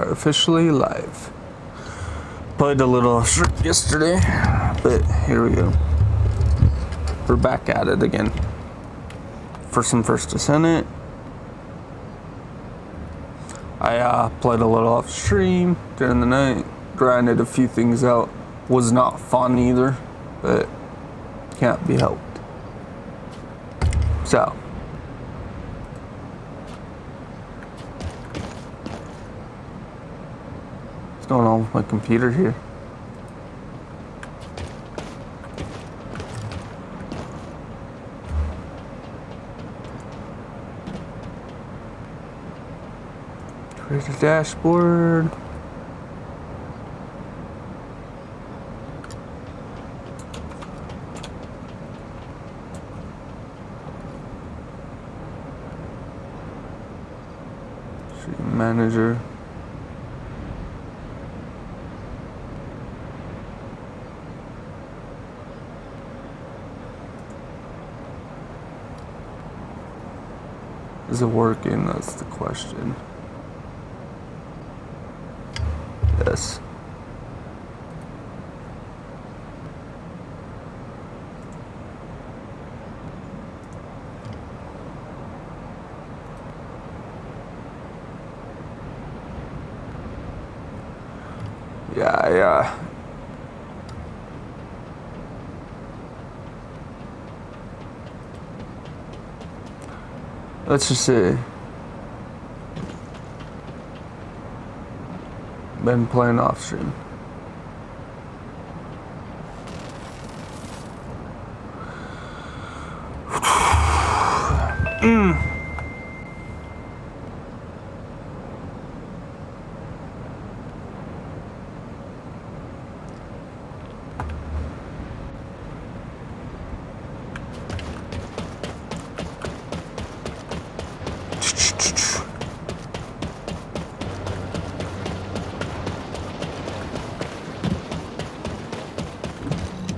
are officially live. Played a little yesterday, but here we go. We're back at it again. For some First Descendant. I played a little off stream during the night, grinded a few things out. Was not fun either, but can't be helped. So. What's going on with my computer here? Create a dashboard. Stream manager. Is it working? That's the question. Yes. Yeah. Let's just say been playing off stream.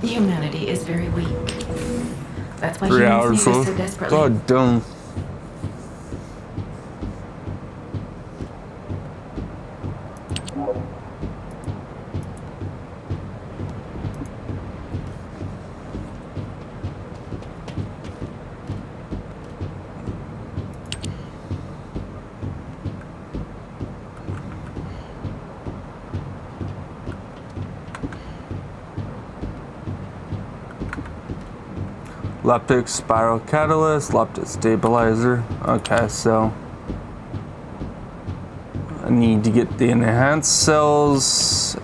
Humanity is very weak. That's why 3 humans hours need us full. so desperately. God damn. Leptic spiral catalyst, leptic stabilizer. Okay, so I need to get the enhanced cells,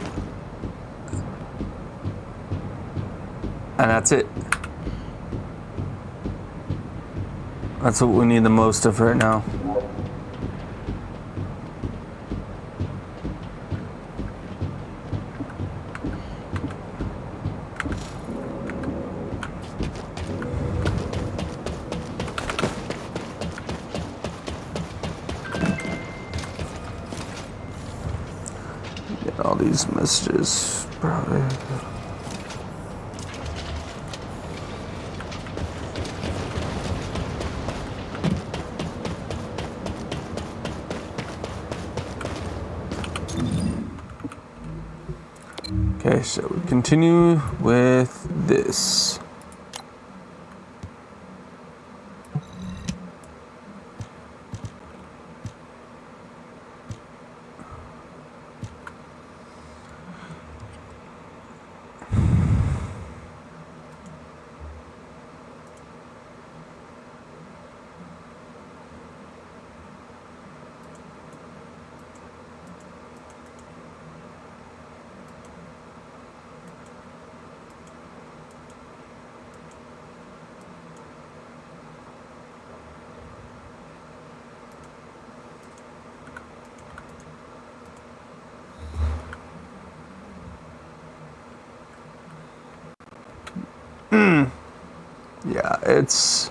and that's it. That's what we need the most of right now. All these messages, probably. Okay, so we continue with this. Yeah, it's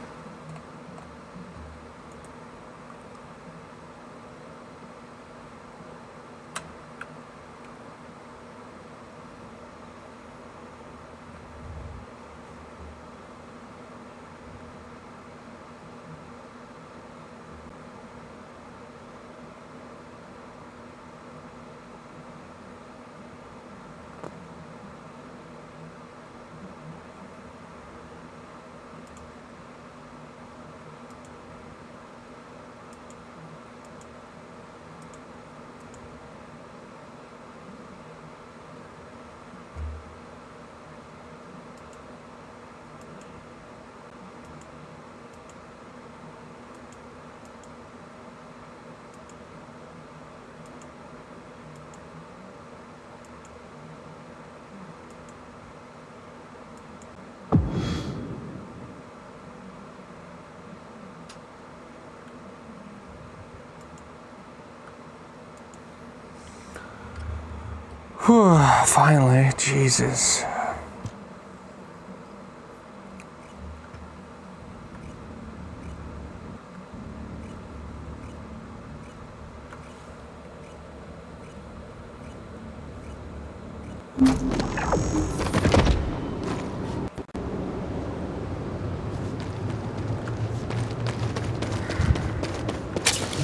Whew, finally, Jesus.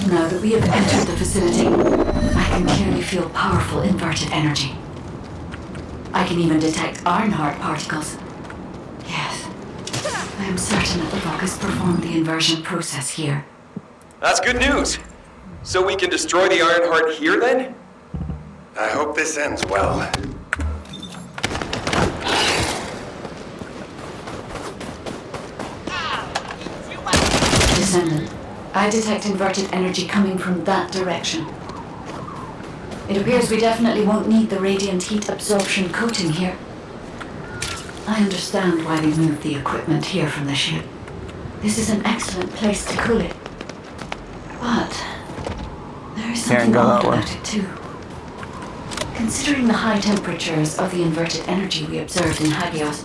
Now that we have entered the facility, I can clearly feel powerful inverted energy. I can even detect Ironheart particles. Yes, I am certain that the Vulgus performed the inversion process here. That's good news. So we can destroy the Ironheart here then? I hope this ends well. Descendant, I detect inverted energy coming from that direction. It appears we definitely won't need the radiant heat absorption coating here. I understand why they moved the equipment here from the ship. This is an excellent place to cool it. But there is something go odd that way. about it too. Considering the high temperatures of the inverted energy we observed in Hagios,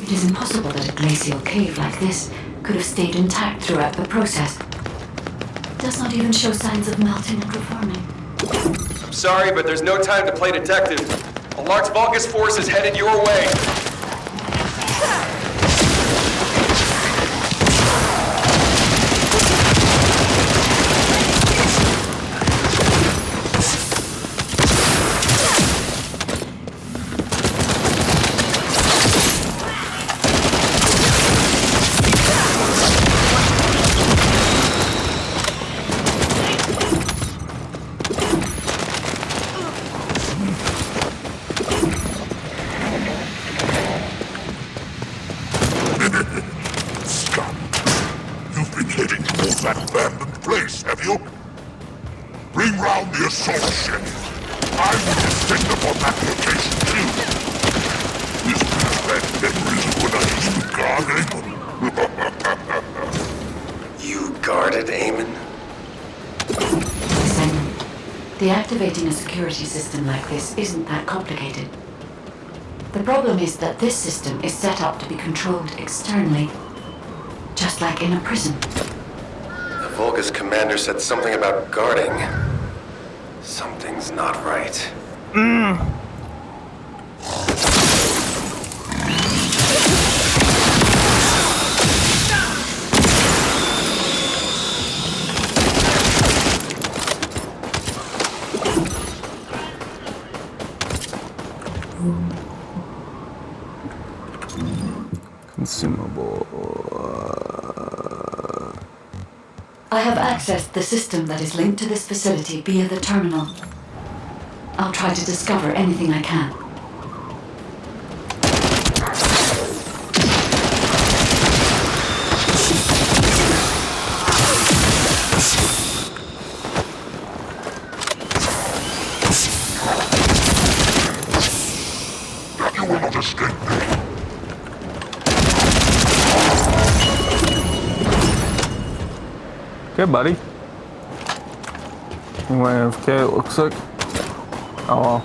it is impossible that a glacial cave like this could have stayed intact throughout the process. It does not even show signs of melting and reforming. I'm sorry, but there's no time to play detective. A large Vulgus force is headed your way. That abandoned place, have you? Bring round the assault ship. I will descend upon that location too. This brings back memories of when I used to guard Amon. You guarded Amon? Descendant, deactivating a security system like this isn't that complicated. The problem is that this system is set up to be controlled externally, just like in a prison. The Vulgus commander said something about guarding. Something's not right. Consumable. I have accessed the system that is linked to this facility via the terminal. I'll try to discover anything I can. You will not escape me. Okay, buddy. Anyway, okay, it looks like. Oh well.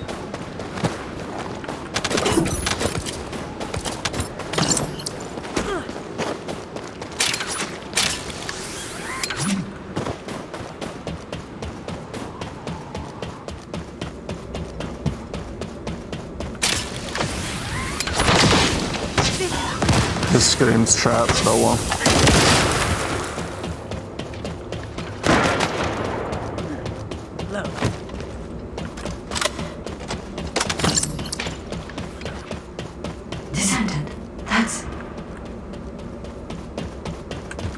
This screams trapped, so well. Descendant, that's...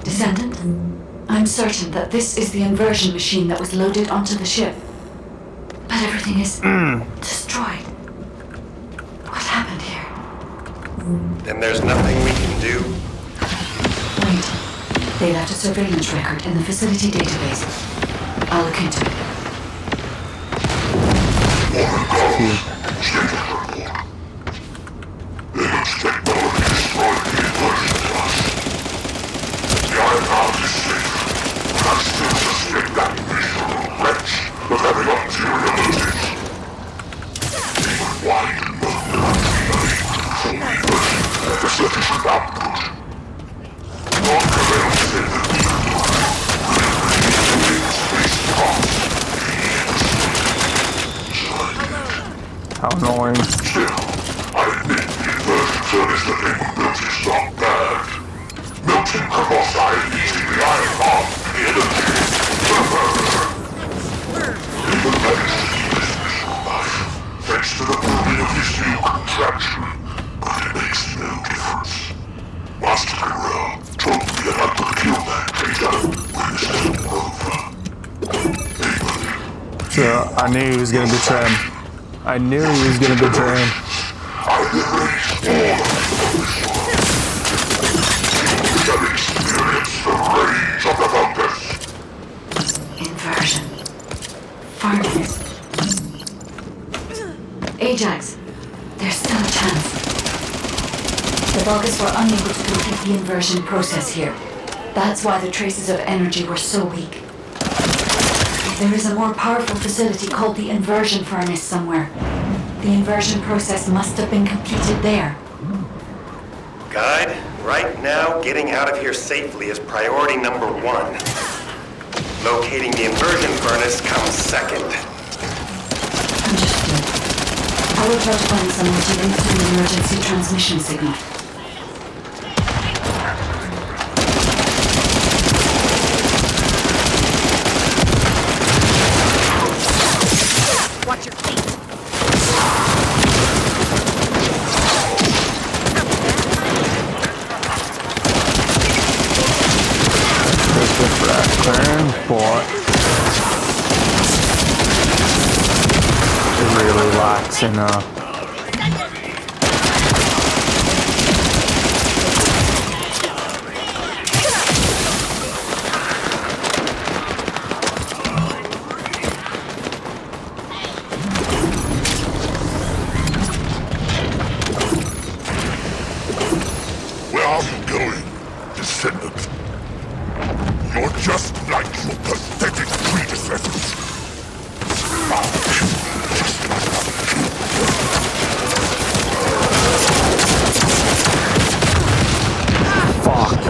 Descendant? I'm certain that this is the inversion machine that was loaded onto the ship. But everything is destroyed. What happened here? And there's nothing we can do? Wait. They left a surveillance record in the facility database. I'll look into it. How annoying. Still, I admit the inversion furnace that they built is not bad. Melting colossi eating the iron off the energy. We will manage to keep this mission alive, thanks to the building of this new contraption. But it makes no difference. Master Guerrero told me I had to kill that traitor when this isn't over. So I knew he was gonna betray him. I knew he was gonna betray him. I will raise all of you shall experience the rage of the Vulgus. Inversion. Furnace. Ajax, there's still a chance. The Vulgus were unable to complete the inversion process here. That's why the traces of energy were so weak. There is a more powerful facility called the inversion furnace somewhere. The inversion process must have been completed there. Guide, right now, getting out of here safely is priority number 1. Locating the inversion furnace comes second. Understood. I will try to find someone to link to an emergency transmission signal. Watch your feet. Just good for that transport. It really locks in Where are you going, descendant? You're just like your pathetic predecessors. Just like fuck.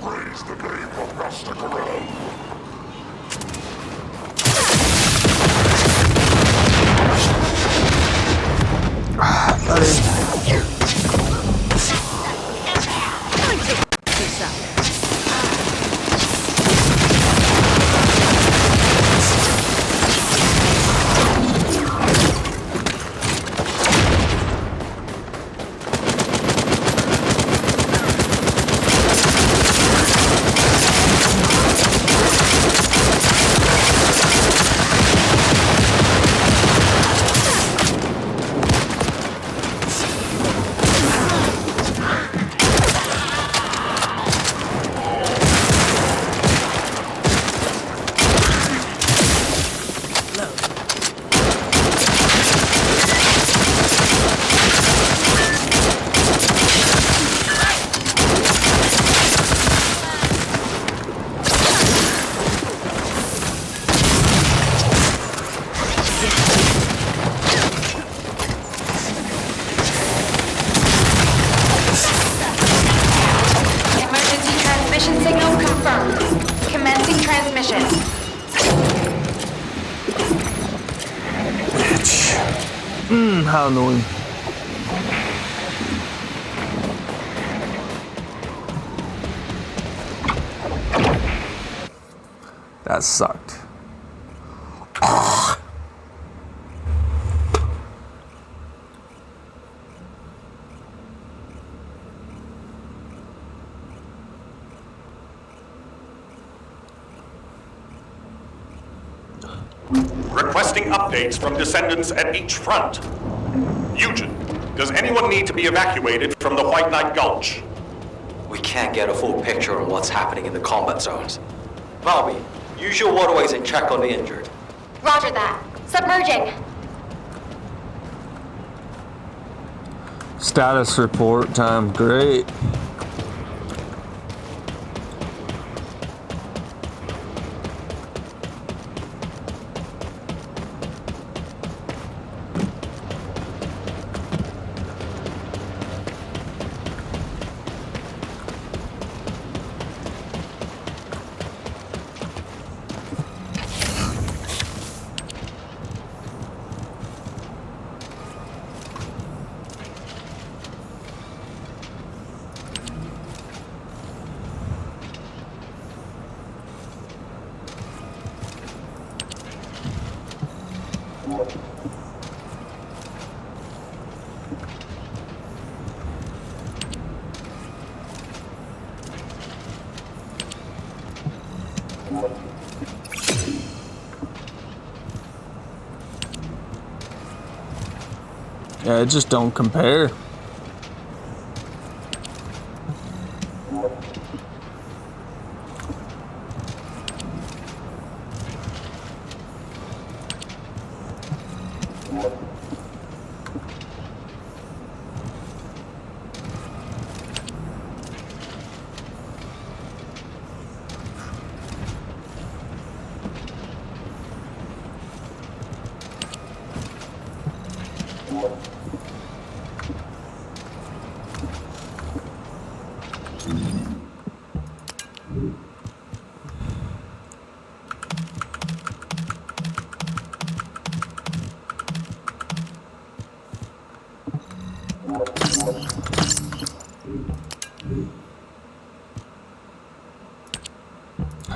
praise the name of Master Guerrero. Emergency transmission signal confirmed. Commencing transmission. Bitch. How annoying. That sucked. requesting updates from descendants at each front. Eugen, does anyone need to be evacuated from the White Knight Gulch? We can't get a full picture on what's happening in the combat zones. Valby, use your waterways and check on the injured. Roger that. Submerging. Status report time. Great. Yeah, it just don't compare.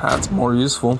That's more useful.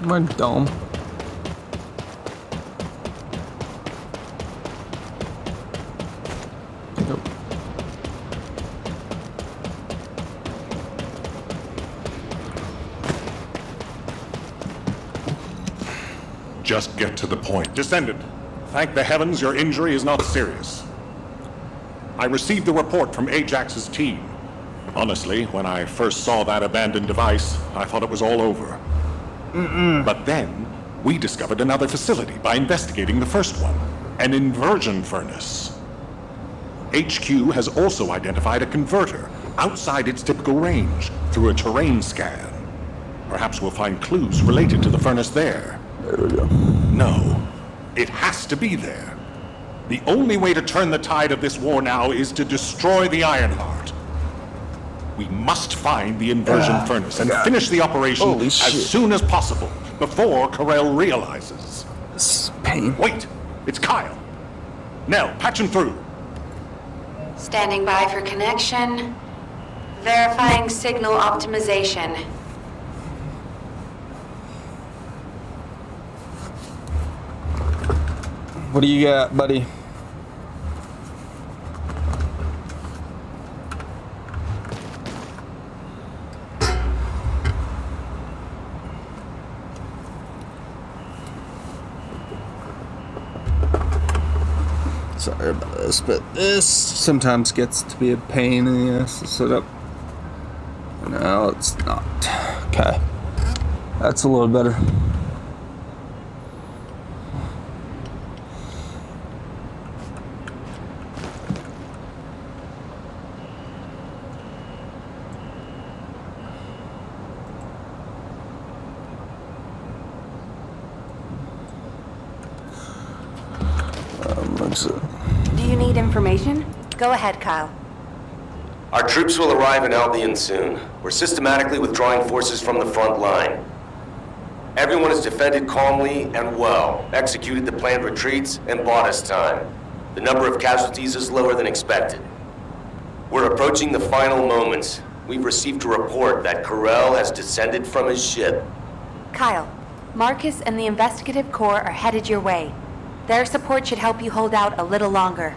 My dome. Nope. Just get to the point. Descendant, thank the heavens your injury is not serious. I received the report from Ajax's team. Honestly, when I first saw that abandoned device, I thought it was all over. But then, we discovered another facility by investigating the first one, an inversion furnace. HQ has also identified a converter outside its typical range through a terrain scan. Perhaps we'll find clues related to the furnace there. There we go. No, it has to be there. The only way to turn the tide of this war now is to destroy the Ironheart. We must find the inversion furnace and finish the operation as soon as possible, before Karel realizes. This is pain. Wait, it's Kyle. Nell, patch him through. Standing by for connection. Verifying signal optimization. What do you got, buddy? Sorry about this, but this sometimes gets to be a pain in the ass to set up. No, it's not. Okay. That's a little better. exit. Do you need information? Go ahead, Kyle. Our troops will arrive in Albion soon. We're systematically withdrawing forces from the front line. Everyone has defended calmly and well, executed the planned retreats, and bought us time. The number of casualties is lower than expected. We're approaching the final moments. We've received a report that Corell has descended from his ship. Kyle, Marcus and the Investigative Corps are headed your way. Their support should help you hold out a little longer.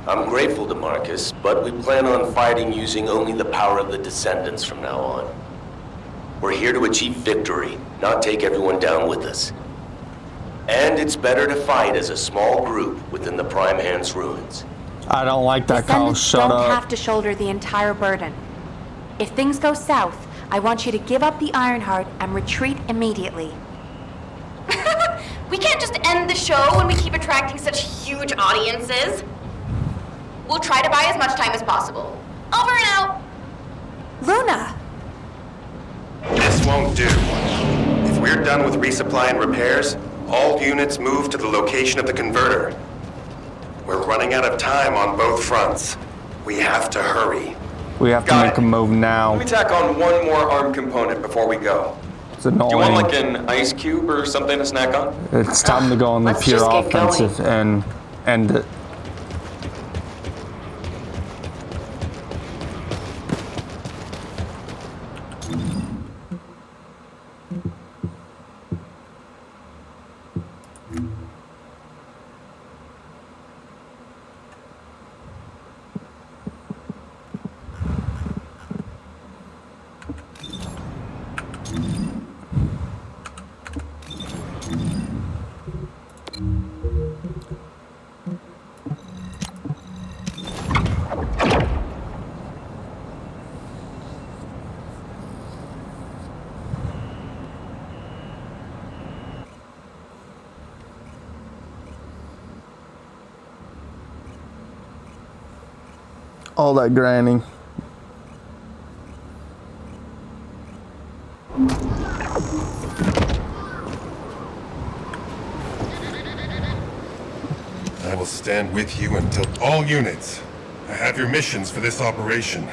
I'm grateful to Marcus, but we plan on fighting using only the power of the Descendants from now on. We're here to achieve victory, not take everyone down with us. And it's better to fight as a small group within the Prime Hand's ruins. I don't like that, Kyle. Descendants Shut don't up. have to shoulder the entire burden. If things go south, I want you to give up the Ironheart and retreat immediately. We can't just end the show when we keep attracting such huge audiences. We'll try to buy as much time as possible. Over and out. Luna! This won't do. If we're done with resupply and repairs, all units move to the location of the converter. We're running out of time on both fronts. We have to hurry. We have to Got make it. a move Let now. me tack on one more arm component before we go. It's annoying. Do you want like an ice cube or something to snack on? It's time to go on the Let's pure just get offensive and end it. All that grinding. I will stand with you until all units. I have your missions for this operation.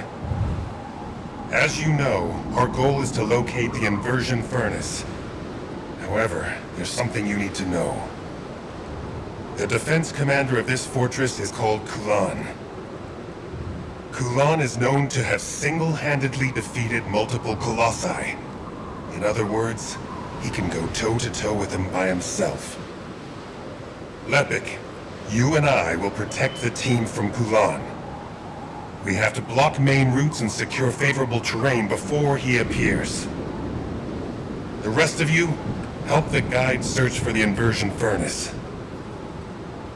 As you know, our goal is to locate the inversion furnace. However, there's something you need to know. The defense commander of this fortress is called Kulan. Kulan is known to have single-handedly defeated multiple Colossi. In other words, he can go toe-to-toe with them by himself. Lepik, you and I will protect the team from Kulan. We have to block main routes and secure favorable terrain before he appears. The rest of you, help the guide search for the inversion furnace.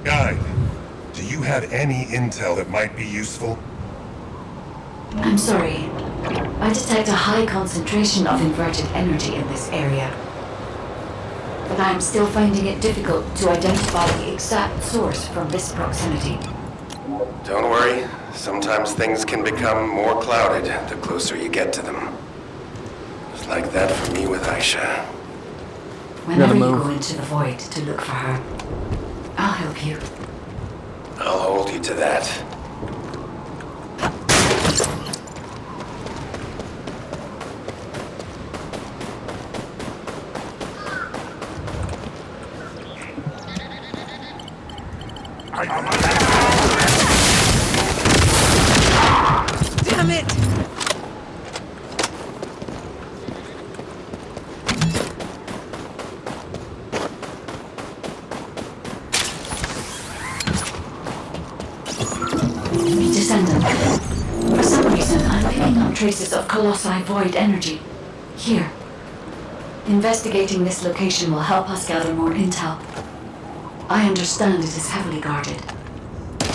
Guide, do you have any intel that might be useful? I'm sorry. I detect a high concentration of inverted energy in this area. But I'm still finding it difficult to identify the exact source from this proximity. Don't worry. Sometimes things can become more clouded the closer you get to them. It's like that for me with Aisha. Whenever you move. go into the void to look for her, I'll help you. I'll hold you to that. Damn it! Descendant. For some reason, I'm picking up traces of Colossi void energy. Here. Investigating this location will help us gather more intel. I understand it is heavily guarded,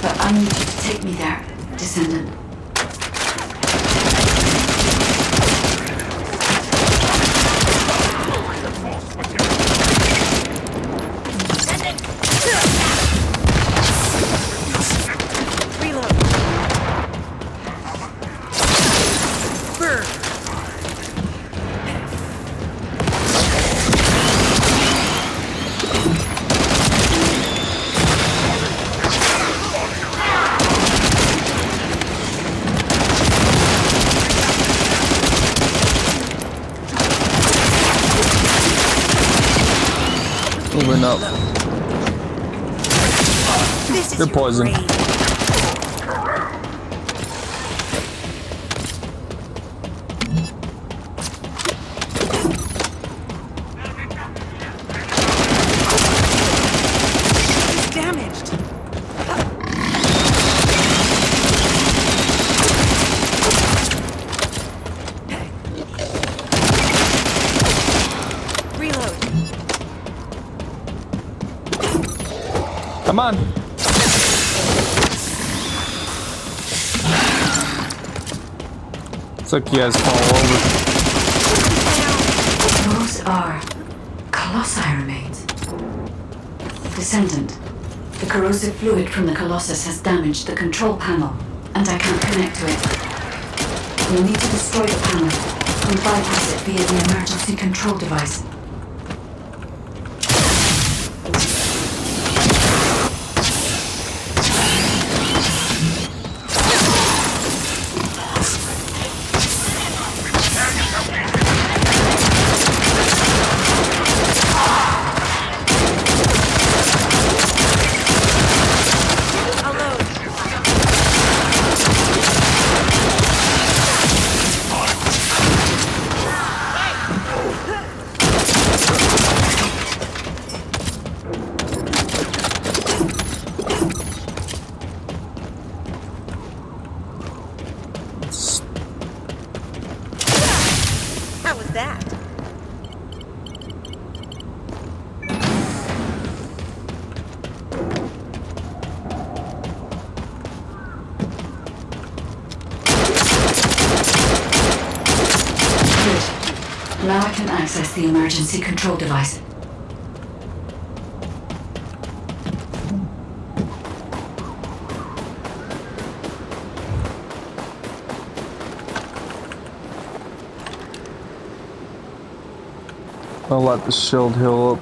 but I need you to take me there, Descendant. Moving up. This is You're poisoned. great. Damaged. Reload. Come on. It's like you guys fall over. Those are Colossi remains. Descendant, the corrosive fluid from the Colossus has damaged the control panel, and I can't connect to it. We'll need to destroy the panel and bypass it via the emergency control device. How was that? Good. Now I can access the emergency control device. I'll let the shield heal up.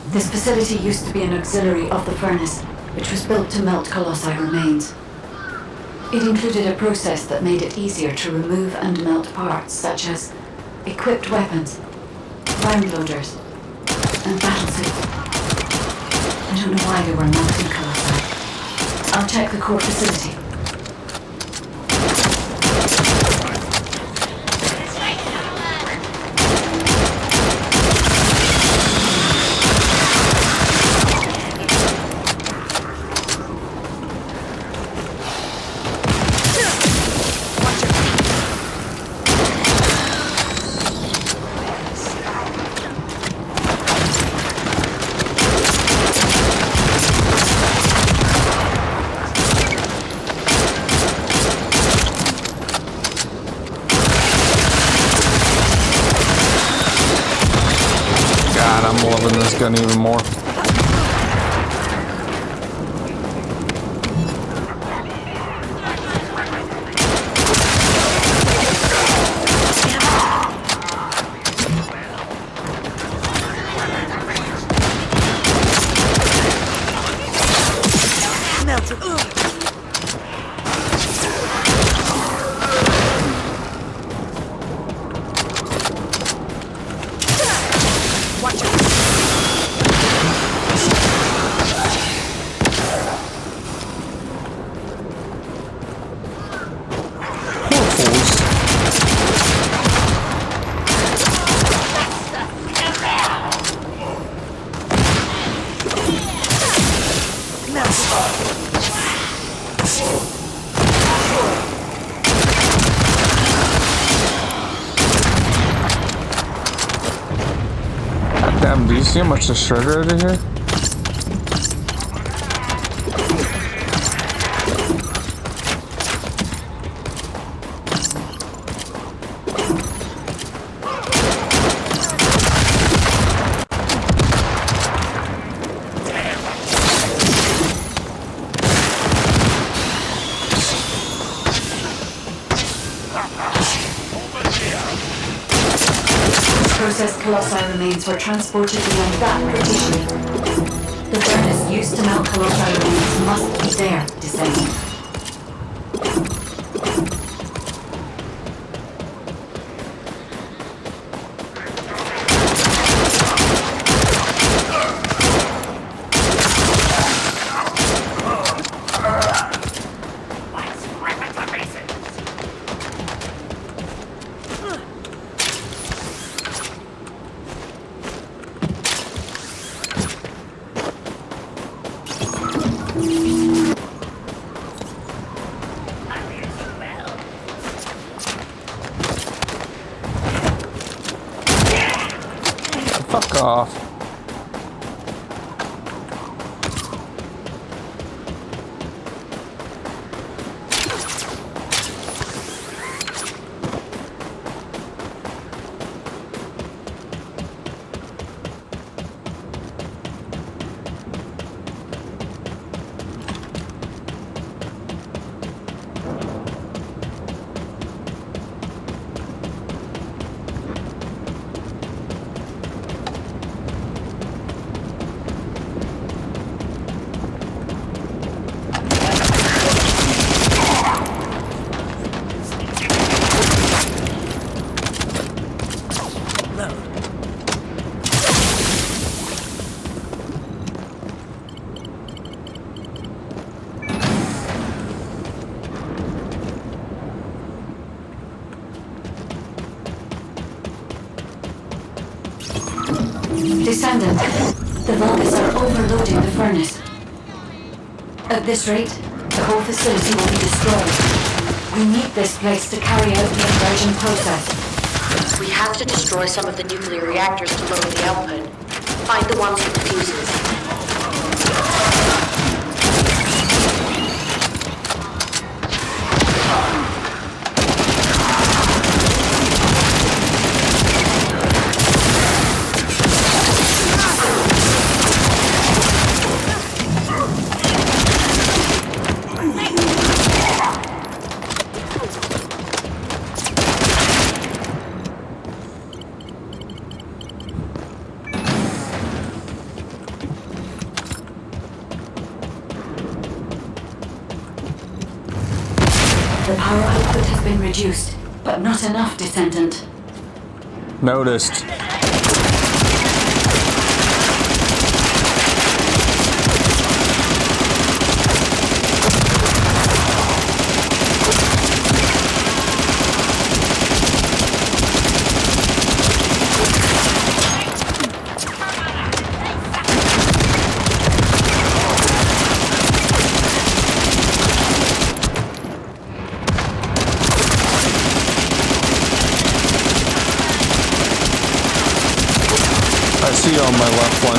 This facility used to be an auxiliary of the furnace, which was built to melt Colossi remains. It included a process that made it easier to remove and melt parts such as equipped weapons, round loaders, and battlesuits. I don't know why they were melting Colossi. I'll check the core facility. God, I'm loving this gun even more. Melted. Ugh. Watch out. Poor fools. God damn, do you see how much the shredder out of here? processed colossi remains were transported beyond that partition. The furnace used to melt colossi remains must be there, Descendant. Fuck off. Descendant, the Vulgus are overloading the furnace. At this rate, the whole facility will be destroyed. We need this place to carry out the inversion process. We have to destroy some of the nuclear reactors to lower the output. Find the ones with the fuses. The power output has been reduced, but not enough, Descendant. Noticed. I see you on my left one.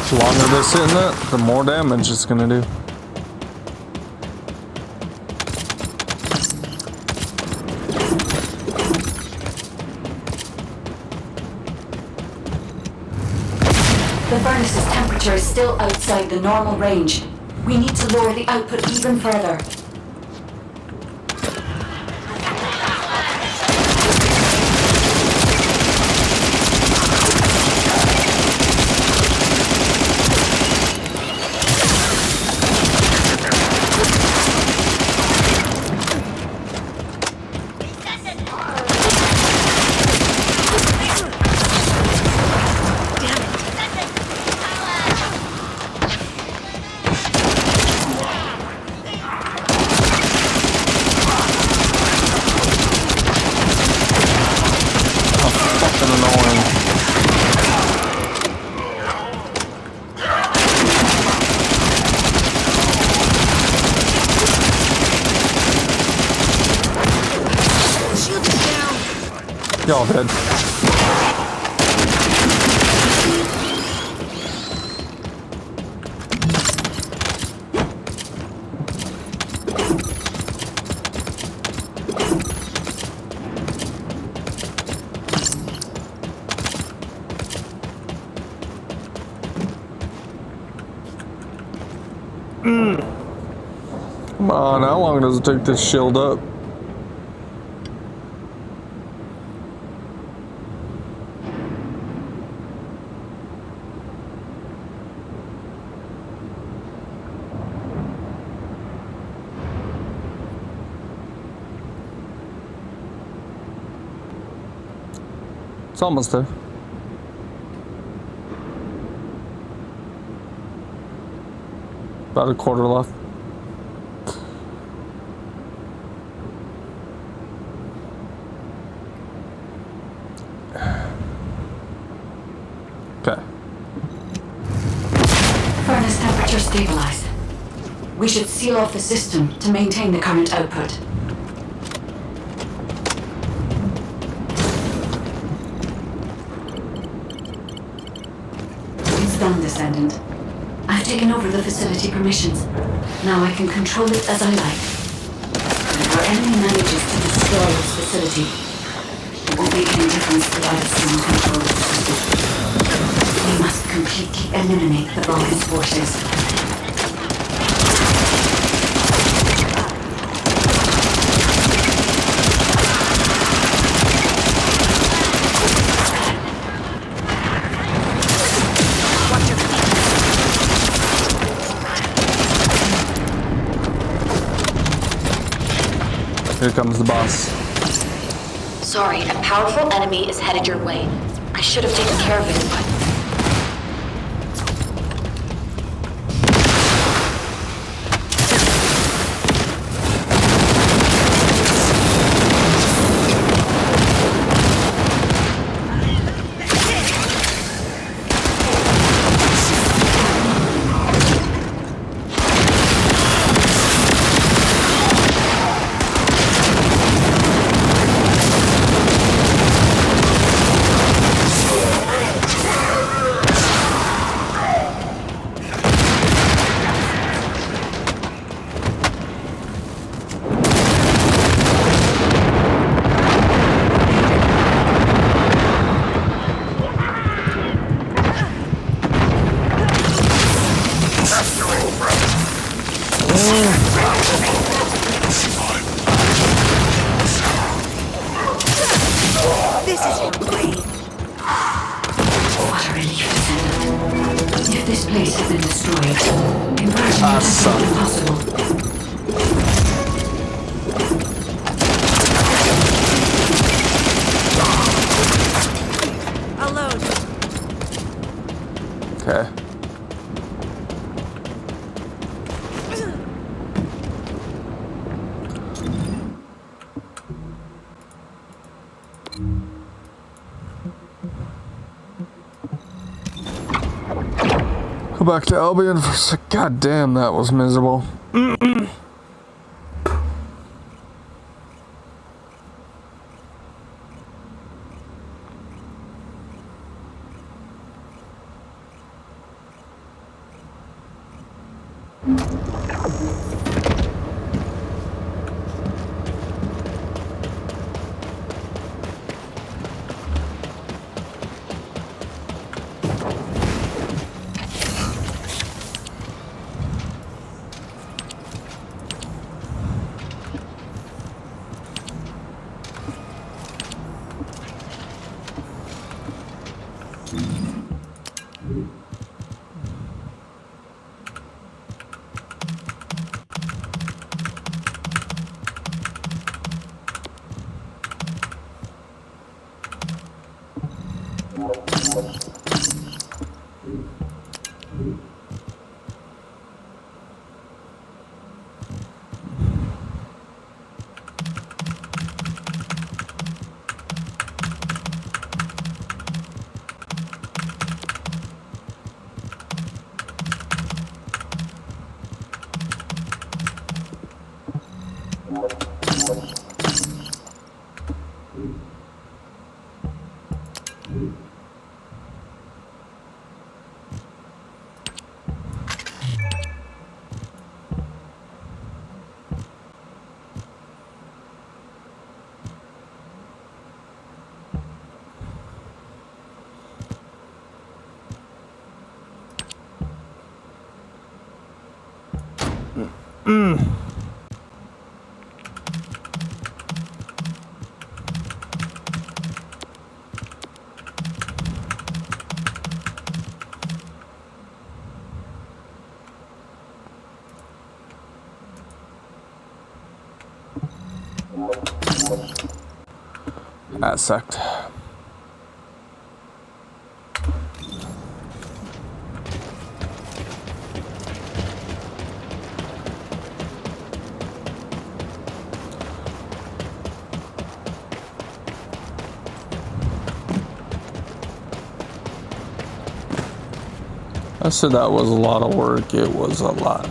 The longer this in it, the more damage it's gonna do. The furnace's temperature is still outside the normal range. We need to lower the output even further. Y'all dead. Come on, how long does it take to shield up? It's almost there. About a quarter left. Okay. Furnace temperature stabilized. We should seal off the system to maintain the current output. It's done, Descendant. I've taken over the facility permissions. Now I can control it as I like. If our enemy manages to destroy this facility, it won't make any difference that I assume control of the system. We must completely eliminate the Vulcan's forces. Here comes the boss. Sorry, a powerful enemy is headed your way. I should have taken care of it, but... This is your grave. What a relief, Descendant. If this place had been destroyed, conversion would have been impossible. Alone. Okay. Go back to Albion for a sec. God damn, that was miserable. That sucked. I said that was a lot of work. It was a lot.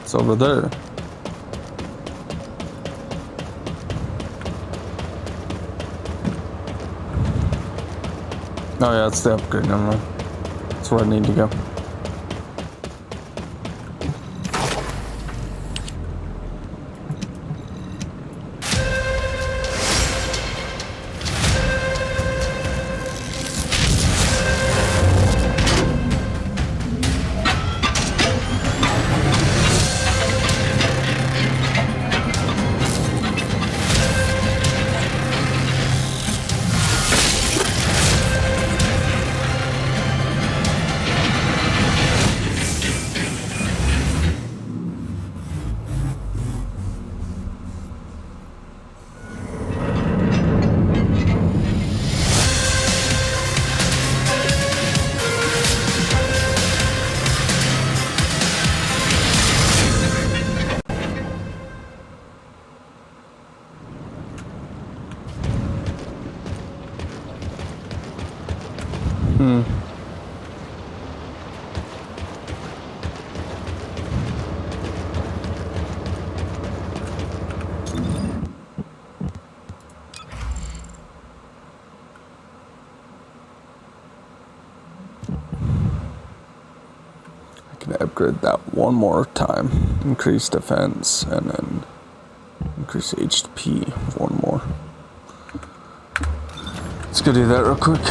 It's over there. Oh yeah, it's the upgrade. Never mind. That's where I need to go. Upgrade that one more time. Increase defense and then increase HP one more. Let's go do that real quick.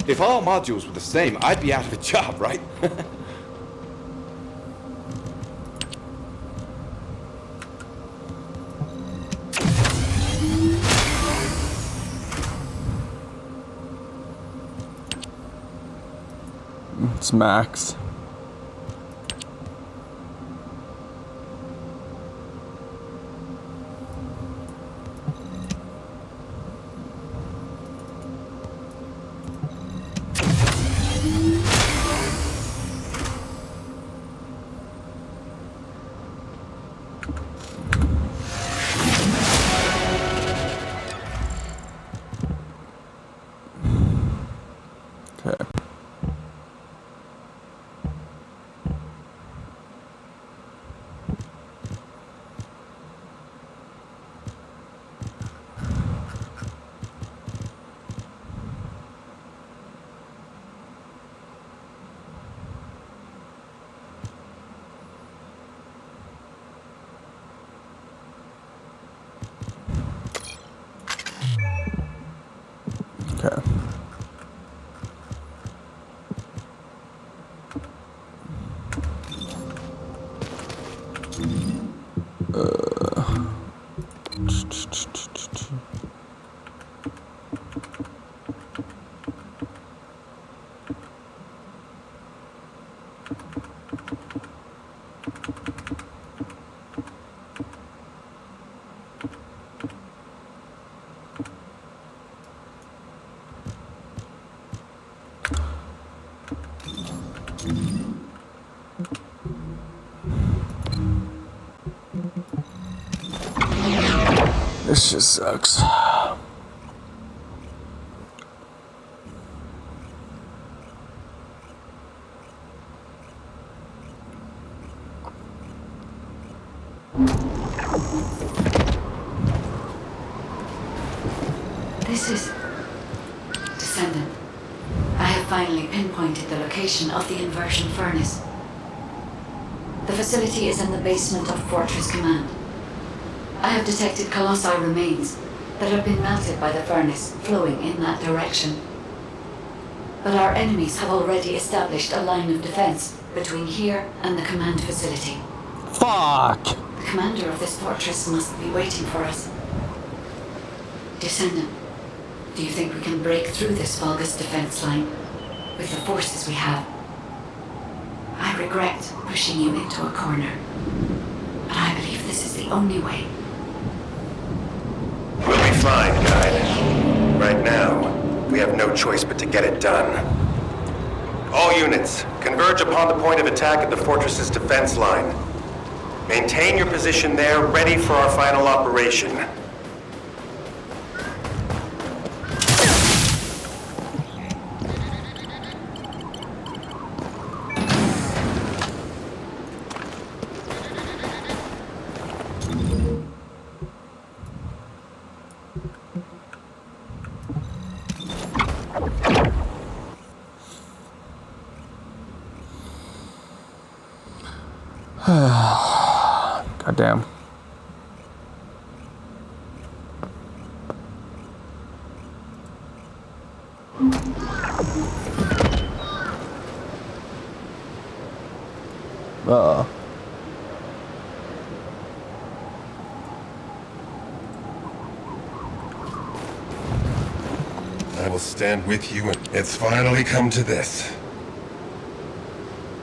If all modules were the same, I'd be out of a job, right? It's max. Okay. This just sucks. This is... Descendant. I have finally pinpointed the location of the inversion furnace. The facility is in the basement of Fortress Command. I have detected Colossi remains that have been melted by the furnace flowing in that direction. But our enemies have already established a line of defense between here and the command facility. Fuck! The commander of this fortress must be waiting for us. Descendant, do you think we can break through this Vulgus defense line with the forces we have? I regret pushing you into a corner, but I believe this is the only way. We'll be fine, Guide. Right now, we have no choice but to get it done. All units, converge upon the point of attack at the fortress's defense line. Maintain your position there, ready for our final operation. Goddamn. I will stand with you, and it's finally come to this.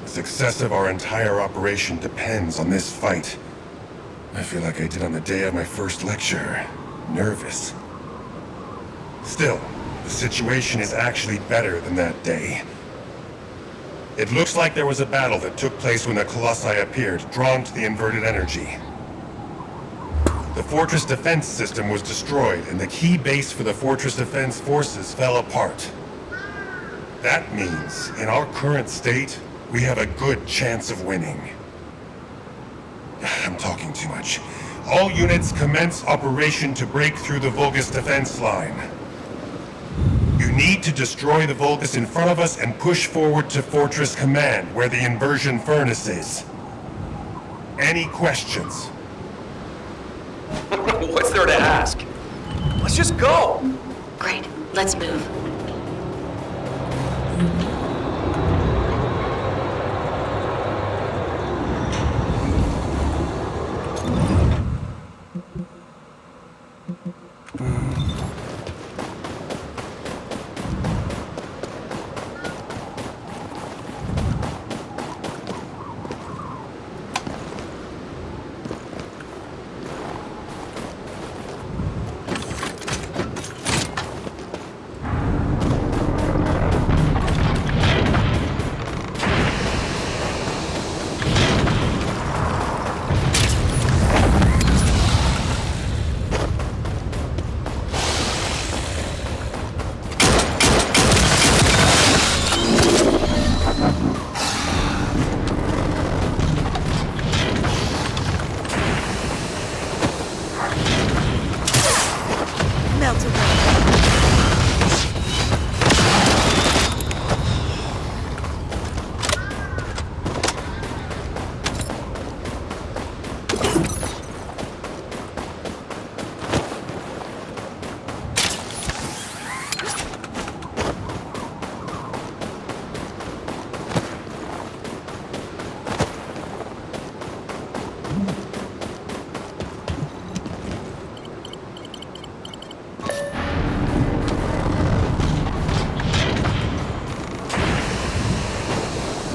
The success of our entire operation depends on this fight. I feel like I did on the day of my first lecture. Nervous. Still, the situation is actually better than that day. It looks like there was a battle that took place when the Colossi appeared, drawn to the inverted energy. The fortress defense system was destroyed, and the key base for the fortress defense forces fell apart. That means, in our current state, we have a good chance of winning. I'm talking too much. All units commence operation to break through the Vulgus defense line. You need to destroy the Vulgus in front of us and push forward to Fortress Command, where the inversion furnace is. Any questions? What's there to ask? Let's just go! Great, let's move.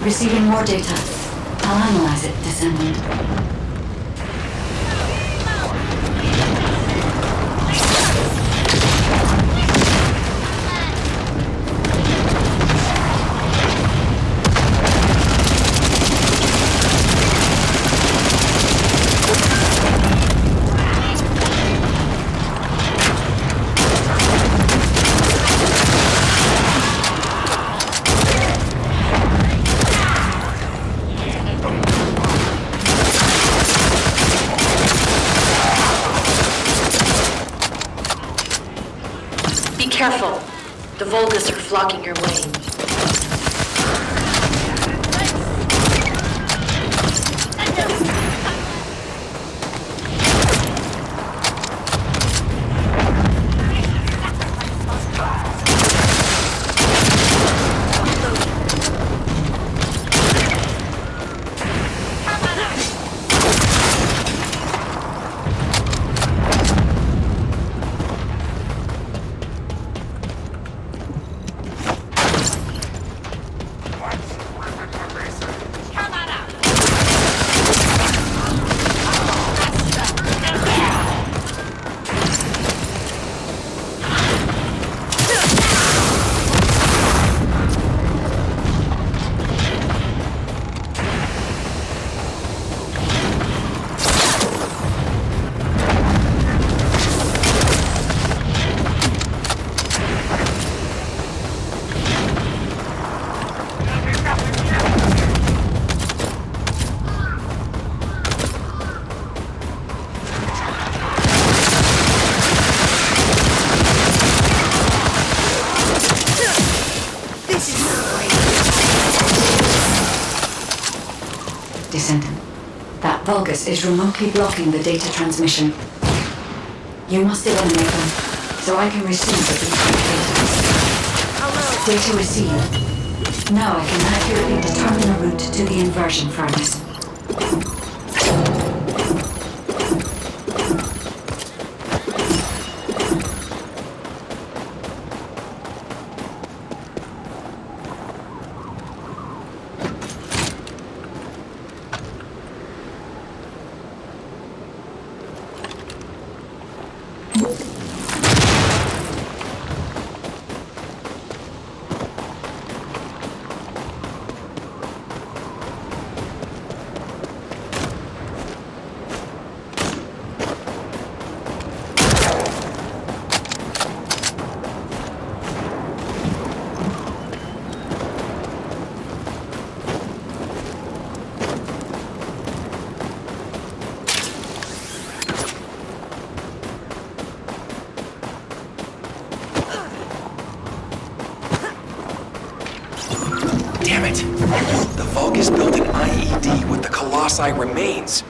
Receiving more data. I'll analyze it, Descendant. Careful. The Vulgus are flocking your way. Descendant. That Vulgus is remotely blocking the data transmission. You must eliminate them, so I can receive the data. Data received. Now I can accurately determine the route to the inversion furnace. Damn it! The Vulgus built an IED with the Colossi remains.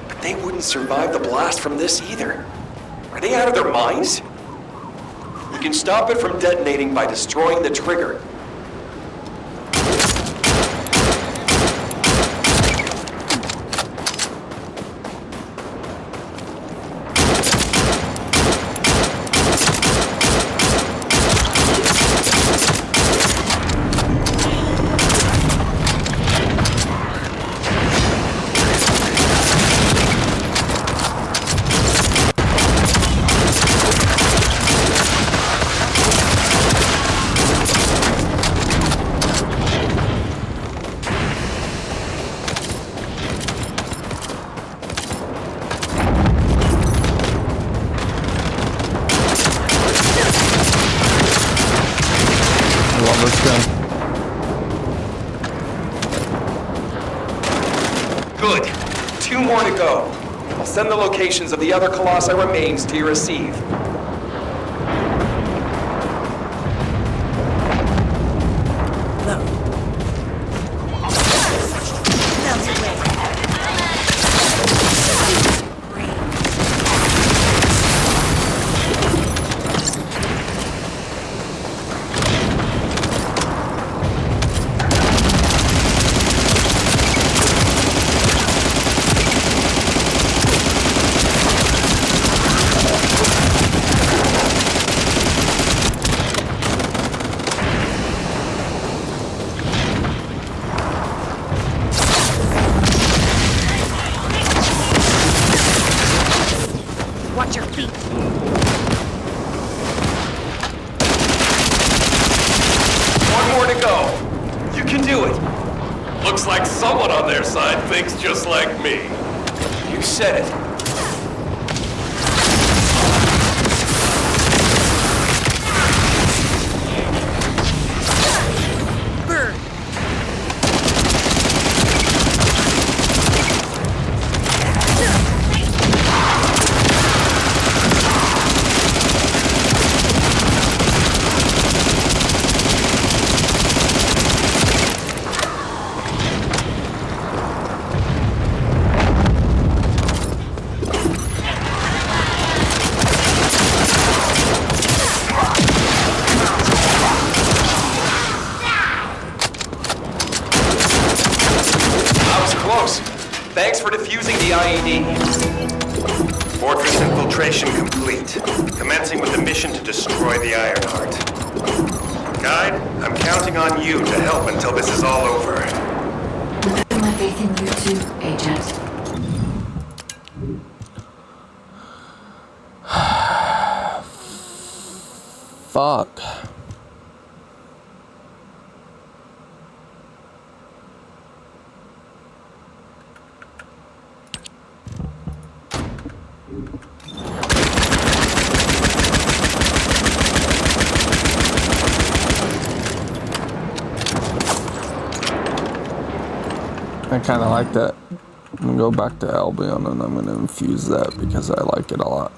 But they wouldn't survive the blast from this either. Are they out of their minds? You can stop it from detonating by destroying the trigger. Good. 2 more to go. I'll send the locations of the other Colossi remains to your receive. Watch your feet. One more to go. You can do it. Looks like someone on their side thinks just like me. You said it. Burn. Thanks for defusing the IED. Fortress infiltration complete. Commencing with the mission to destroy the Ironheart. Guide, I'm counting on you to help until this is all over. I put my faith in you too, Ajax. Fuck. I kind of like that. I'm gonna go back to Albion and I'm gonna infuse that because I like it a lot.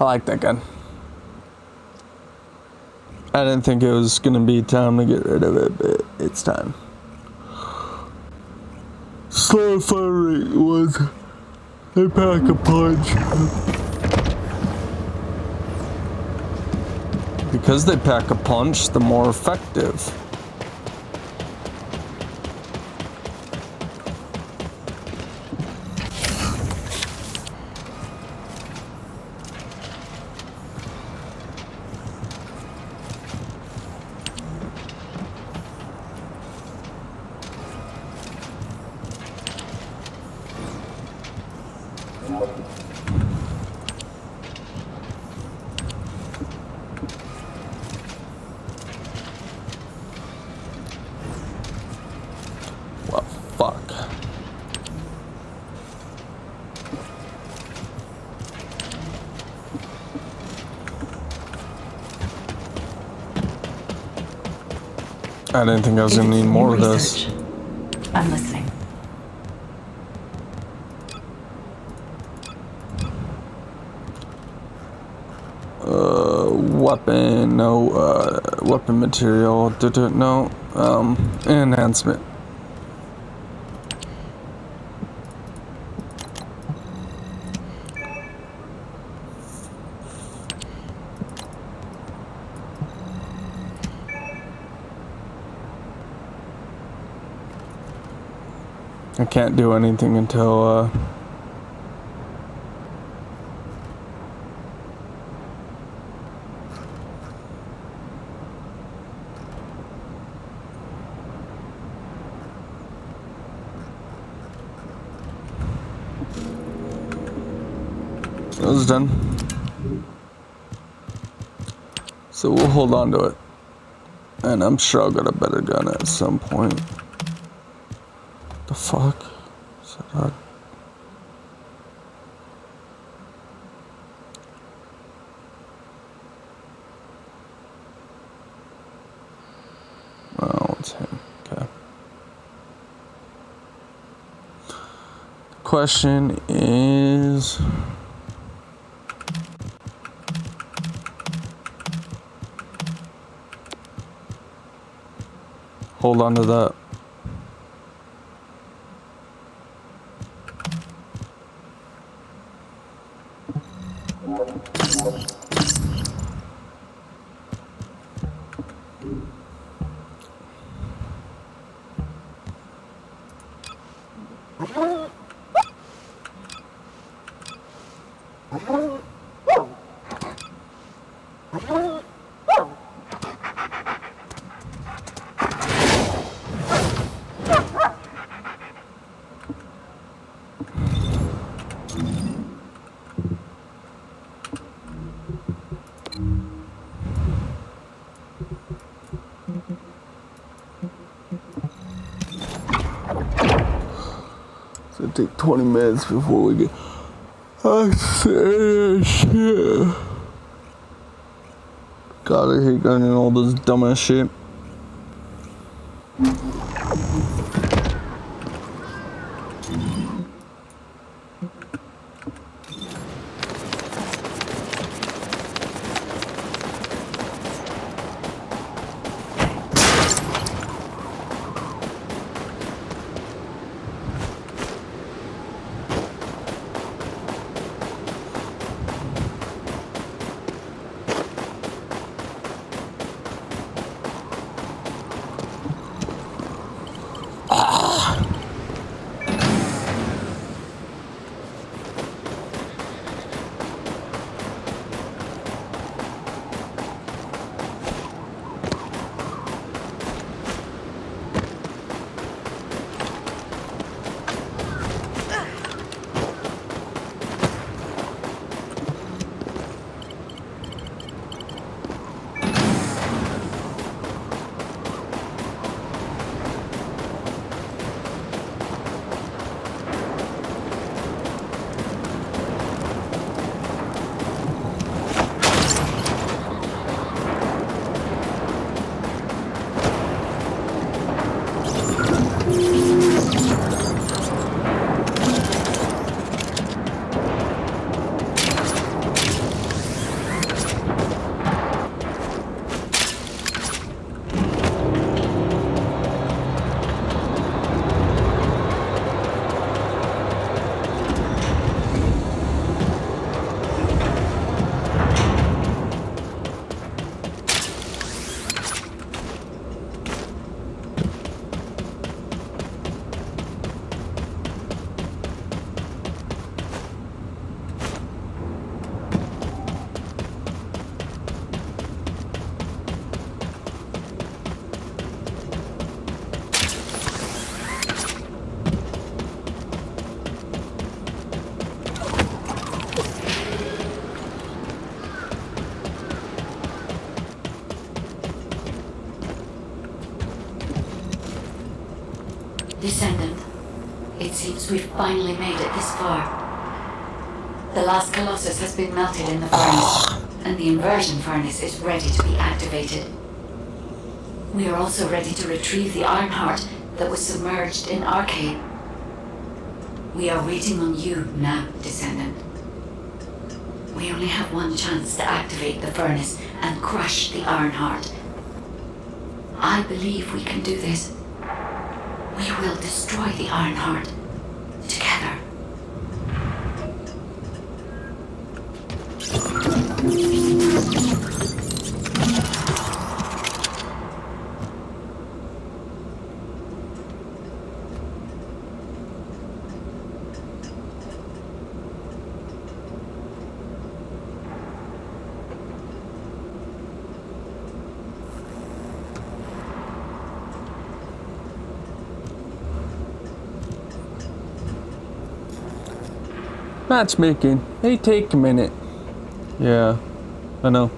I like that gun. I didn't think it was gonna be time to get rid of it, but it's time. Slow fire rate was they pack a punch. Because they pack a punch, the more effective. Well, fuck. I didn't think I was gonna need more of this. I'm listening. Weapon, no, weapon material, no, enhancement. I can't do anything until, it was done. So we'll hold on to it. And I'm sure I'll get a better gun at some point. The fuck? Is that odd? Oh, it's him. Okay. The question is... hold on to that. It's gonna take 20 minutes before we get... I say shit. God, I hate getting all this dumbass shit. Descendant, it seems we've finally made it this far. The last Colossus has been melted in the furnace, and the inversion furnace is ready to be activated. We are also ready to retrieve the Ironheart that was submerged in Arcade. We are waiting on you now, Descendant. We only have one chance to activate the furnace and crush the Ironheart. I believe we can do this. We will destroy the Ironheart together. Matchmaking. They take a minute. Yeah, I know.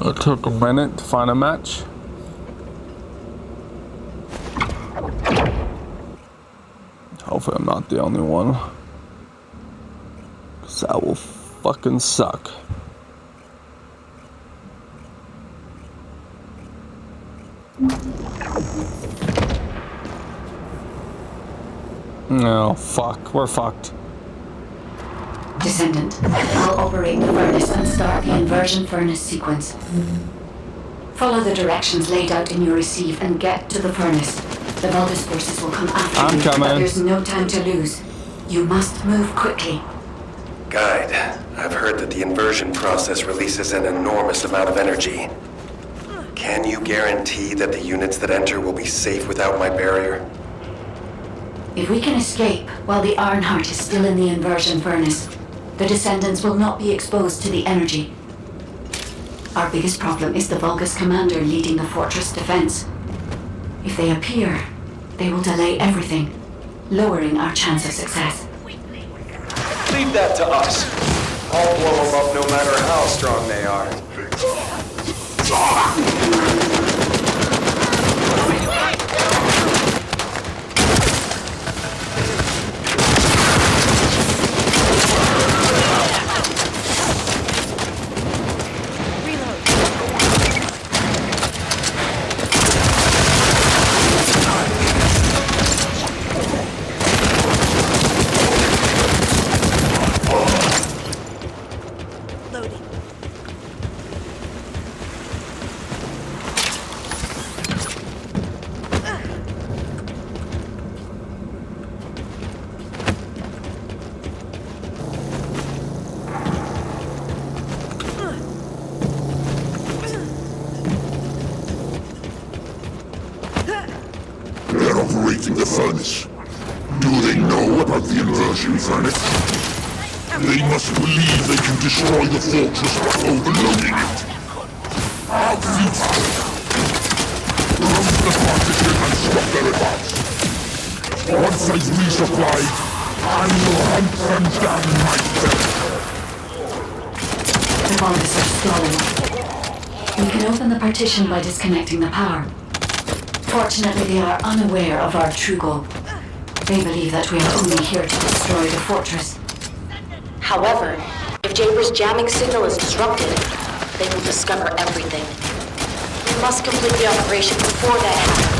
It took a minute to find a match. Hopefully I'm not the only one. 'Cause that will fucking suck. No, fuck. We're fucked. Descendant, I'll operate the furnace and start the inversion furnace sequence. Follow the directions laid out in your receive and get to the furnace. The Vulgus forces will come after I'm you, coming. but there's no time to lose. You must move quickly. Guide, I've heard that the inversion process releases an enormous amount of energy. Can you guarantee that the units that enter will be safe without my barrier? If we can escape while the Ironheart is still in the inversion furnace, the Descendants will not be exposed to the energy. Our biggest problem is the Vulgus commander leading the fortress defense. If they appear, they will delay everything, lowering our chance of success. Leave that to us. I'll blow them up no matter how strong they are. They're operating the furnace. Do they know about the inversion furnace? They must believe they can destroy the fortress by overloading it. Our futile. Close the partition and stop their advance. Once I've resupplied, I will hunt them down myself. The Vulgus are stalling. We can open the partition by disconnecting the power. Fortunately, they are unaware of our true goal. They believe that we are only here to destroy the fortress. However, if Jaber's jamming signal is disrupted, they will discover everything. We must complete the operation before that happens.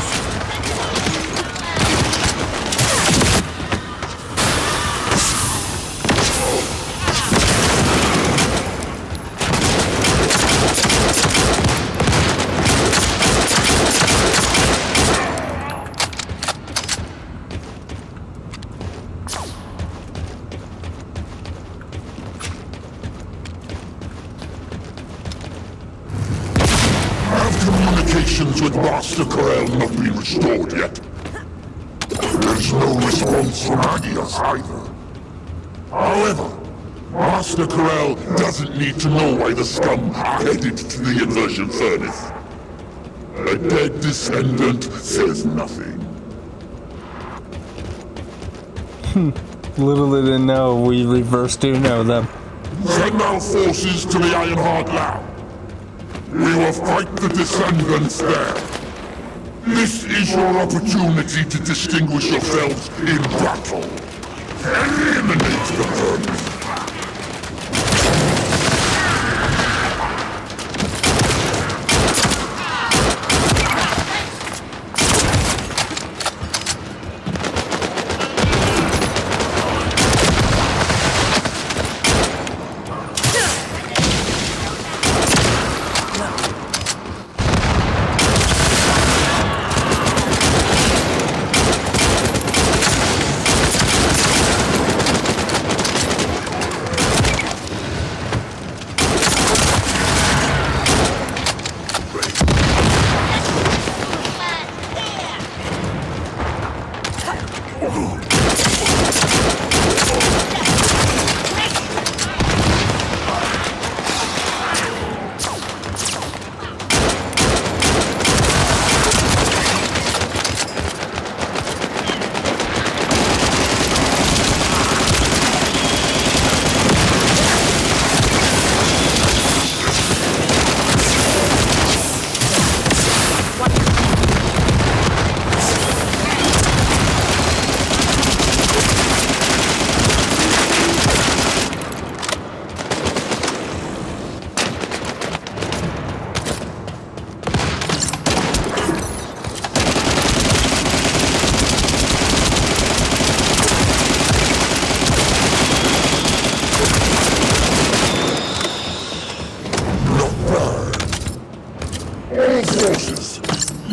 Communications with Master Corel not been restored yet. There's no response from Agios either. However, Master Corel doesn't need to know why the scum are headed to the inversion furnace. A dead descendant says nothing. Little did they know we reverse do know them. Send our forces to the Ironheart Lab. We will fight the descendants there. This is your opportunity to distinguish yourselves in battle. Eliminate the vermin.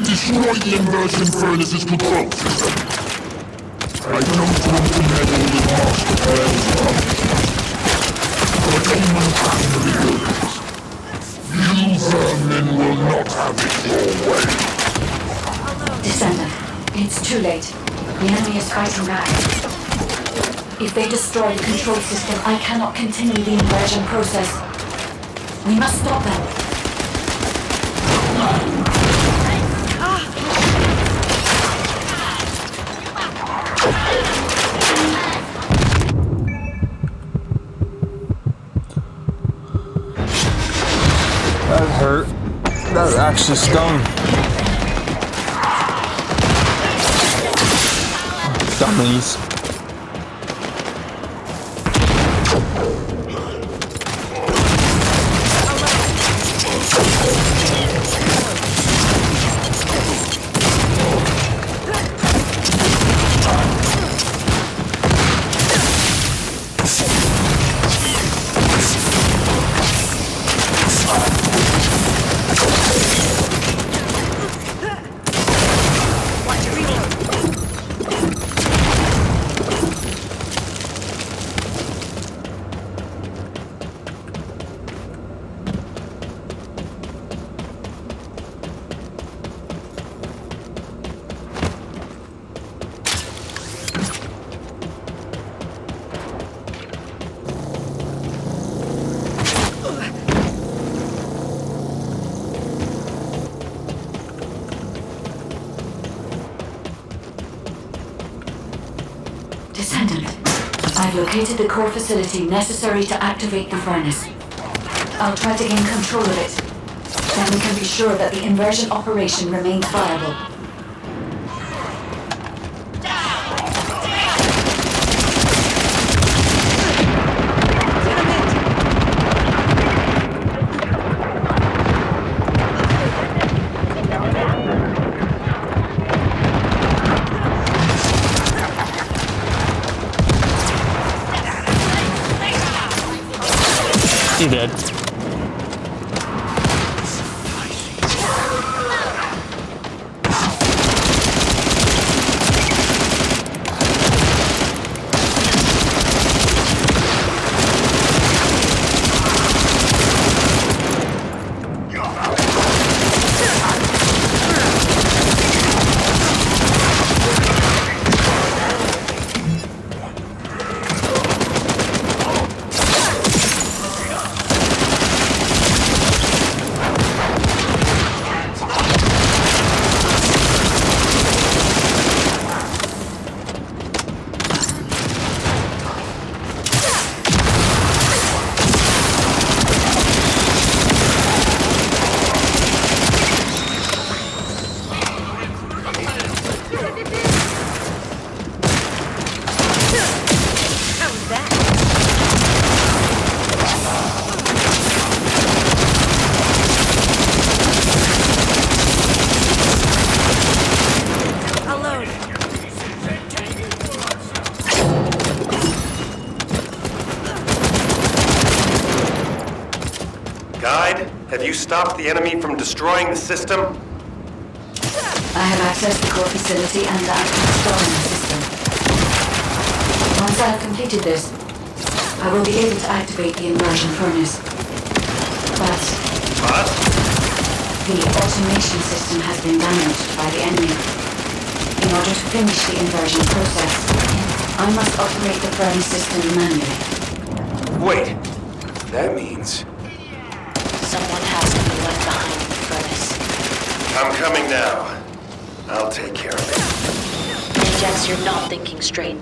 Destroy the inversion furnace's control system. I don't want to meddle with Master Corel's accomplishments, but only primary buildings. You vermin will not have it your way. Descendant, it's too late. The enemy is fighting back. If they destroy the control system, I cannot continue the inversion process. We must stop them. That hurt. That actually stung. Dummies. Descendant, I've located the core facility necessary to activate the furnace. I'll try to gain control of it. Then we can be sure that the inversion operation remains viable. He did. Guide, have you stopped the enemy from destroying the system? I have accessed the core facility and the active storing system. Once I have completed this, I will be able to activate the inversion furnace. But the automation system has been damaged by the enemy. In order to finish the inversion process, I must operate the furnace system manually. Wait, that means... Someone has to be left behind in the furnace. I'm coming now. I'll take care of it. Ajax, you're not thinking straight. We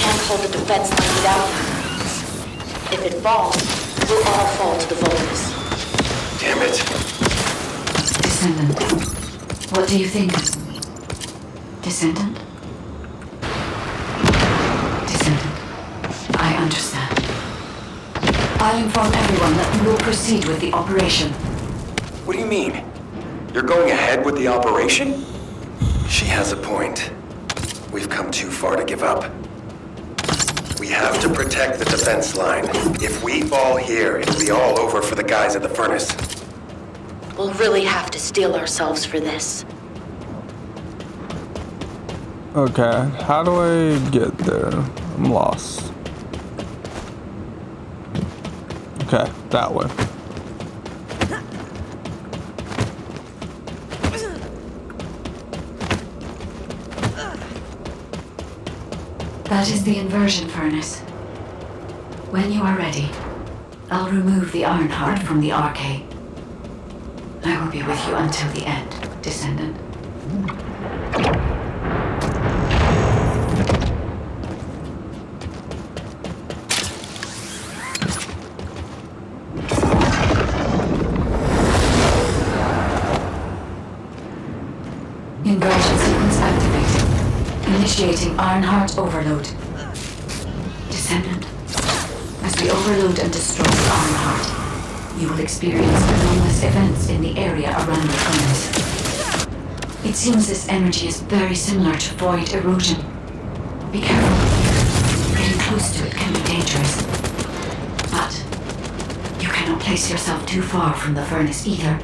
can't hold the defense line without you. If it falls, we'll all fall to the Vulgus. Damn it. Descendant, what do you think? Descendant? Descendant, I understand. I'll inform everyone that we will proceed with the operation. What do you mean? You're going ahead with the operation? She has a point. We've come too far to give up. We have to protect the defense line. If we fall here, it'll be all over for the guys at the furnace. We'll really have to steel ourselves for this. Okay, how do I get there? I'm lost. Okay, that way. That is the inversion furnace. When you are ready, I'll remove the iron heart from the arcade. I will be with you until the end, Descendant. Inversion sequence activated. Initiating Ironheart overload. Descendant, as we overload and destroy Ironheart, you will experience anomalous events in the area around the furnace. It seems this energy is very similar to void erosion. Be careful. Getting close to it can be dangerous. But you cannot place yourself too far from the furnace either.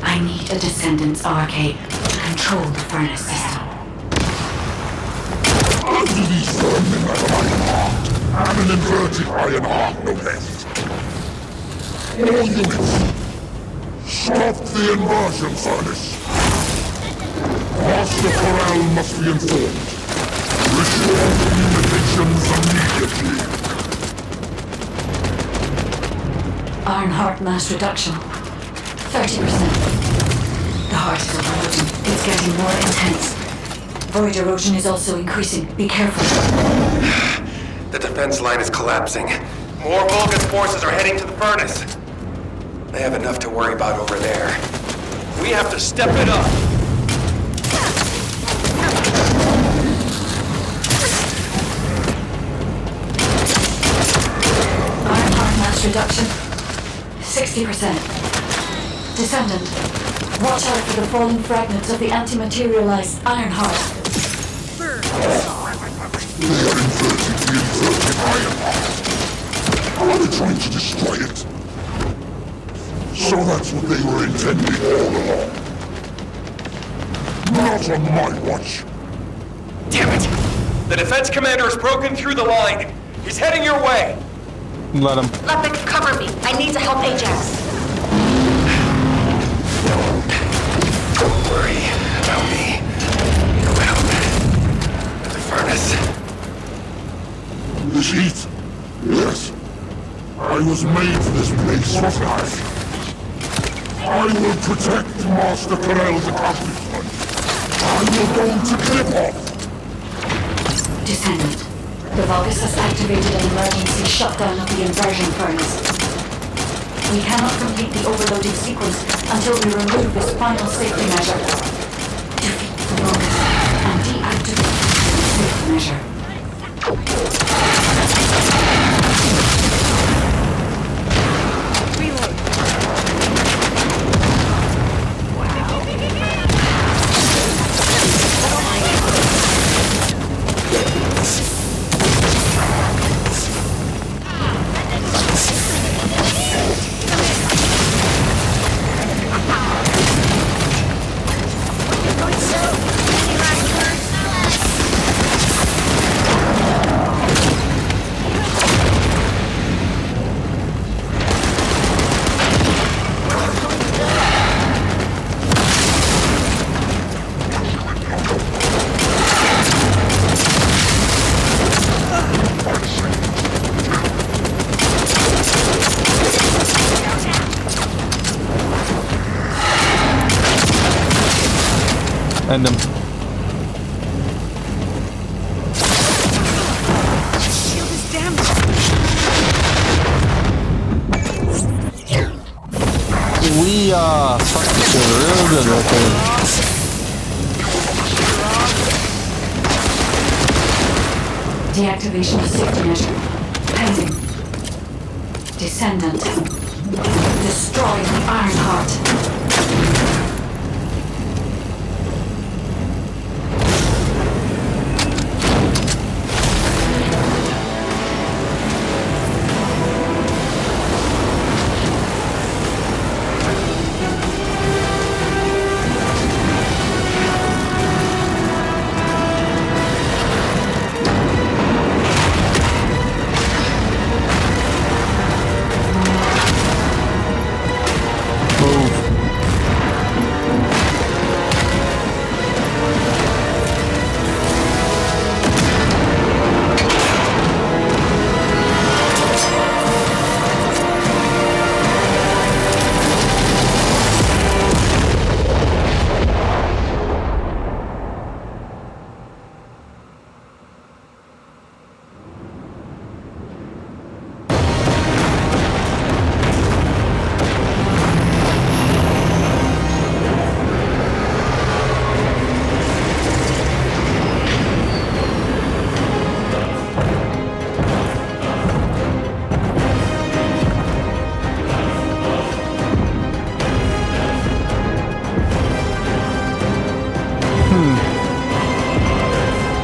I need a Descendant's arcade to control the furnace system. Under these vermin of Ironheart, and an inverted Ironheart no less. All units, stop the inversion furnace. Master Corral must be informed. Restore communications immediately. Ironheart mass reduction. 30%. The heart is overloading. It's getting more intense. Void erosion is also increasing. Be careful. The defense line is collapsing. More Vulgus forces are heading to the furnace. They have enough to worry about over there. We have to step it up. Ironheart mass reduction. 60%. Descendant, watch out for the falling fragments of the anti-materialized Ironheart. They are inverting the inverted Ironheart. Are they trying to destroy it. So that's what they were intending all along. Not on my watch. Damn it! The defense commander has broken through the line. He's heading your way. Let him. Lepic, cover me. I need to help Ajax. Don't worry about me. Go help at the furnace. This heat? Yes. I was made for this place, wasn't I? I will protect Master Corell's accomplishment. I will go to Cliphoff. Descendant, the Vulgus has activated an emergency shutdown of the inversion furnace. We cannot complete the overloading sequence until we remove this final safety measure. Defeat the Vulgus and deactivate the safety measure. End him. Shield is damaged. We fucked each other real good right there. Deactivation of safety measure. Pending. Descendant. Destroy the Ironheart.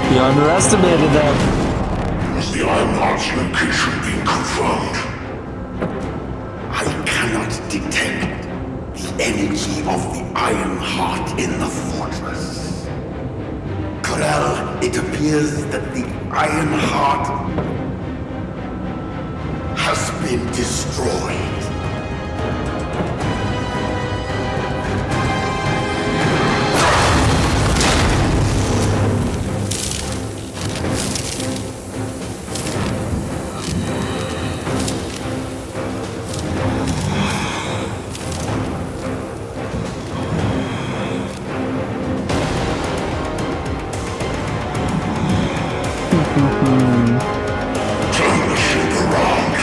You underestimated them. Has the Ironheart's location been confirmed? I cannot detect the energy of the Ironheart in the fortress. Corell, it appears that the Ironheart has been destroyed. Turn the ship around.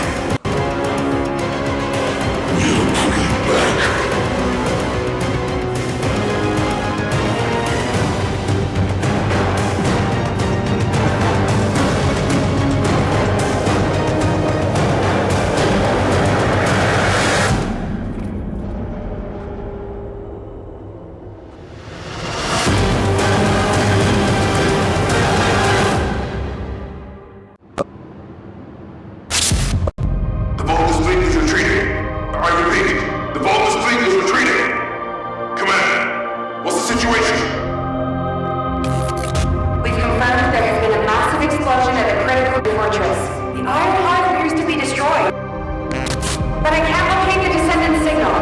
but I can't locate the Descendant signal.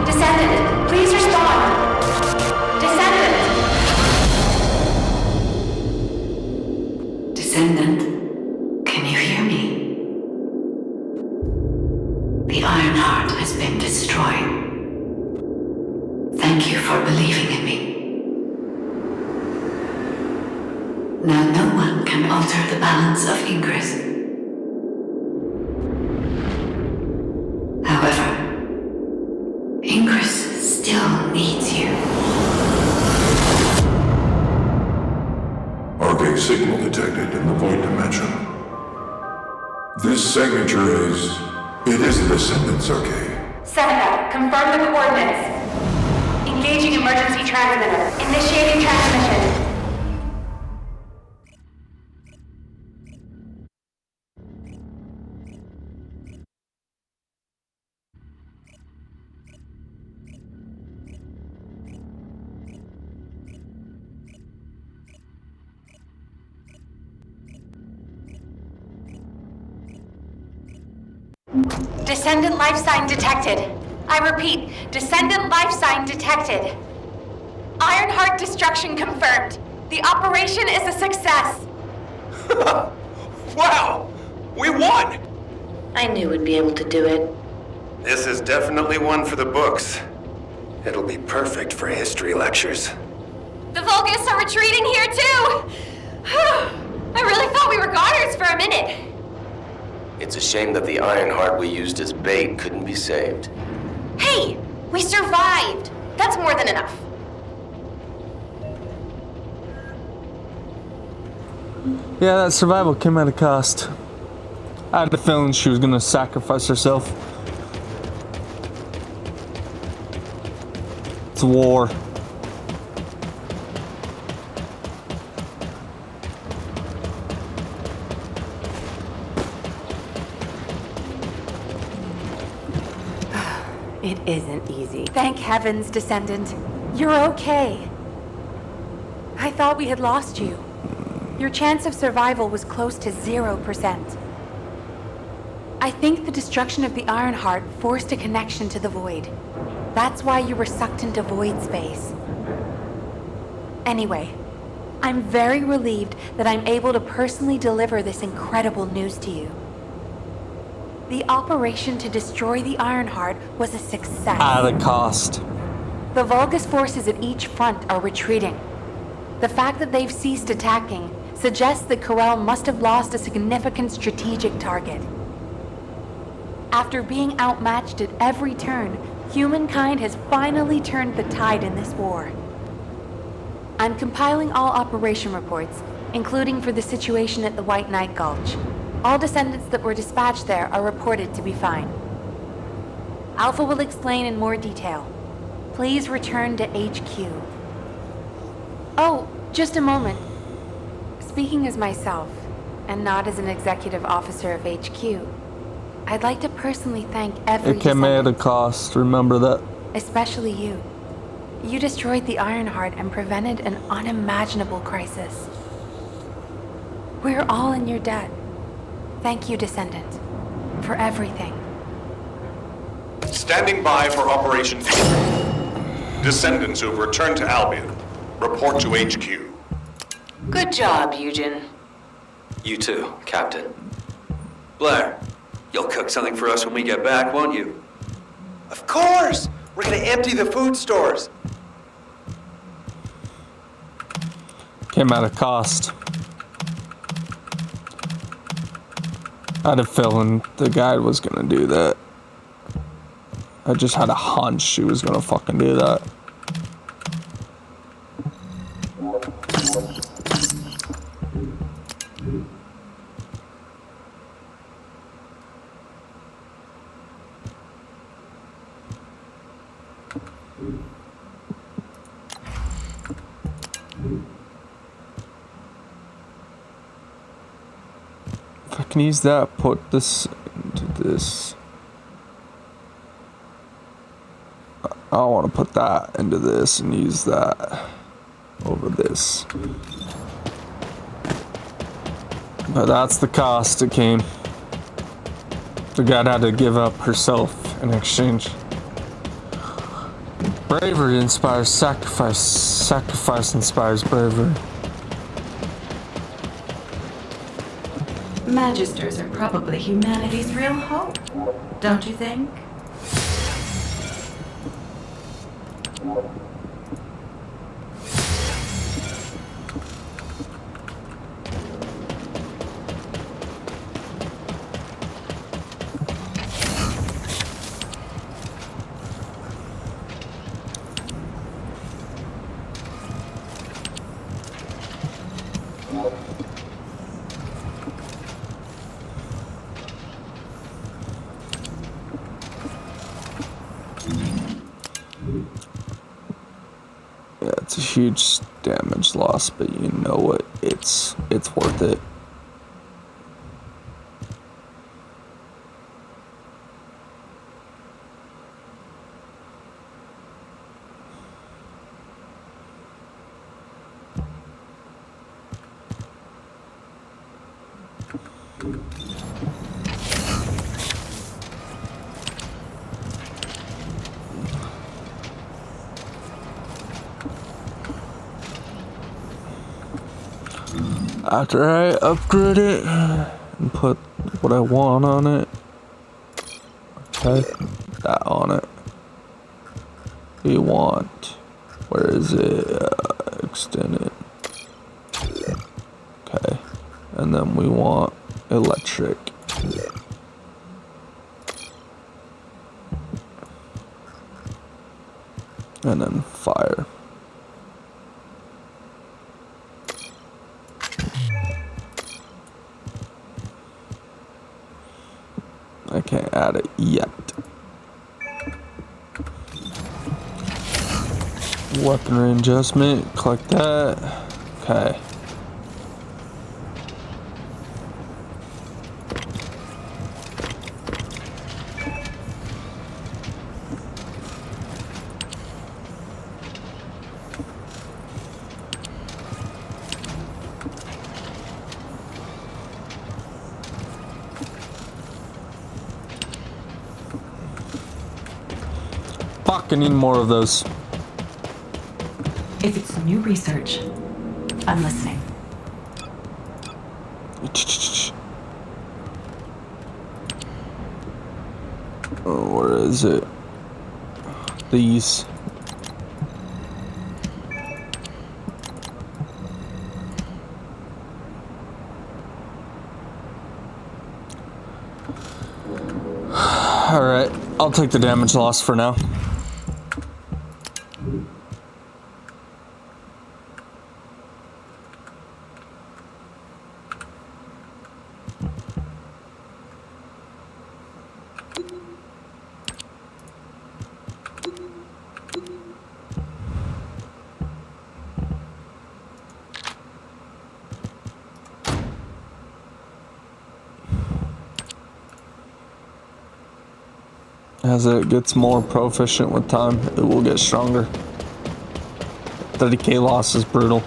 Descendant, please respond. Descendant! Descendant, can you hear me? The Ironheart has been destroyed. Thank you for believing in me. Now no one can alter the balance of Ingress. However, Ingress still needs you. Arcade signal detected in the void dimension. This signature is... It is the Descendant's Arcade. Seneca, confirm the coordinates. Engaging emergency transmitter. Initiating transmission. Descendant life sign detected. I repeat, Descendant life sign detected. Ironheart destruction confirmed. The operation is a success. Wow! We won! I knew we'd be able to do it. This is definitely one for the books. It'll be perfect for history lectures. The Vulgus are retreating here too! I really thought we were goners for a minute. It's a shame that the Ironheart we used as bait couldn't be saved. Hey, we survived. That's more than enough. Yeah, that survival came at a cost. I had a feeling she was gonna sacrifice herself. It's war. It isn't easy. Thank heavens, Descendant. You're okay. I thought we had lost you. Your chance of survival was close to 0%. I think the destruction of the Ironheart forced a connection to the Void. That's why you were sucked into Void space. Anyway, I'm very relieved that I'm able to personally deliver this incredible news to you. The operation to destroy the Ironheart was a success. At a cost. The Vulgus forces at each front are retreating. The fact that they've ceased attacking suggests that Corel must have lost a significant strategic target. After being outmatched at every turn, humankind has finally turned the tide in this war. I'm compiling all operation reports, including for the situation at the White Knight Gulch. All descendants that were dispatched there are reported to be fine. Alpha will explain in more detail. Please return to HQ. Oh, just a moment. Speaking as myself, and not as an executive officer of HQ, I'd like to personally thank every It came at a cost, remember that. Especially you. You destroyed the Ironheart and prevented an unimaginable crisis. We're all in your debt. Thank you, Descendant, for everything. Standing by for Operation D. Descendants who have returned to Albion, report to HQ. Good job, Eugen. You too, Captain. Blair, you'll cook something for us when we get back, won't you? Of course! We're gonna empty the food stores. Came at a cost. I had a feeling the guy was gonna do that. I just had a hunch she was gonna fucking do that. If I can use that, put this into this. I want to put that into this and use that over this. But that's the cost it came. The god had to give up herself in exchange. Bravery inspires sacrifice. Sacrifice inspires bravery. Magisters are probably humanity's real hope, don't you think? Yeah, it's a huge damage loss, but you know what? It's worth it. After I upgrade it and put what I want on it, okay, that on it. We want, where is it? Extend it. Okay, and then we want electric. And then fire. I can't add it yet. Weaponry adjustment, click that. Okay. Fuck, I need more of those. If it's new research, I'm listening. Oh, where is it? These. Alright, I'll take the damage loss for now. As it gets more proficient with time, it will get stronger. 30k loss is brutal.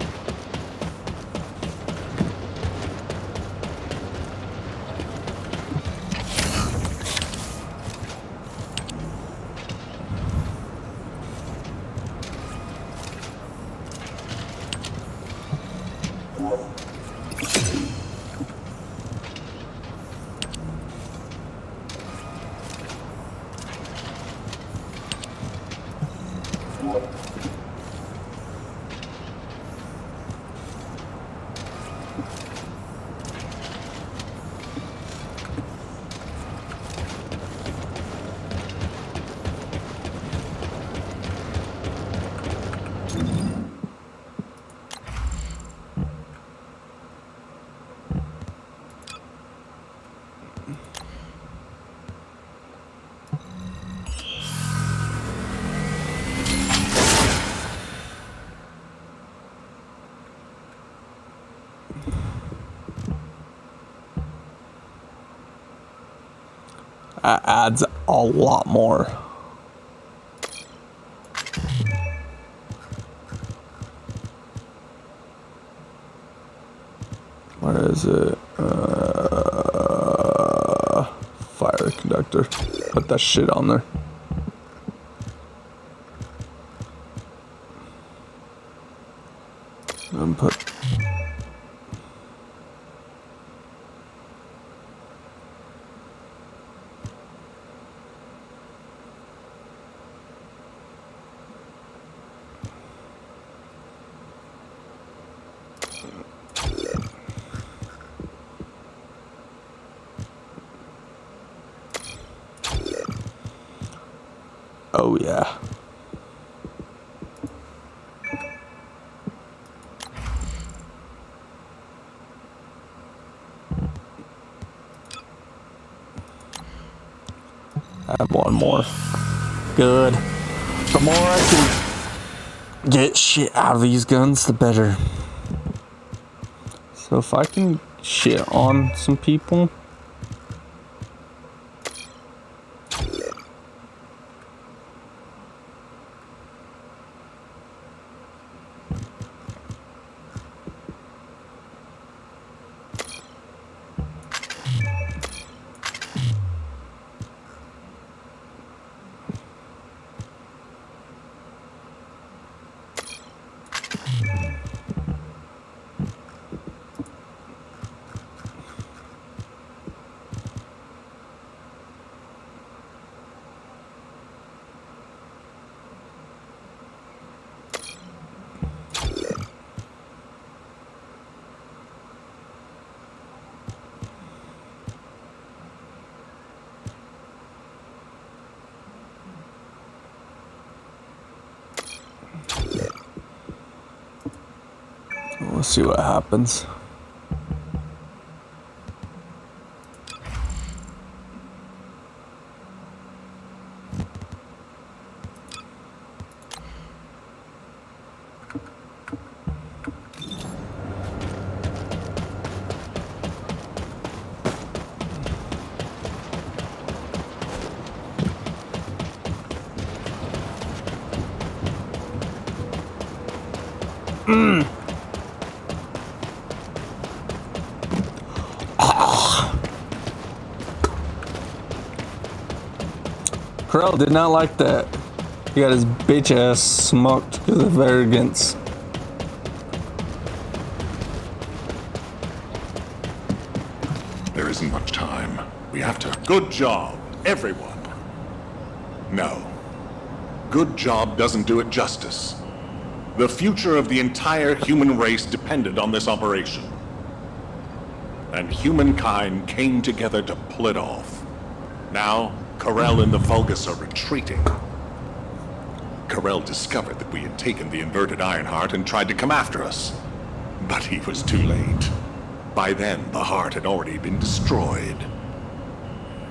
That adds a lot more. Where is it? Fire Doctor. Put that shit on there. And put... Oh yeah. I have one more. Good. The more I can get shit out of these guns, the better. So if I can shit on some people... We'll see what happens. Crow did not like that. He got his bitch ass smoked because of arrogance. There isn't much time. We have to... Good job, everyone. No. Good job doesn't do it justice. The future of the entire human race depended on this operation. And humankind came together to pull it off. Now, Karel and the Vulgus are retreating. Karel discovered that we had taken the inverted Ironheart and tried to come after us. But he was too late. By then, the heart had already been destroyed.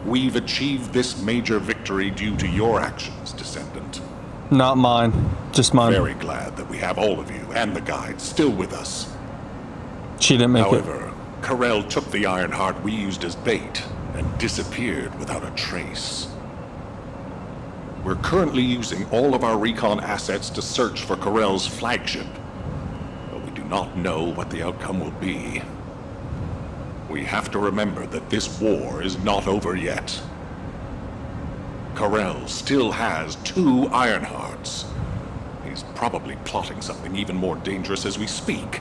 We've achieved this major victory due to your actions, Descendant. Not mine. Just mine. Very glad that we have all of you and the guide still with us. She didn't make it. However, Karel took the Ironheart we used as bait and disappeared without a trace. We're currently using all of our recon assets to search for Karel's flagship, but we do not know what the outcome will be. We have to remember that this war is not over yet. Karel still has 2 Ironhearts. He's probably plotting something even more dangerous as we speak.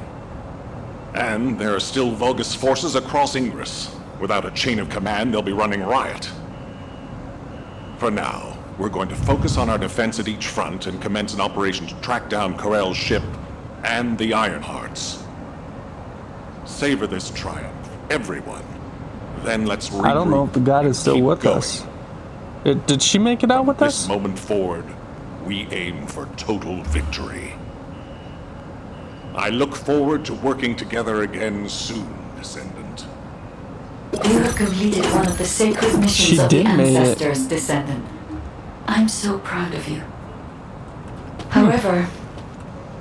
And there are still Vulgus forces across Ingress. Without a chain of command, they'll be running riot. For now, we're going to focus on our defense at each front and commence an operation to track down Karel's ship and the Ironhearts. Savor this triumph, everyone. Then let's regroup. I don't know if the guide is still with going. us. Did she make it out with us? This moment forward, we aim for total victory. I look forward to working together again soon, Descendant. You have completed one of the sacred missions of the Ancestors, Descendant. I'm so proud of you. However,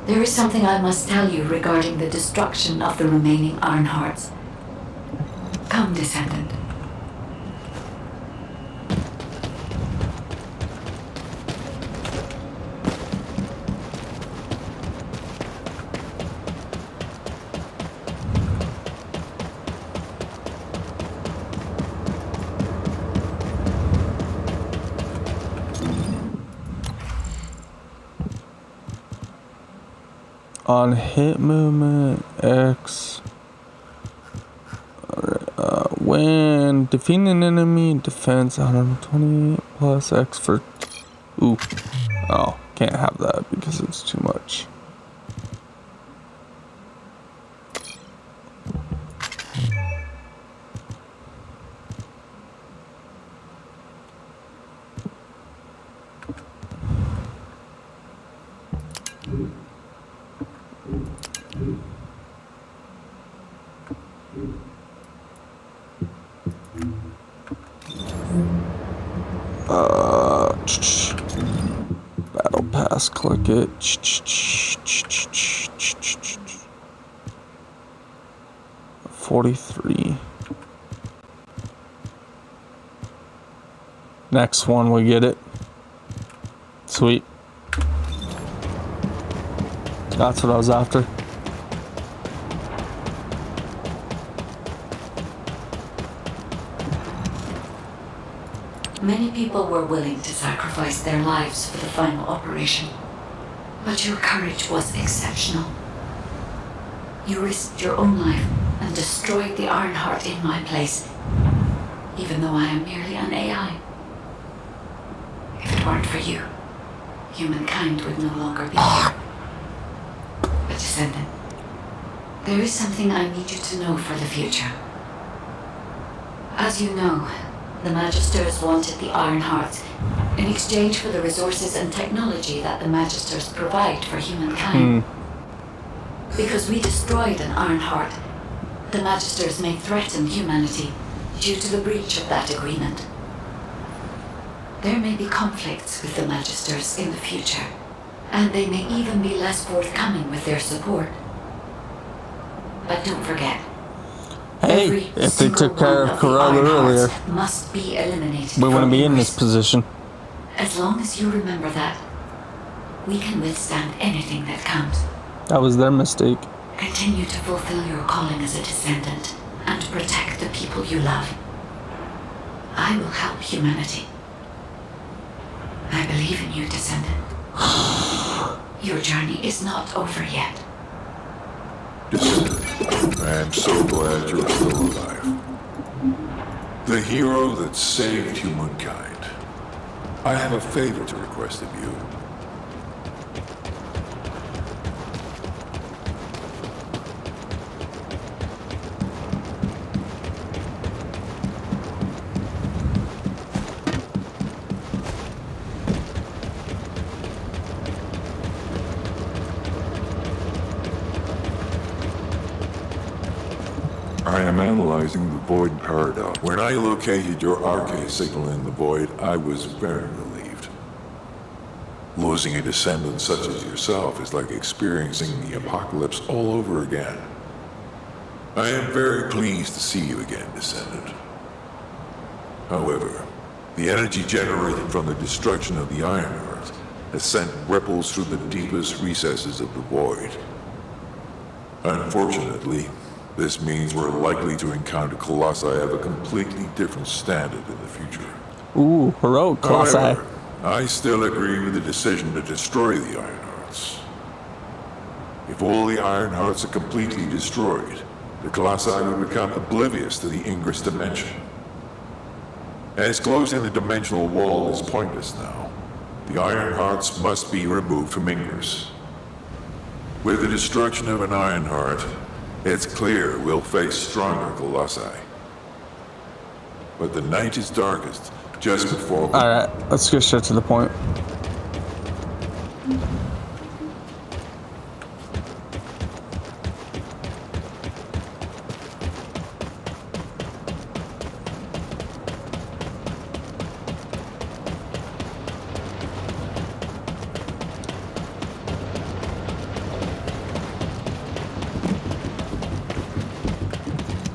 there is something I must tell you regarding the destruction of the remaining Ironhearts. Come, Descendant. on hit movement X. When defeating an enemy, defense 128 plus X for. Ooh. Oh, can't have that because it's too much. Battle pass, click it. 43. Next one, we get it. Sweet. That's what I was after. Many people were willing to sacrifice their lives for the final operation, but your courage was exceptional. You risked your own life and destroyed the Ironheart in my place, even though I am merely an AI. If it weren't for you, humankind would no longer be here. But Descendant, there is something I need you to know for the future. As you know, the Magisters wanted the Ironheart in exchange for the resources and technology that the Magisters provide for humankind. Because we destroyed an Ironheart, the Magisters may threaten humanity due to the breach of that agreement. There may be conflicts with the Magisters in the future, and they may even be less forthcoming with their support. But don't forget, hey, if they took care of Corella earlier, must be eliminated. we wouldn't be in this position. As long as you remember that, we can withstand anything that comes. That was their mistake. Continue to fulfill your calling as a Descendant and protect the people you love. I will help humanity. I believe in you, Descendant. Your journey is not over yet. Descendant, I am so glad you're still alive. The hero that saved humankind. I have a favor to request of you. I am analyzing the Void Paradox. When I located your RK signal in the Void, I was very relieved. Losing a descendant such as yourself is like experiencing the apocalypse all over again. I am very pleased to see you again, Descendant. However, the energy generated from the destruction of the Ironheart has sent ripples through the deepest recesses of the Void. Unfortunately, this means we're likely to encounter Colossi of a completely different standard in the future. Ooh, heroic Colossi. However, I still agree with the decision to destroy the Ironhearts. If all the Ironhearts are completely destroyed, the Colossi will become oblivious to the Ingress dimension. As closing the dimensional wall is pointless now, the Ironhearts must be removed from Ingress. With the destruction of an Ironheart, it's clear we'll face stronger Colossi. But the night is darkest just before... Alright, let's get straight to the point.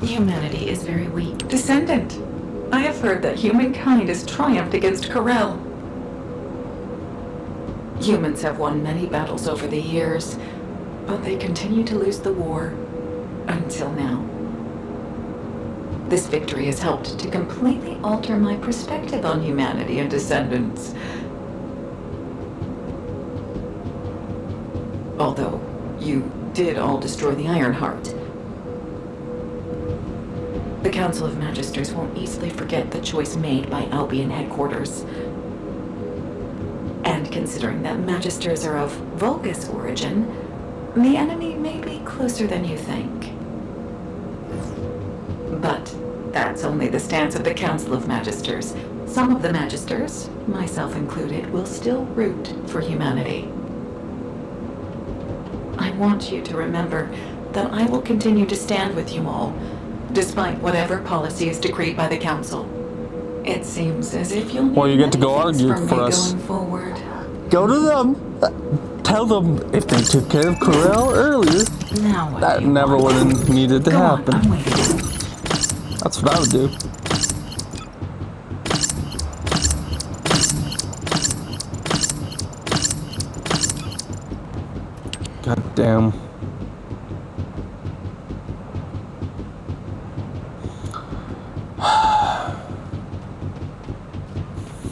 Humanity is very weak. Descendant, I have heard that humankind has triumphed against Corel. Humans have won many battles over the years, but they continue to lose the war. Until now. This victory has helped to completely alter my perspective on humanity and Descendants. Although, You did all destroy the Ironheart. The Council of Magisters won't easily forget the choice made by Albion headquarters. And considering that Magisters are of Vulgus origin, the enemy may be closer than you think. But that's only the stance of the Council of Magisters. Some of the Magisters, myself included, will still root for humanity. I want you to remember that I will continue to stand with you all, despite whatever policy is decreed by the Council. It seems as if you'll need Well, you get to go many things argue from for me us. going forward. Go to them. Tell them if they took care of Corel earlier, Now what that do you never want? would have needed to Go on, happen. I'm waiting. That's what I would do. God damn.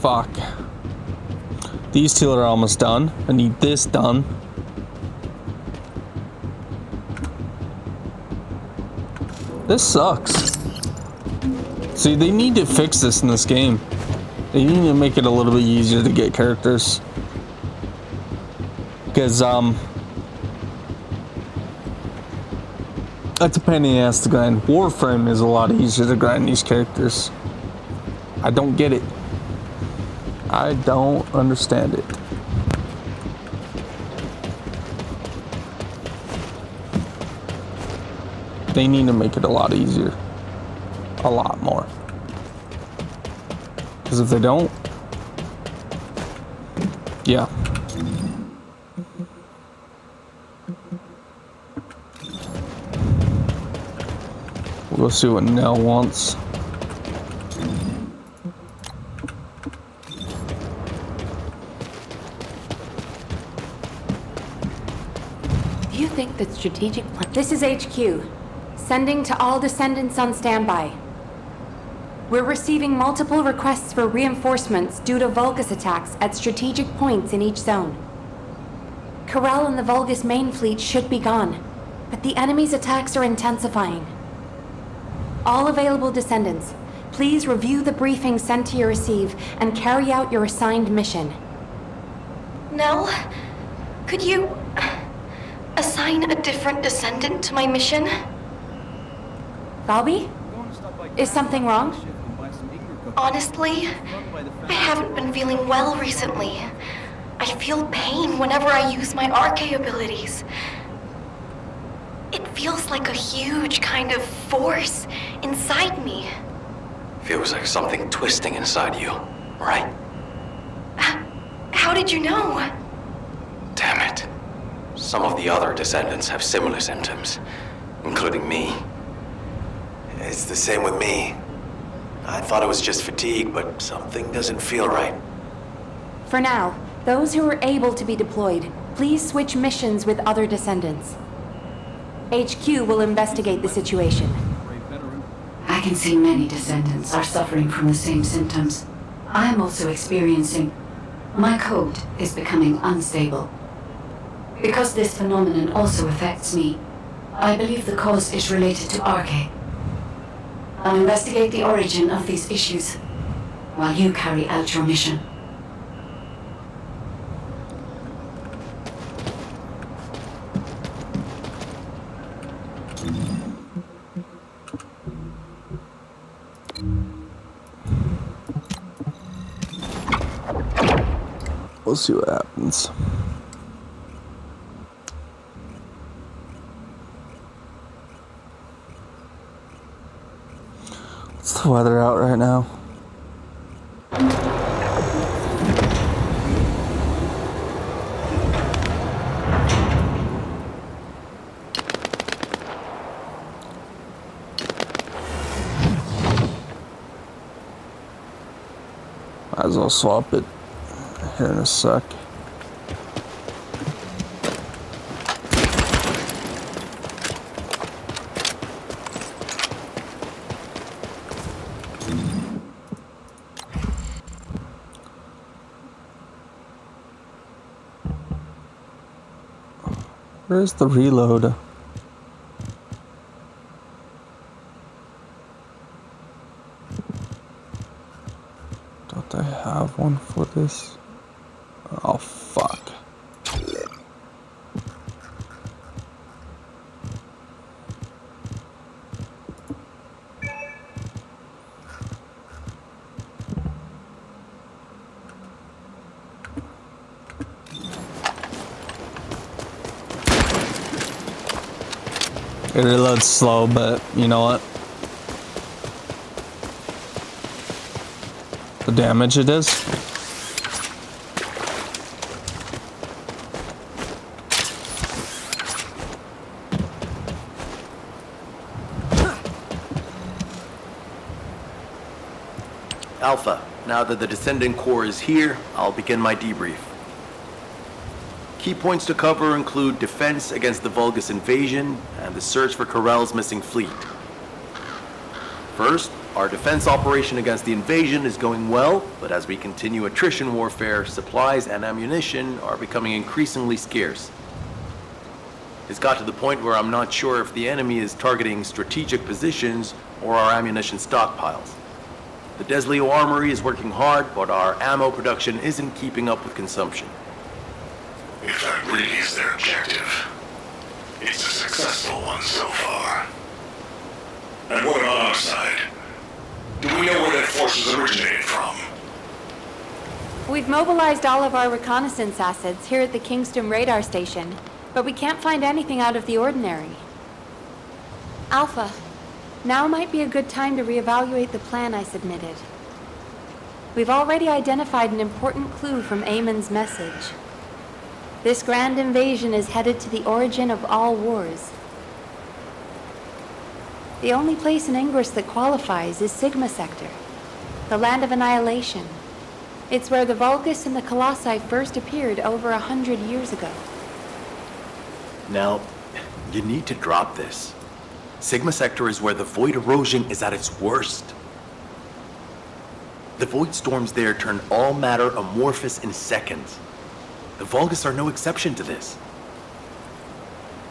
Fuck. These two are almost done. I need this done. This sucks. See, they need to fix this in this game. They need to make it a little bit easier to get characters. Because, that's a pain in the ass to grind. Warframe is a lot easier to grind these characters. I don't get it. I don't understand it. They need to make it a lot easier. A lot more. Because if they don't, yeah. We'll see what Nell wants. You think that strategic plan... This is HQ. Sending to all descendants on standby. We're receiving multiple requests for reinforcements due to Vulgus attacks at strategic points in each zone. Corel and the Vulgus main fleet should be gone, but the enemy's attacks are intensifying. All available descendants, please review the briefing sent to your receive and carry out your assigned mission. Nell, could you assign a different descendant to my mission? Valby? Is something wrong? Honestly, I haven't been feeling well recently. I feel pain whenever I use my RK abilities. It feels like a huge kind of force inside me. Feels like something twisting inside you, right? How did you know? Damn it. Some of the other descendants have similar symptoms, including me. It's the same with me. I thought it was just fatigue, but something doesn't feel right. For now, those who are able to be deployed, please switch missions with other descendants. HQ will investigate the situation. I can see many descendants are suffering from the same symptoms. I am also experiencing... My code is becoming unstable. Because this phenomenon also affects me, I believe the cause is related to RK. I'll investigate the origin of these issues while you carry out your mission. We'll see what happens. What's the weather out right now? Might as well swap it here in a sec. Where's the reload? Don't I have one for this? Oh, fuck. It reloads slow, but you know what? The damage it is. Alpha, now that the Descendant Corps is here, I'll begin my debrief. Key points to cover include defense against the Vulgus invasion and the search for Corell's missing fleet. First, our defense operation against the invasion is going well, but as we continue attrition warfare, supplies and ammunition are becoming increasingly scarce. It's got to the point where I'm not sure if the enemy is targeting strategic positions or our ammunition stockpiles. The Desleo Armory is working hard, but our ammo production isn't keeping up with consumption. If that really is their objective, it's a successful one so far. And what about our side? Do we know where that force is originated from? We've mobilized all of our reconnaissance assets here at the Kingston radar station, but we can't find anything out of the ordinary. Alpha, now might be a good time to reevaluate the plan I submitted. We've already identified an important clue from Eamon's message. This grand invasion is headed to the origin of all wars. The only place in Ingress that qualifies is Sigma Sector, the land of annihilation. It's where the Vulgus and the Colossi first appeared over 100 years ago. Now, you need to drop this. Sigma Sector is where the void erosion is at its worst. The void storms there turn all matter amorphous in seconds. The Vulgus are no exception to this.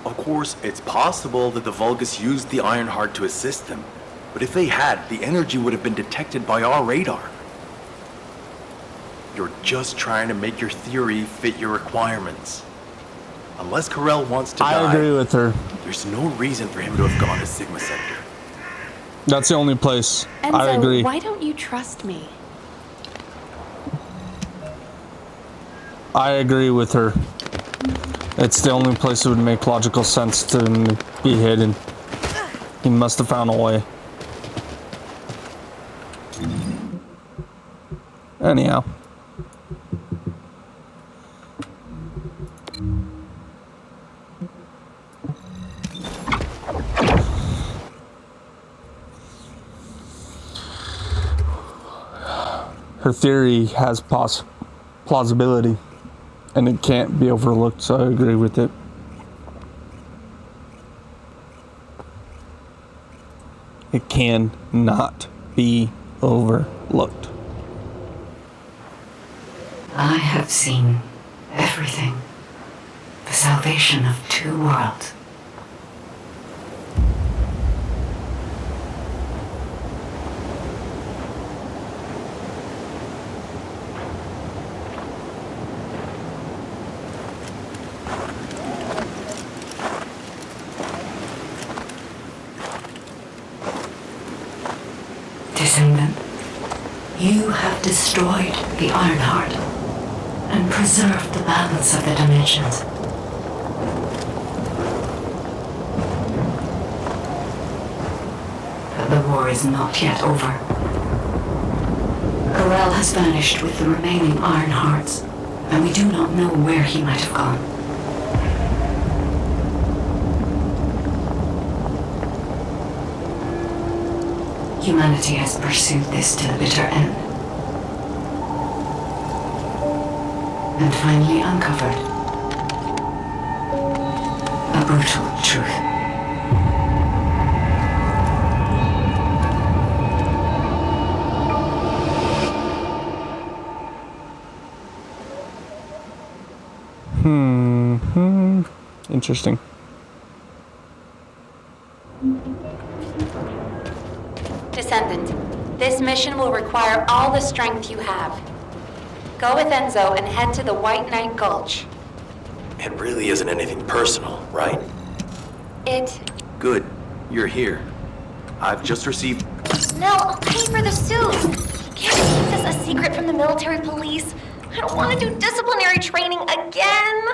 Of course, it's possible that the Vulgus used the Ironheart to assist them, but if they had, the energy would have been detected by our radar. You're just trying to make your theory fit your requirements. Unless Corell wants to die, I agree with her. There's no reason for him to have gone to Sigma Sector. That's the only place. Enzo, I agree. Why don't you trust me? I agree with her. It's the only place that would make logical sense to be hidden. He must have found a way. Anyhow. Her theory has plausibility, and it can't be overlooked, so I agree with it. It can not be overlooked. I have seen everything. The salvation of two worlds. Descendant, you have destroyed the Ironheart and preserved the balance of the dimensions. But the war is not yet over. Corell has vanished with the remaining Ironhearts, and we do not know where he might have gone. Humanity has pursued this to the bitter end. And finally uncovered a brutal truth. interesting. Descendant, this mission will require all the strength you have. Go with Enzo and head to the White Knight Gulch. It really isn't anything personal, right? Good. You're here. I've just received... Nell, I'll pay for the suit. Can't keep this a secret from the military police. I don't want to do disciplinary training again.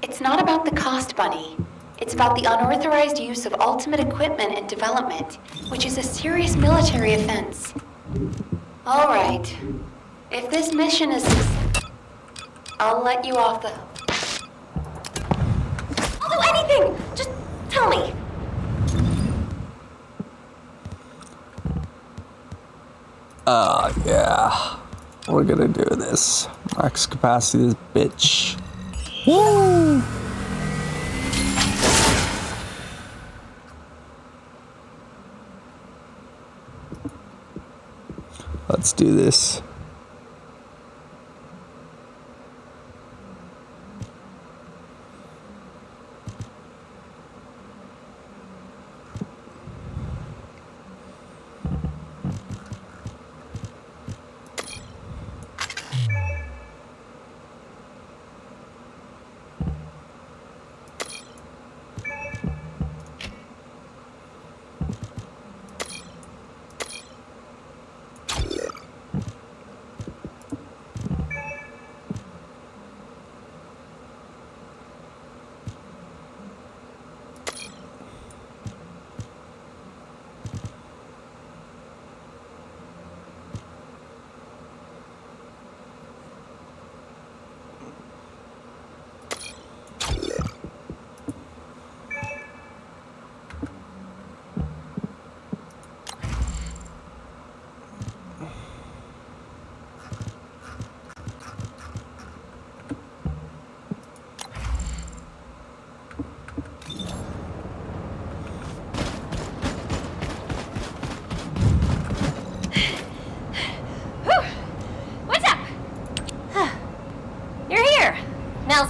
It's not about the cost, Bunny. It's about the unauthorized use of ultimate equipment and development, which is a serious military offense. All right. If this mission is... I'll let you off the hook. I'll do anything! Just tell me. Yeah. We're gonna do this. Max capacity this bitch. Woo! Let's do this.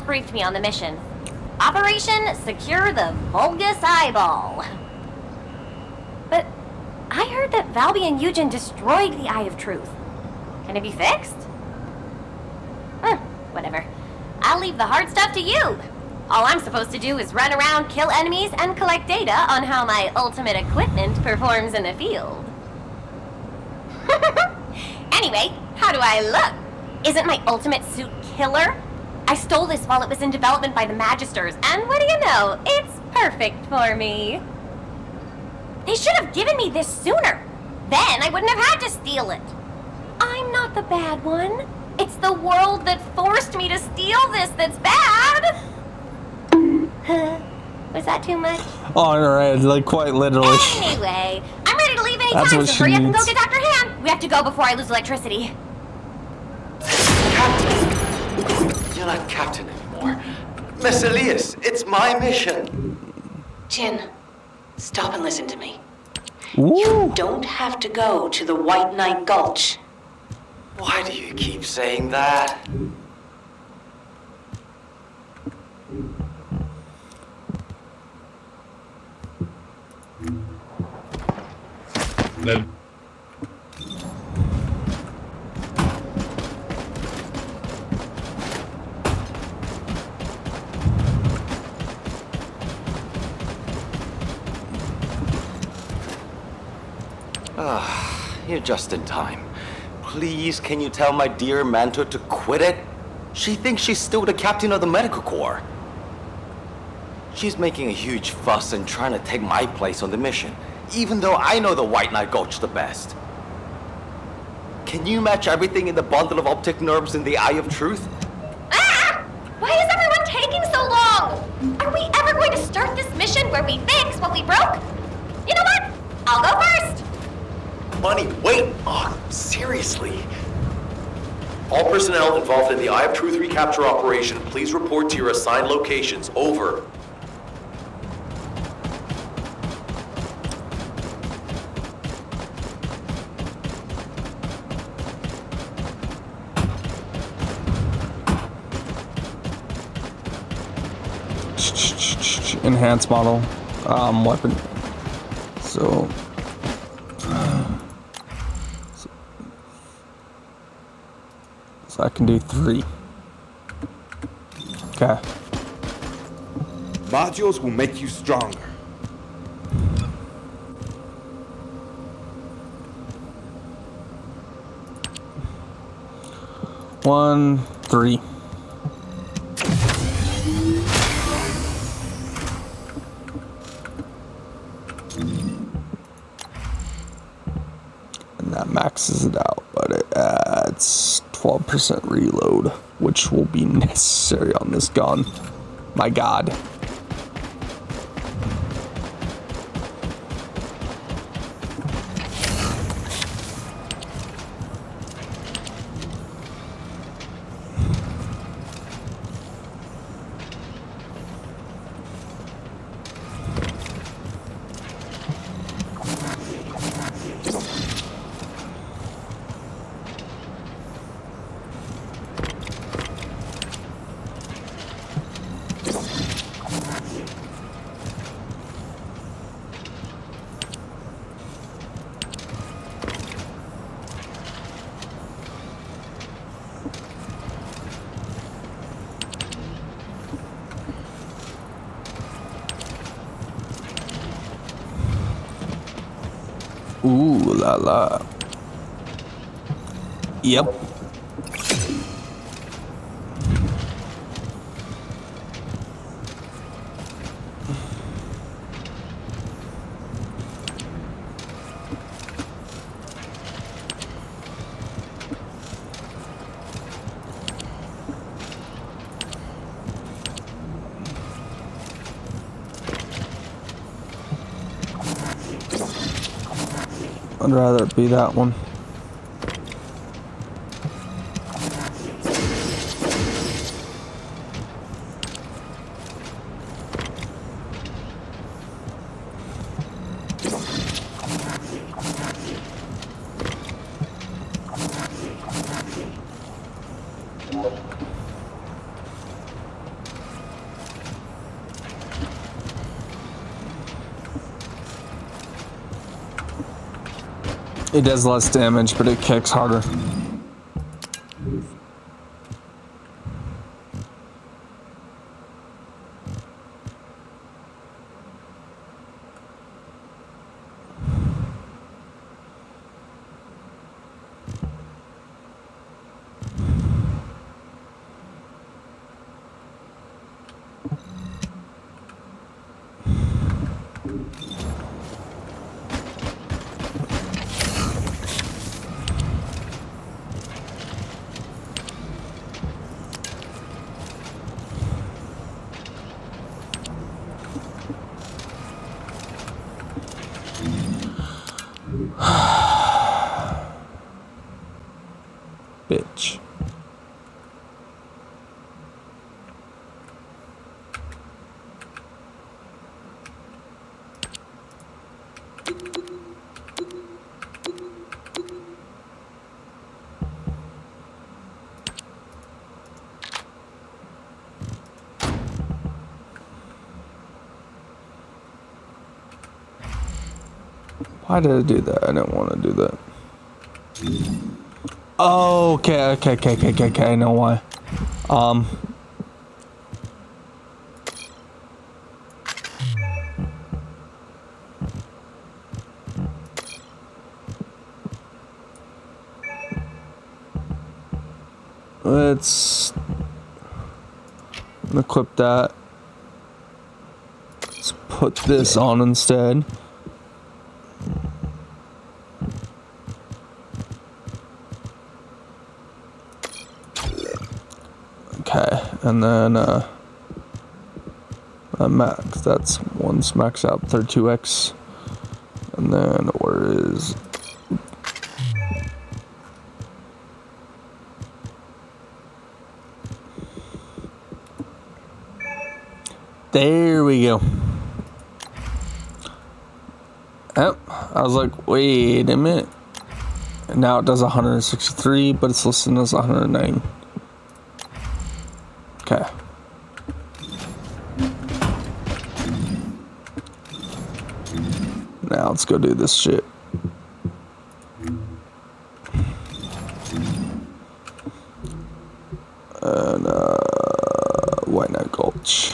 Briefed me on the mission. Operation Secure the Vulgus Eyeball. But I heard that Valby and Eugen destroyed the Eye of Truth. Can it be fixed? Whatever. I'll leave the hard stuff to you. All I'm supposed to do is run around, kill enemies, and collect data on how my ultimate equipment performs in the field. Anyway, how do I look? Isn't my ultimate suit killer? I stole this while it was in development by the Magisters, and what do you know? It's perfect for me. They should have given me this sooner. Then I wouldn't have had to steal it. I'm not the bad one. It's the world that forced me to steal this that's bad. Was that too much? Alright, like quite literally. Anyway, I'm ready to leave any That's time, what so she hurry up and go needs. get Dr. Han. We have to go before I lose electricity. You're not captain anymore. Miss Elias, it's my mission. Jin, stop and listen to me. Ooh. You don't have to go to the White Knight Gulch. Why do you keep saying that? You're just in time. Please, can you tell my dear mentor to quit it? She thinks she's still the captain of the medical corps. She's making a huge fuss and trying to take my place on the mission, even though I know the White Knight Gulch the best. Can you match everything in the bundle of optic nerves in the Eye of Truth? Ah! Why is everyone taking so long? Are we ever going to start this mission where we fix what we broke? You know what? I'll go first. Bunny, wait! Oh, seriously? All personnel involved in the Eye of Truth recapture operation, please report to your assigned locations. Over. enhanced model weapon. So I can do 3. Okay. Modules will make you stronger. One, 3. And that maxes it out, but it adds 12% reload, which will be necessary on this gun. My God. Ooh la la. Yep. I'd rather it be that one. It does less damage, but it kicks harder. Bitch. Why did I do that? I didn't want to do that. Oh, okay. I know why. Let's equip that. Let's put this on instead. Okay, and then max, that's once max out 32x, and then where is there we go. Yep, I was like, wait a minute. And now it does 163, but it's listed as 109. Okay. let's go do this shit. And, White Knight Gulch.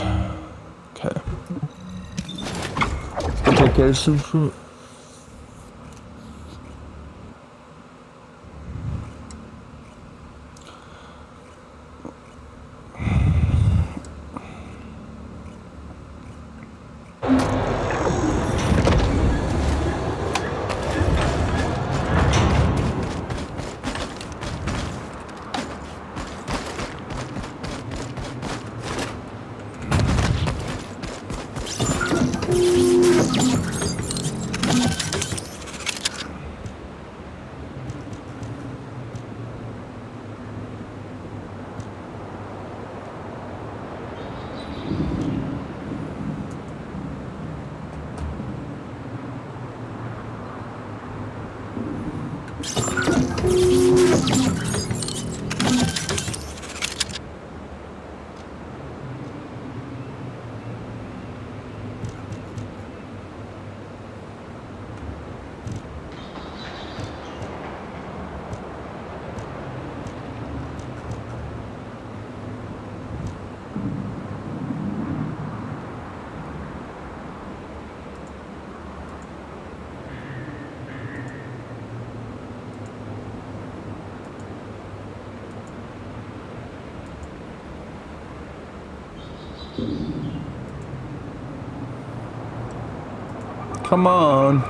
Okay. Application for... Come on.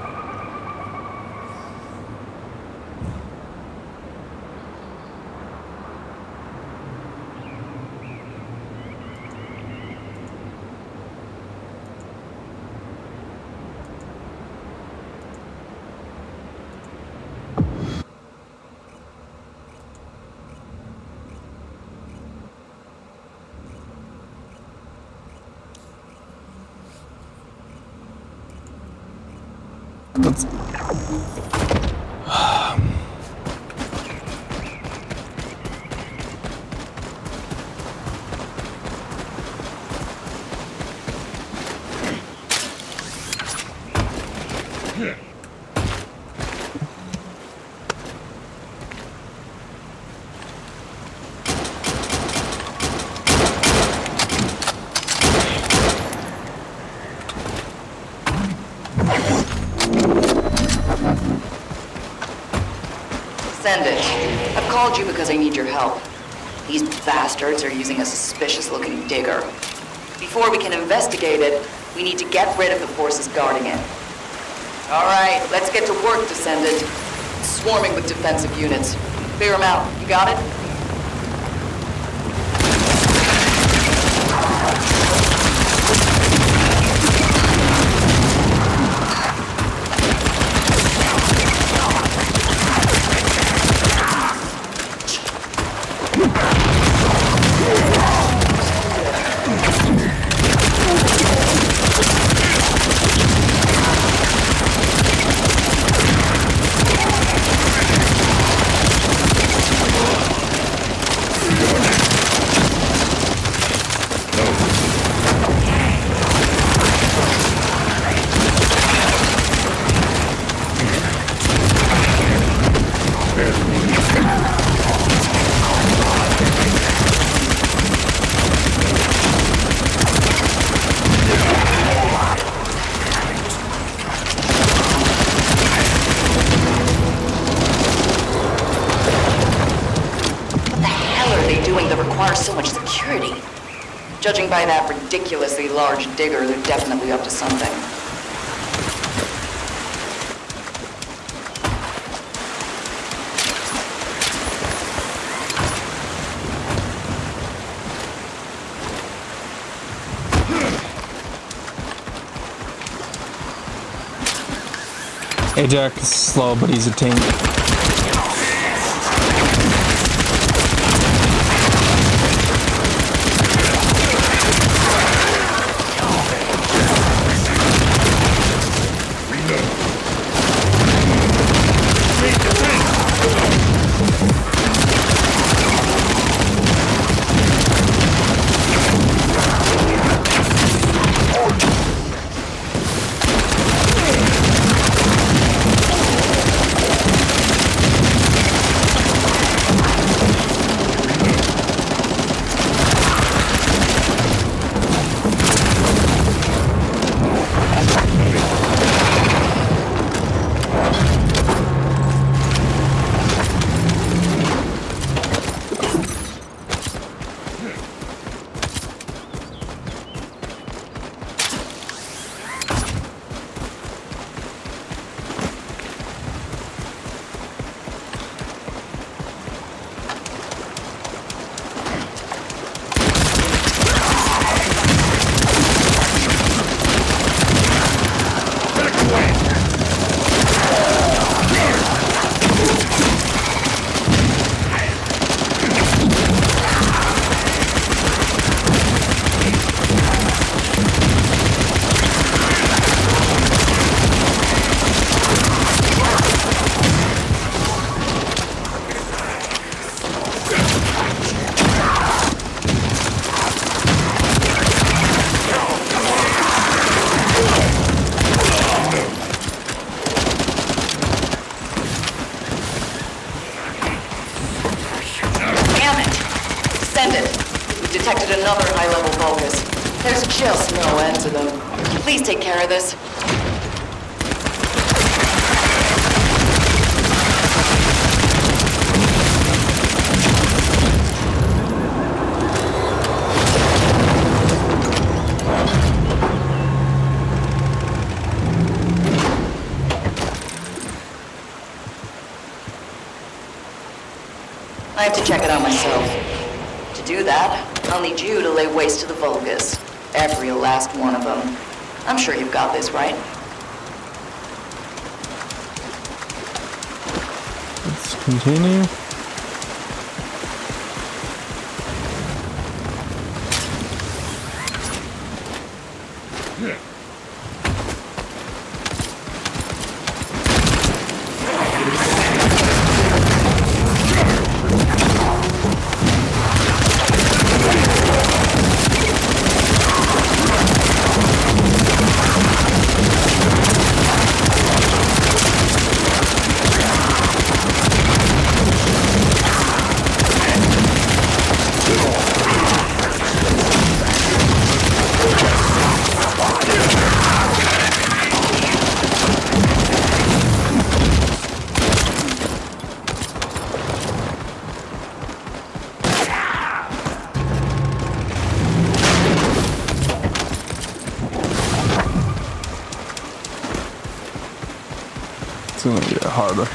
Let's... Send it. I've called you because I need your help. These bastards are using a suspicious-looking digger. Before we can investigate it, we need to get rid of the forces guarding it. All right, let's get to work, Descendant. It's swarming with defensive units. Clear them out. You got it? So much security. Judging by that ridiculously large digger, they're definitely up to something. Ajax is slow, but he's a tank. Ascendant, we've detected another high-level Vulgus. There's just no end to them. Please take care of this. I have to check it out myself. To do that, I'll need you to lay waste to the Vulgus. Every last one of them. I'm sure you've got this, right? Let's continue. It's gonna get harder.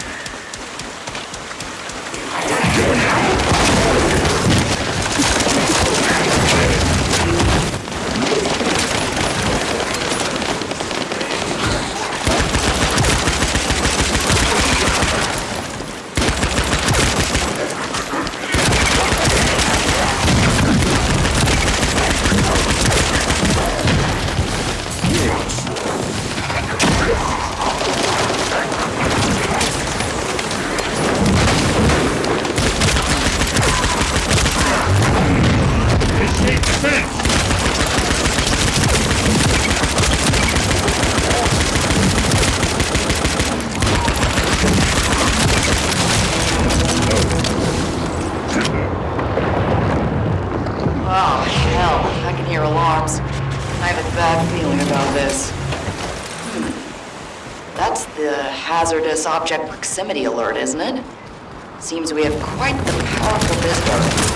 Oh, hell. I can hear alarms. I have a bad feeling about this. That's the hazardous object proximity alert, isn't it? Seems we have quite the powerful visitor.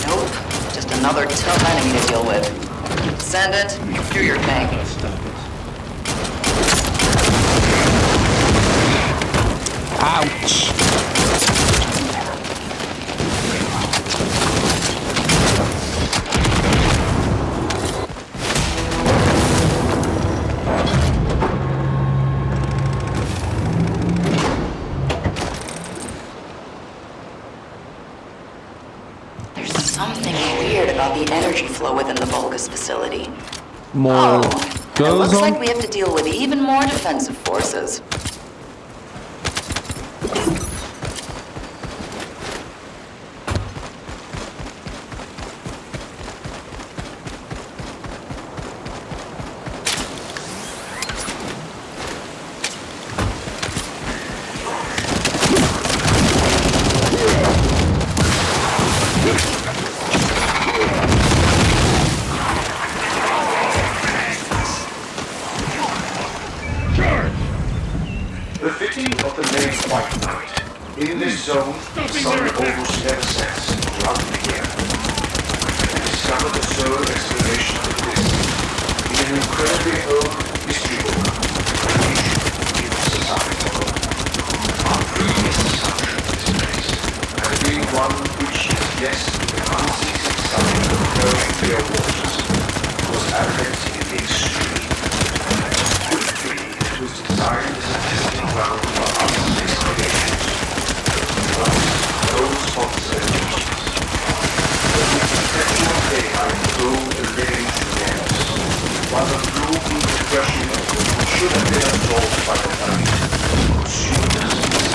Nope. Just another tough enemy to deal with. Ascendant, do your thing. Ouch. Something weird about the energy flow within the Vulgus facility. More It goes looks on. like we have to deal with even more defensive forces. almost never sets throughout the year. I discovered the sole explanation of this in an incredibly old history book, in society. Our previous assumption of this place has been one which is yes, the unceasing suffering of flowing clear waters was arrogant in the extreme. Could it be it was designed as a testing ground for other space creations? But those spots are teachers. The perpetual daylight drove the living to theirs, while the blue heat depression should have been absorbed by the night, consumed as it is.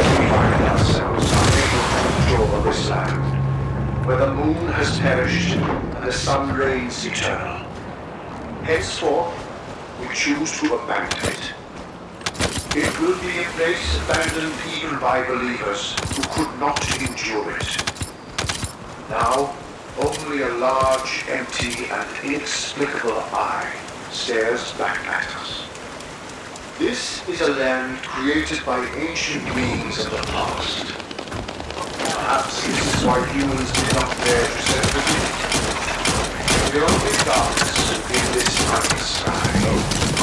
We find ourselves unable to control this land, where the moon has perished and the sun reigns eternal. Henceforth, we choose to abandon it. It will be a place abandoned even by believers who could not endure it. Now, only a large, empty, and inexplicable eye stares back at us. This is a land created by ancient beings of the past. Perhaps this is why humans did not dare to set foot in it. The only darkness in this night sky,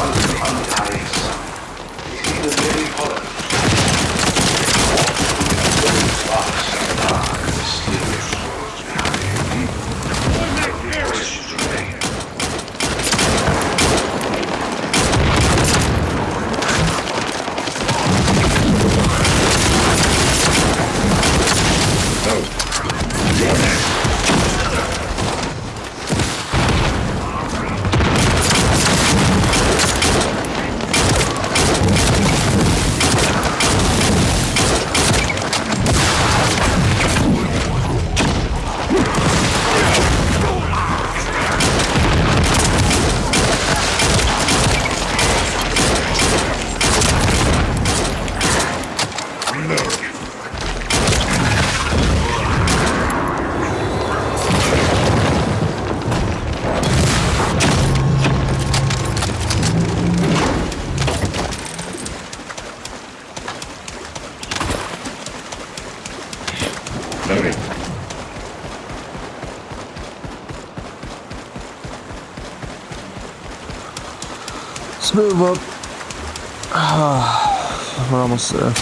under the undying sun, is in the very hollows. Those vast and dark and mysterious worlds behind. The questions remain. Let's move up. We're almost there.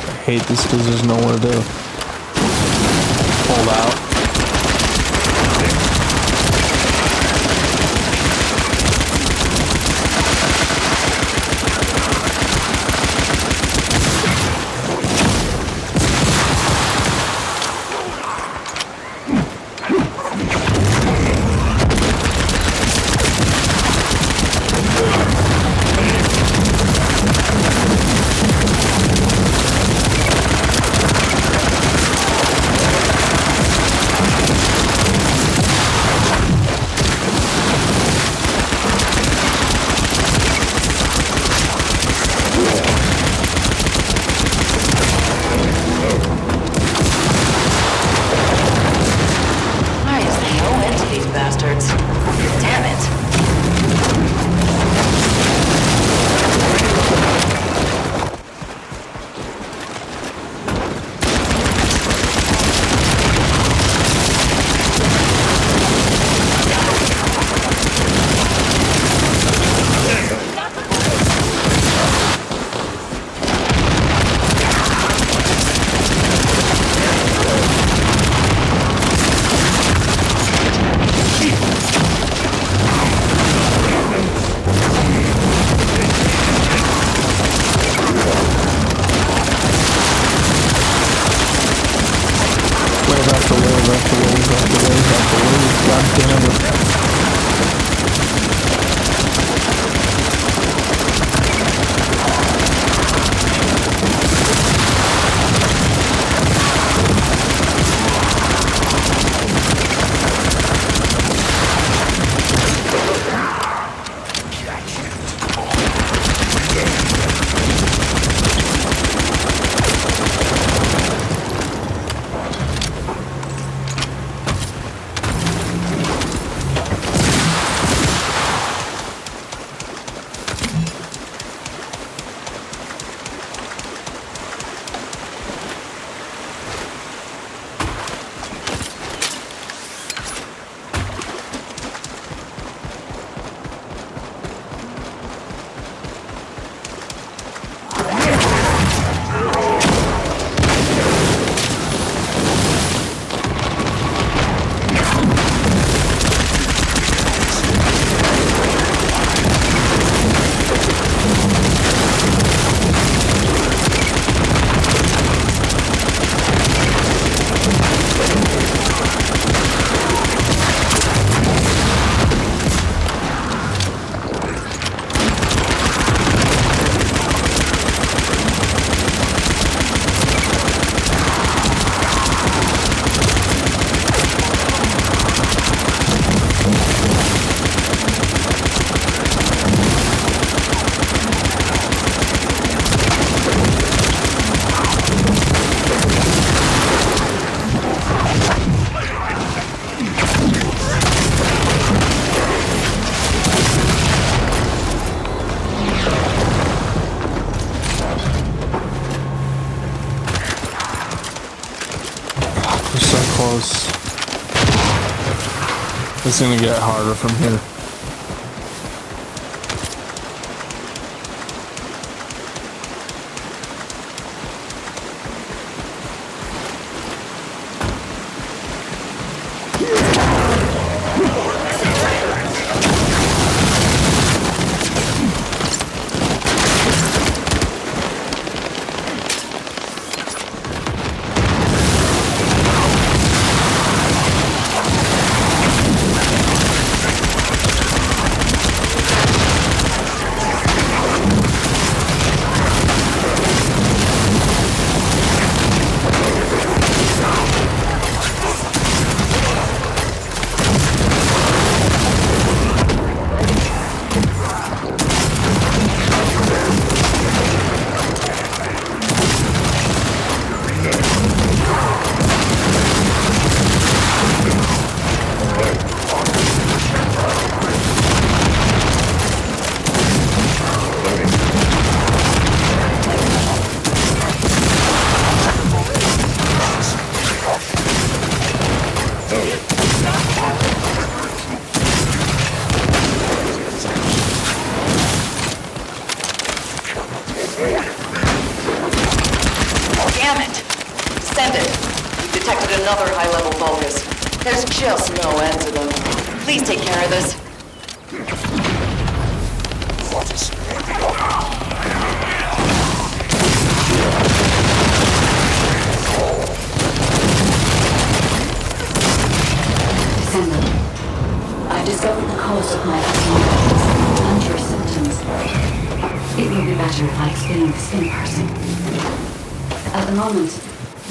I hate this because there's nowhere to hold out. It's gonna get harder from here. Damn it! Send it. We've detected another high-level Vulgus. There's just no end to them. Please take care of this. Descendant, I've discovered the cause of my fatigue and your symptoms. It may be better if I explain this in person. At the moment,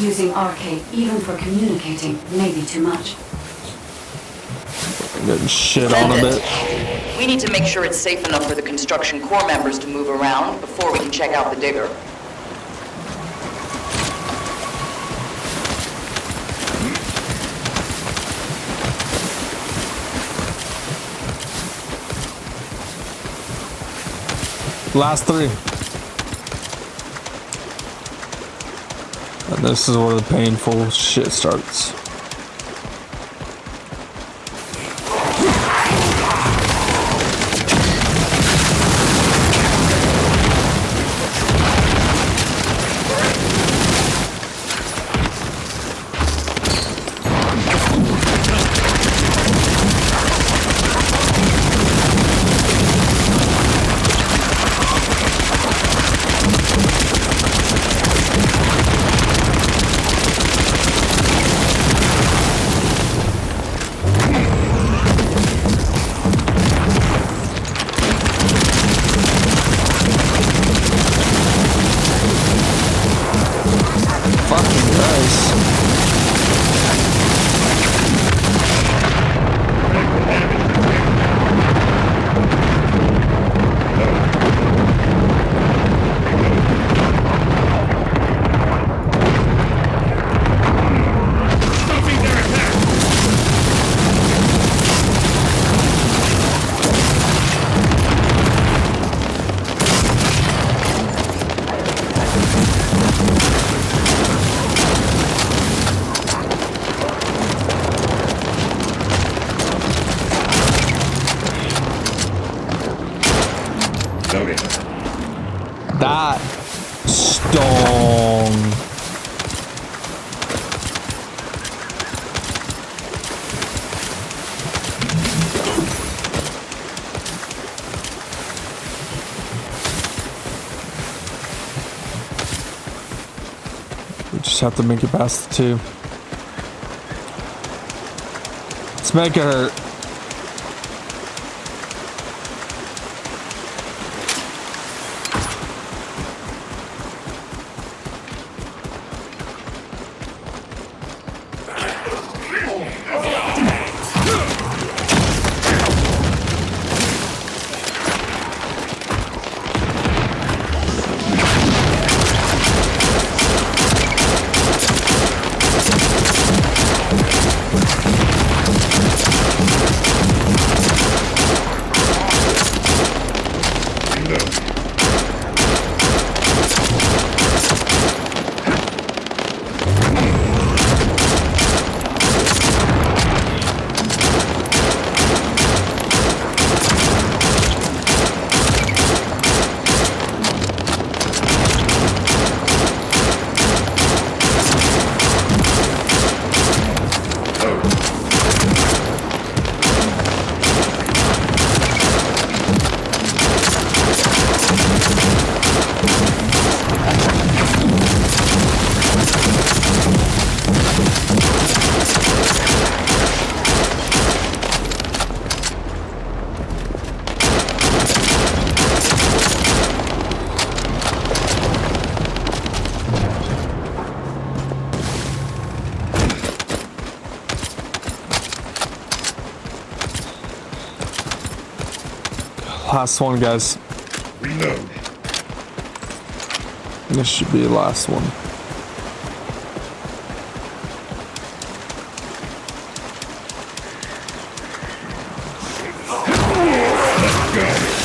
using RK even for communicating may be too much. Getting shit on a bit. We need to make sure it's safe enough for the construction corps members to move around before we can check out the digger. Last three. And this is where the painful shit starts. That stung. We just have to make it past the two. Let's make it hurt. Last one, guys. Reload. This should be the last one. Let's go.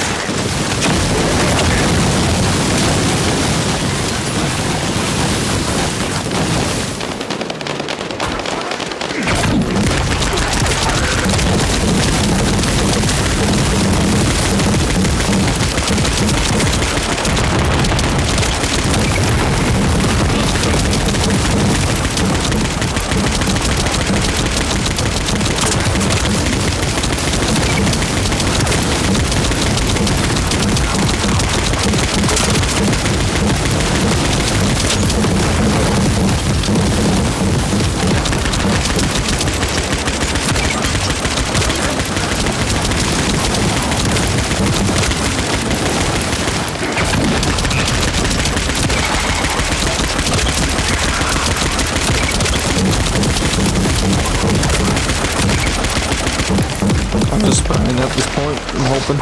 I'm just spraying at this point. I'm hoping.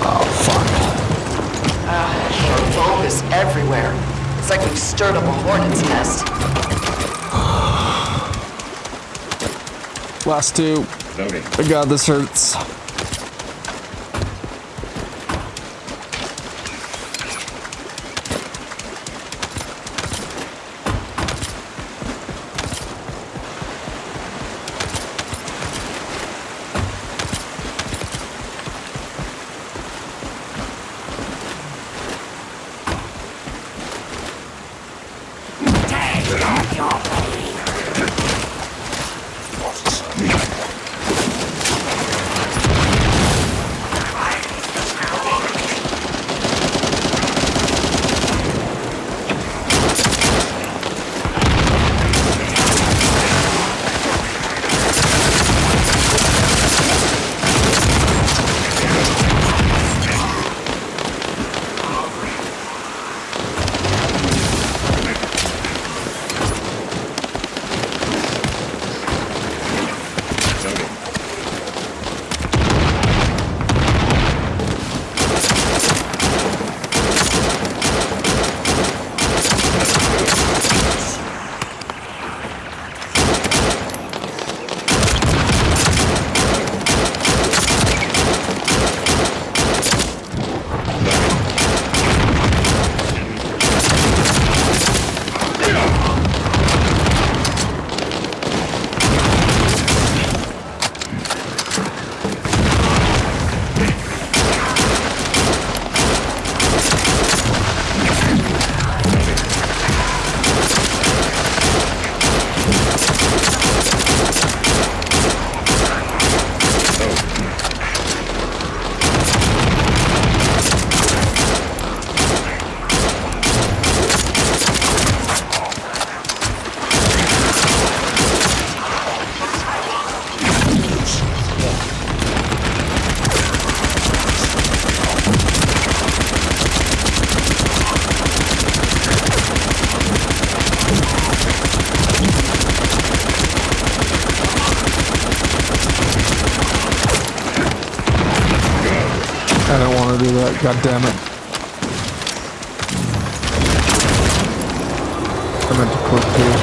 Oh, fuck. There are Vulgus everywhere. It's like we've stirred up a hornet's nest. Last two. Loading. Oh god, this hurts. I don't want to do that, god damn it. I meant to click here.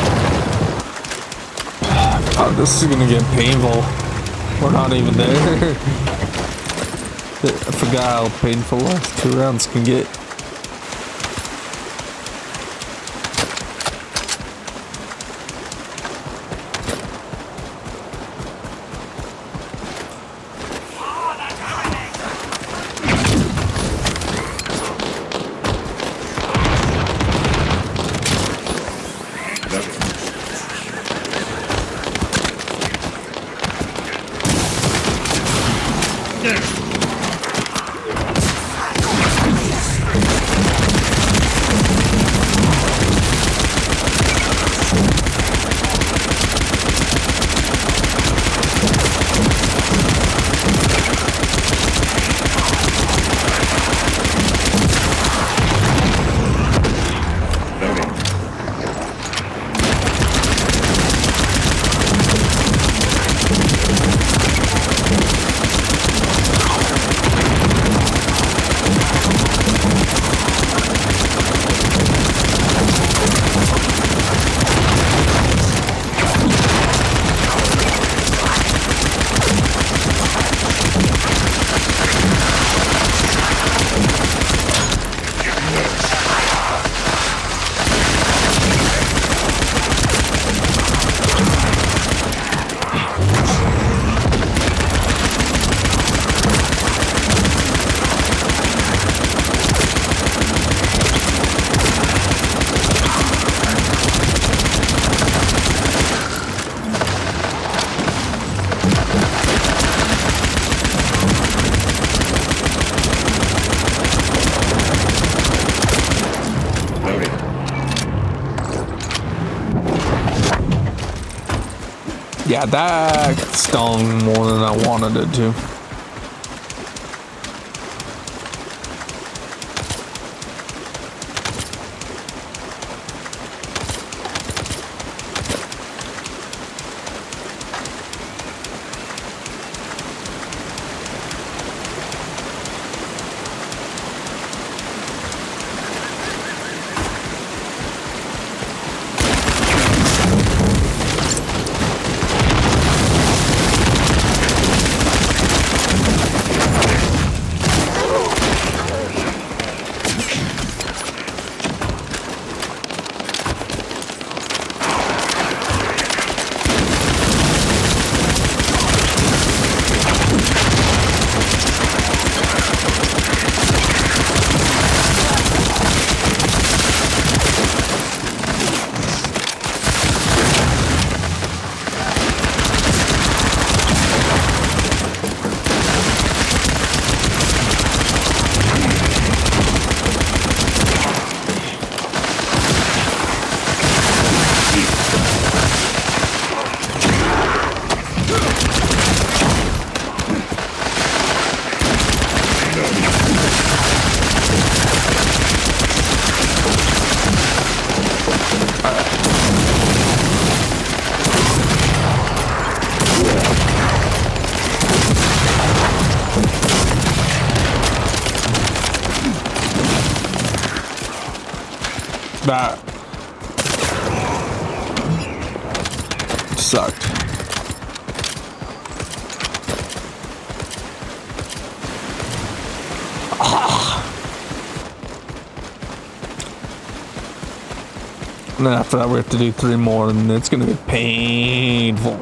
Oh, this is gonna get painful. We're not even there. I forgot how painful last 2 rounds can get. Yeah, that stung more than I wanted it to. That sucked. And then after that we have to do 3 more and it's gonna be painful.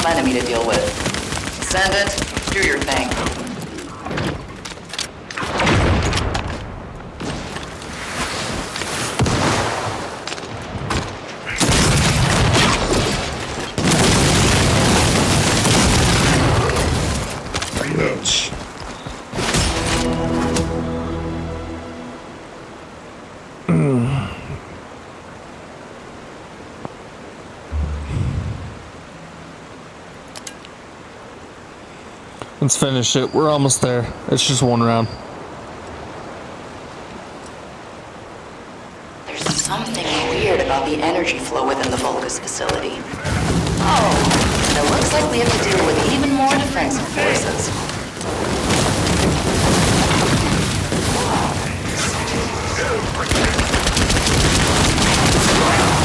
Enemy to deal with. Send it. Do your thing. Bitch. Let's finish it. We're almost there. It's just 1 round. There's something weird about the energy flow within the Vulgus facility. Oh, and it looks like we have to deal with even more defensive forces.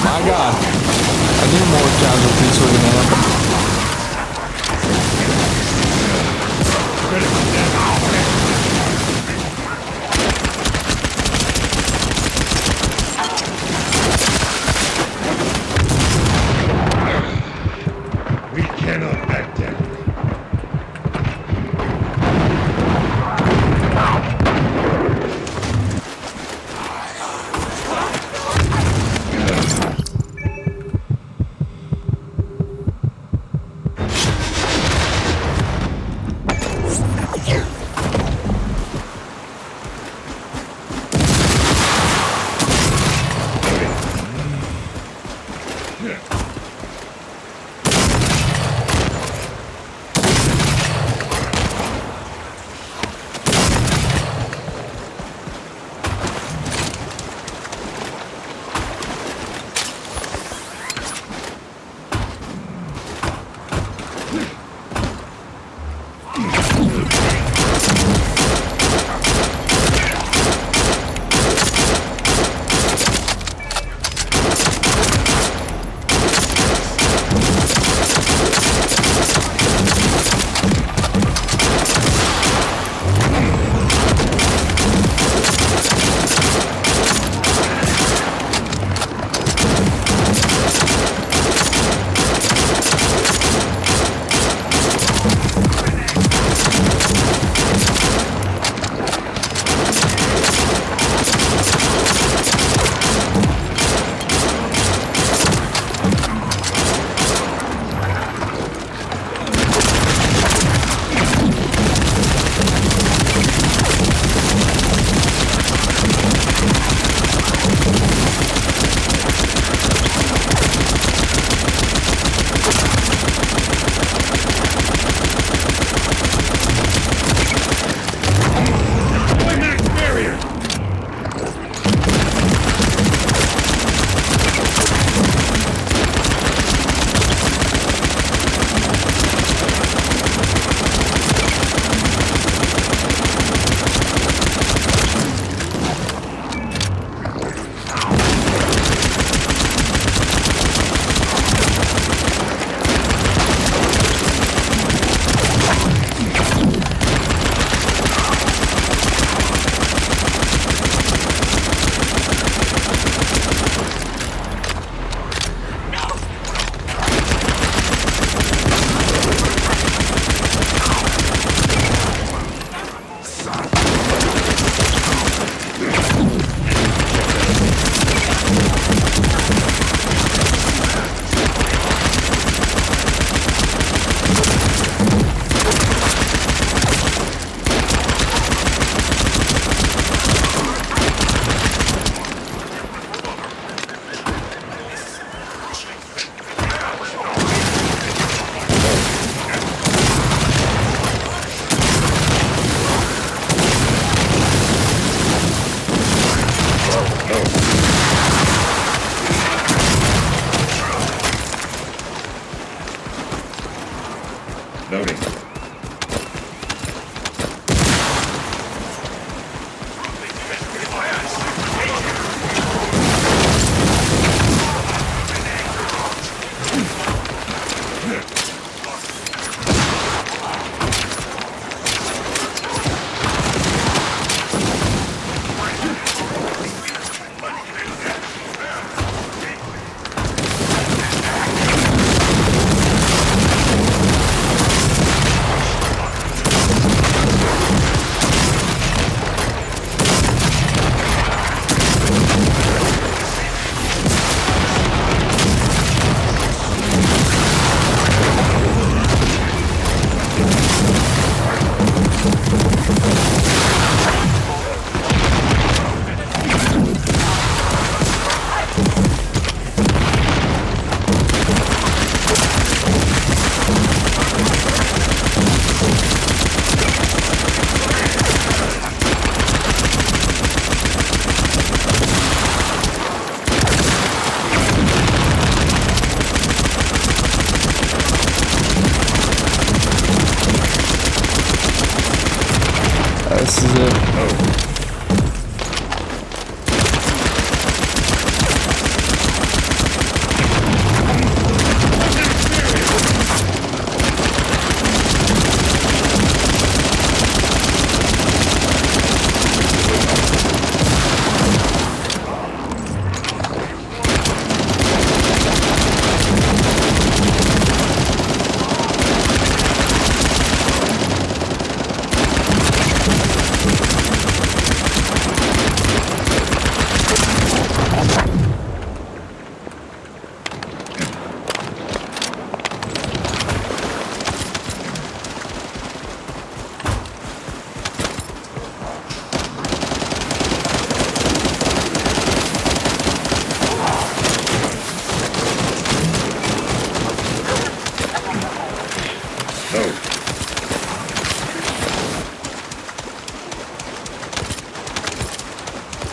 My God. I need more casualties for the man.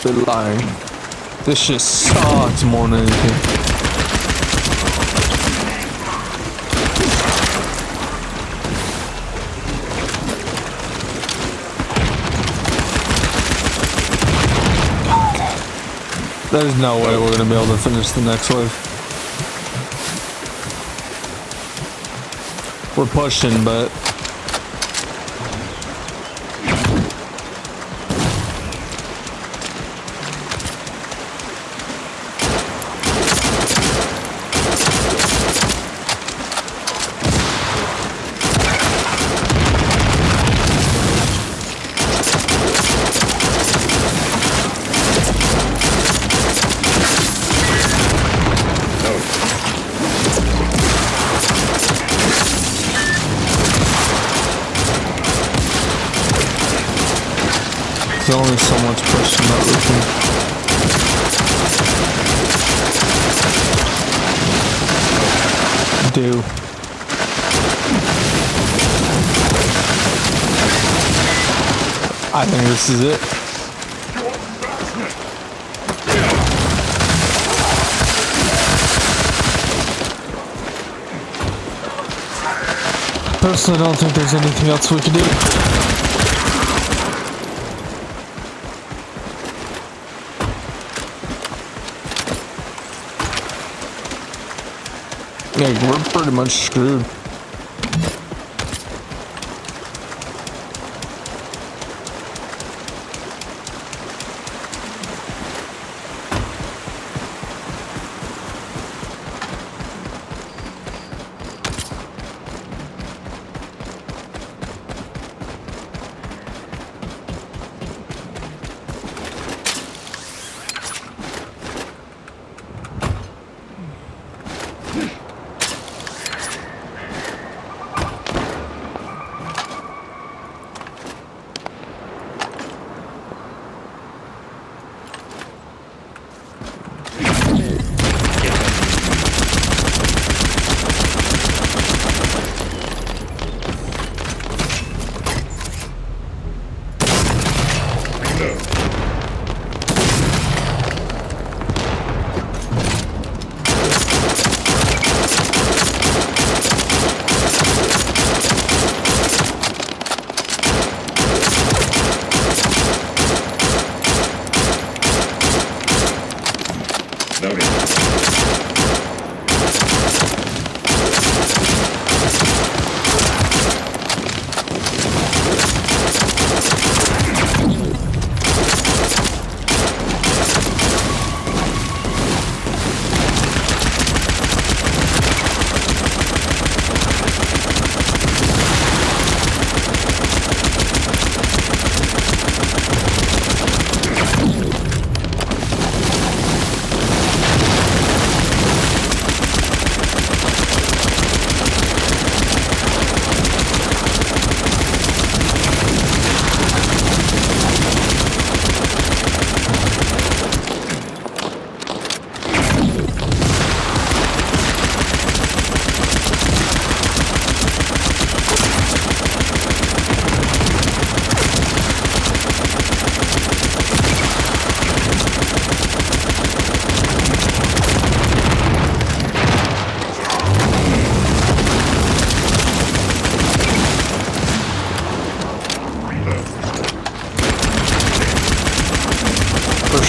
They're lying. This just sucks more than anything. There's no way we're gonna be able to finish the next wave. We're pushing, but there's only so much pushing that we can do. I think this is it. Personally, I don't think there's anything else we can do. Yeah, we're pretty much screwed.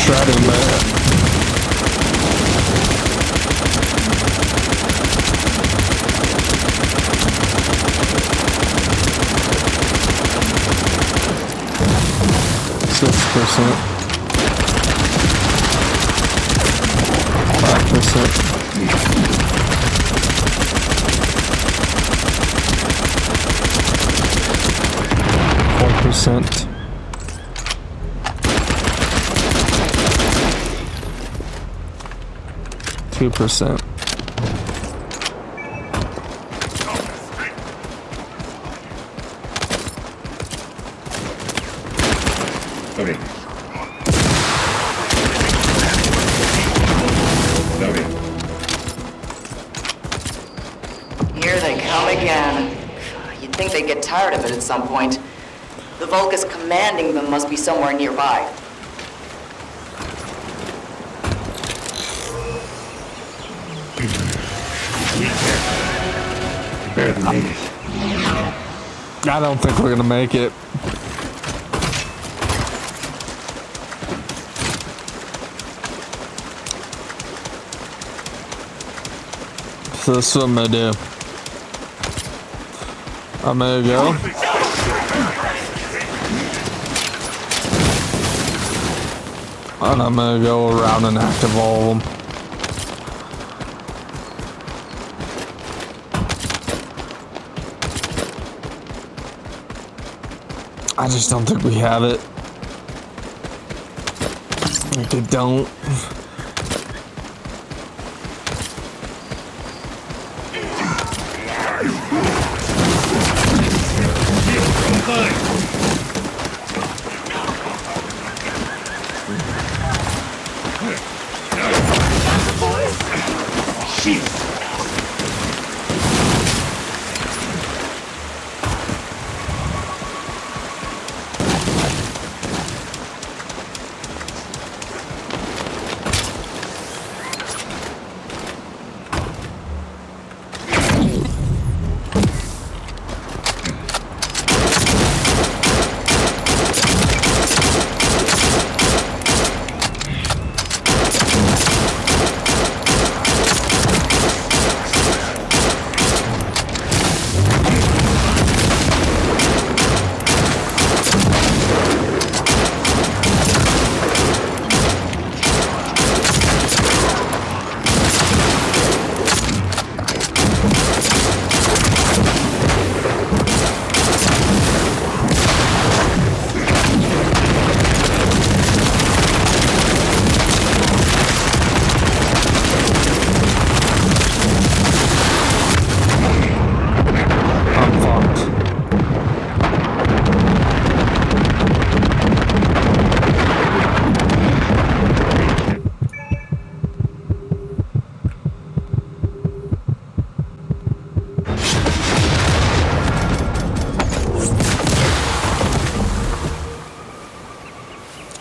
Shredding, man. 6%, 5%, 4%. 2%. Okay. Here they come again. You'd think they'd get tired of it at some point. The Vulgus commanding them must be somewhere nearby. I don't think we're gonna make it. So this is what I'm gonna do. I'm gonna go. And I'm gonna go around and active all of them. I just don't think we have it. Like they don't.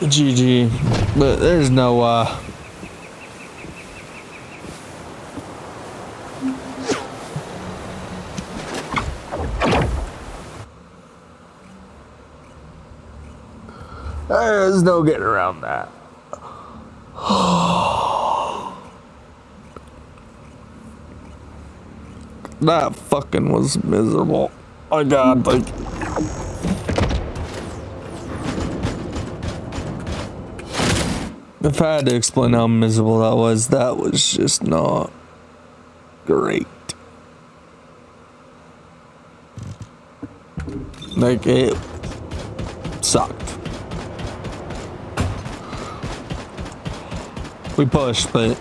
GG, but there's no there's no getting around that. That fucking was miserable. My God, like. If I had to explain how miserable that was just not great. Like, it sucked. We pushed, but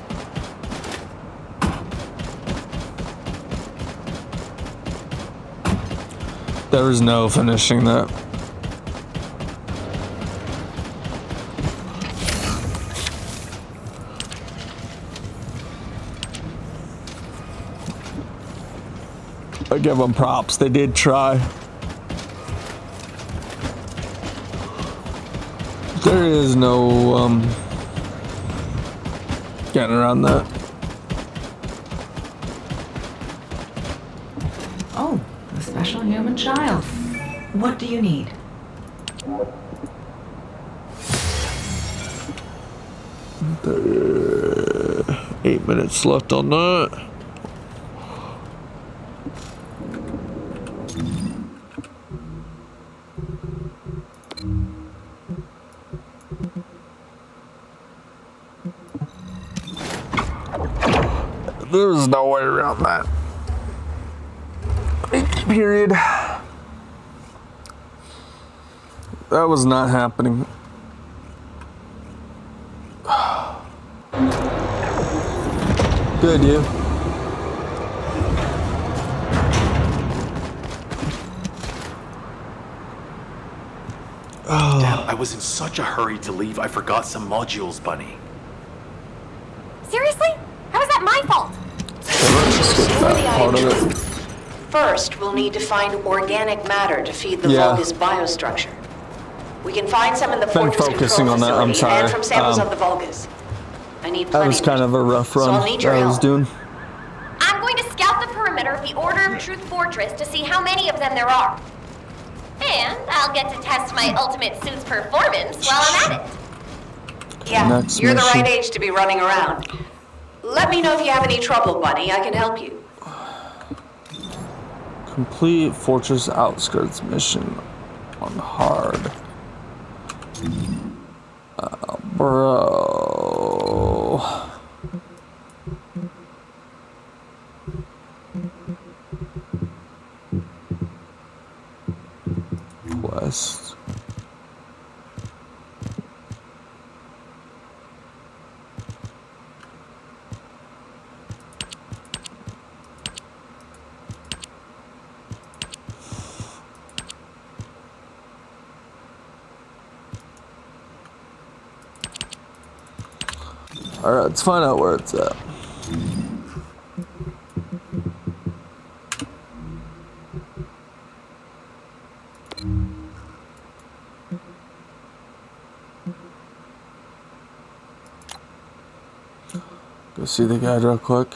there was no finishing that. I give them props, they did try. There is no getting around that. Oh, the special human child. What do you need? 8 minutes left on that. There's no way around that. Period. That was not happening. Good, you. Damn, I was in such a hurry to leave, I forgot some modules, Bunny. Seriously? How is that my fault? Part of it. First, we'll need to find organic matter to feed the Yeah. Vulgus biostructure. We can find some in the Been Fortress focusing control on that, I'm facility sorry. and from samples of the Vulgus. I need That plenty. was kind of a rough So run I'll need your that I was help. doing. I'm going to scout the perimeter of the Order of Truth Fortress to see how many of them there are. And I'll get to test my ultimate suit's performance while I'm at it. Yeah, Next you're the mission. right age to be running around. Let me know if you have any trouble, Bunny. I can help you. Complete Fortress Outskirts mission on hard. Bro. Quest. Alright, let's find out where it's at. Go see the guy real quick.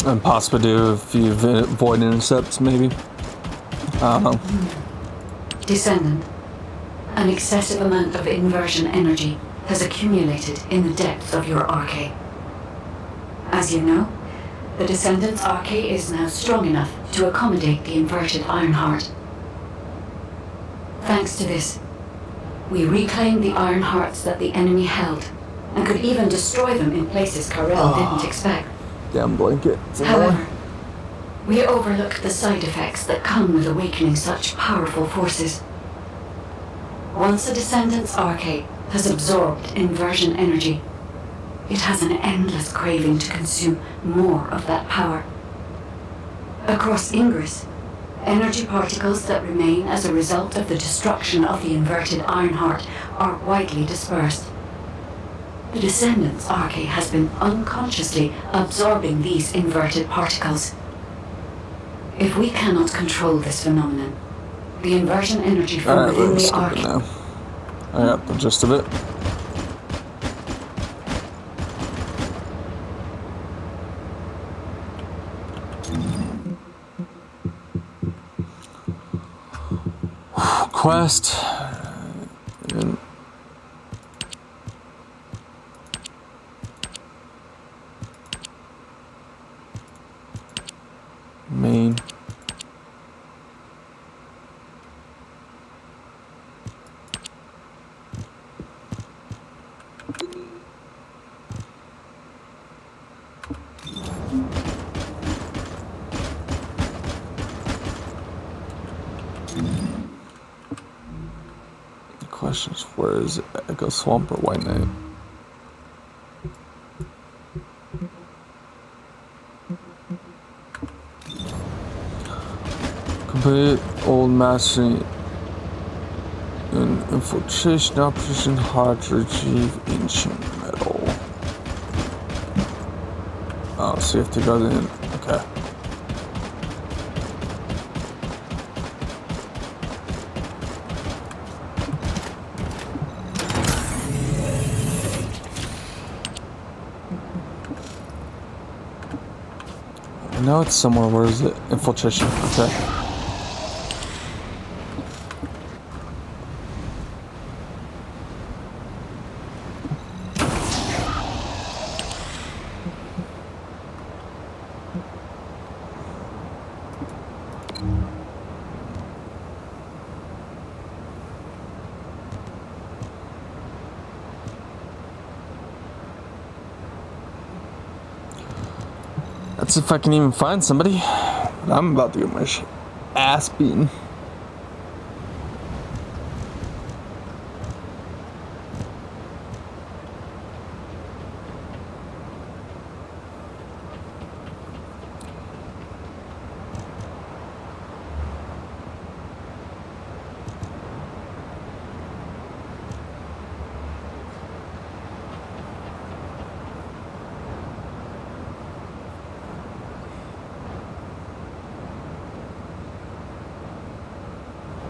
And possibly do a few void intercepts, maybe. I don't know. Descendant, an excessive amount of inversion energy has accumulated in the depths of your arcade. As you know, the Descendant's arcade is now strong enough to accommodate the inverted Ironheart. Thanks to this, we reclaimed the Ironhearts that the enemy held, and could even destroy them in places Karel didn't expect. Damn blanket. However, we overlooked the side effects that come with awakening such powerful forces. Once a Descendant's arcade has absorbed inversion energy, it has an endless craving to consume more of that power. Across Ingress, energy particles that remain as a result of the destruction of the inverted Ironheart are widely dispersed. The Descendant's arcade has been unconsciously absorbing these inverted particles. If we cannot control this phenomenon, the inversion energy from Alright, within we're the skipping arcade... now. I got the gist of it. Quest. And main. The question is, where is it? Echo Swamp or White Knight? Complete old mastering and infiltration operation hard to retrieve ancient metal. Oh, so you have to go in. Okay. I know it's somewhere. Where is it? Infiltration. Okay. That's if I can even find somebody. But I'm about to get my ass beaten.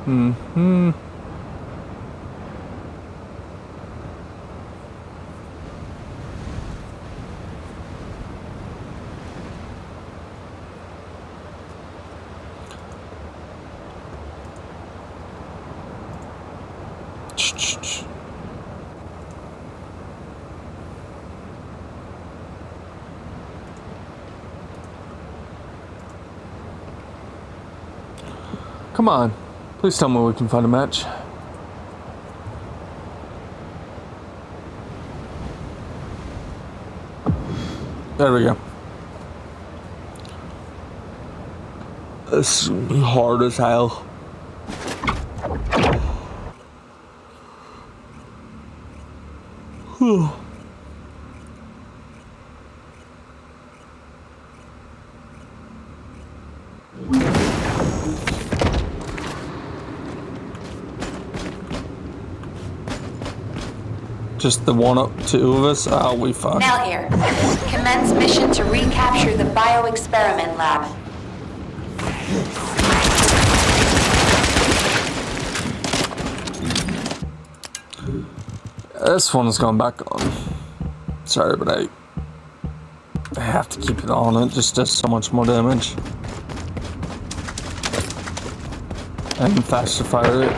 Mm-hmm. Come on. Please tell me we can find a match. There we go. This is hard as hell. Whew. Just the two of us? Oh, we fine. Nell here. Commence mission to recapture the bioexperiment lab. This one's gone back on. Sorry, but I have to keep it on. It just does so much more damage. And faster fire it.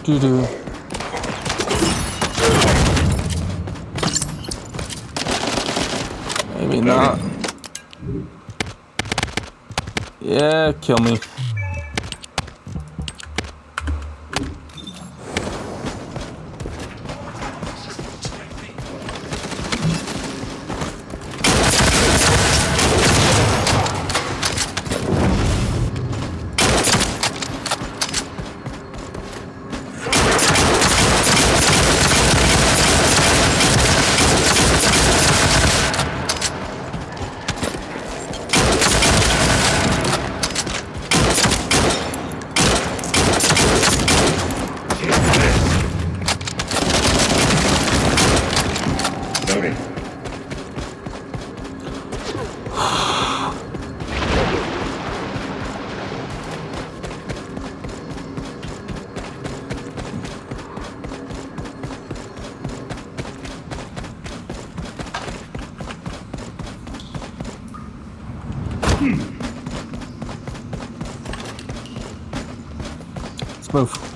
Doo-doo. Maybe not. Yeah, kill me. Let's move.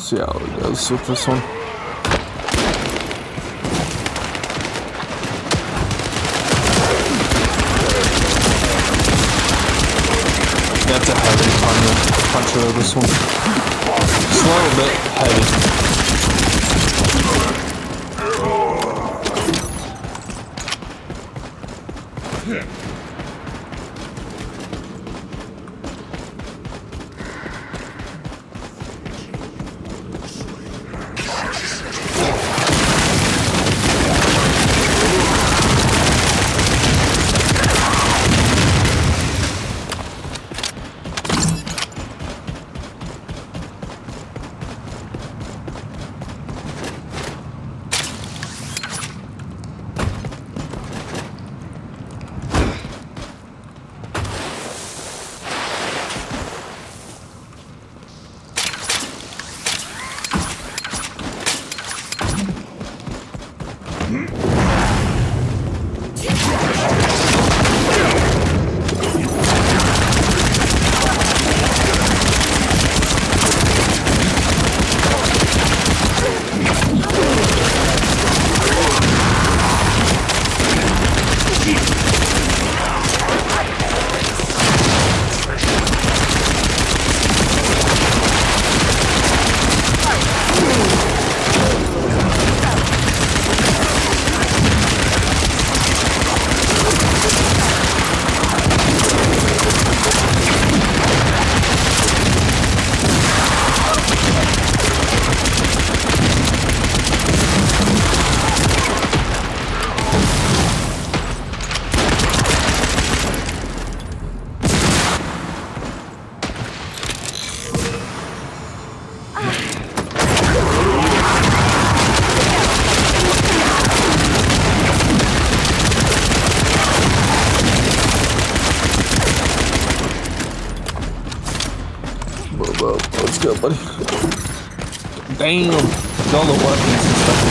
see how it goes with this one. That's a heavy puncher of this one. Just a little bit heavy. Let's go, buddy. Damn. All the weapons and stuff.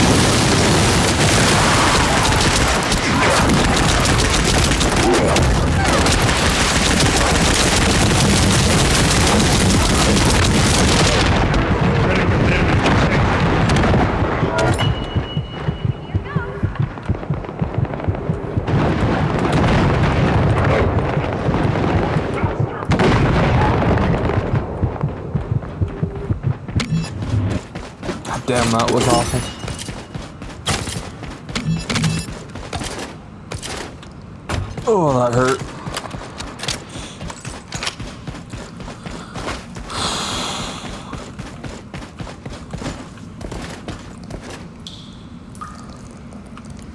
Damn, that was awful. Oh, that hurt.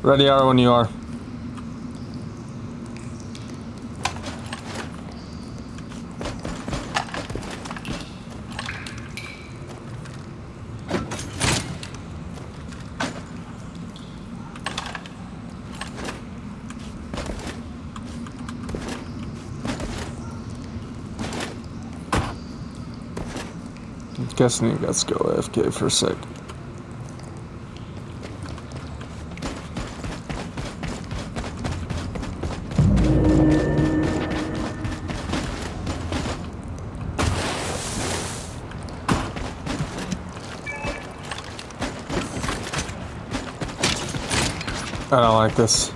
Ready are when you are. Guessing you guys go AFK for a sec. I don't like this.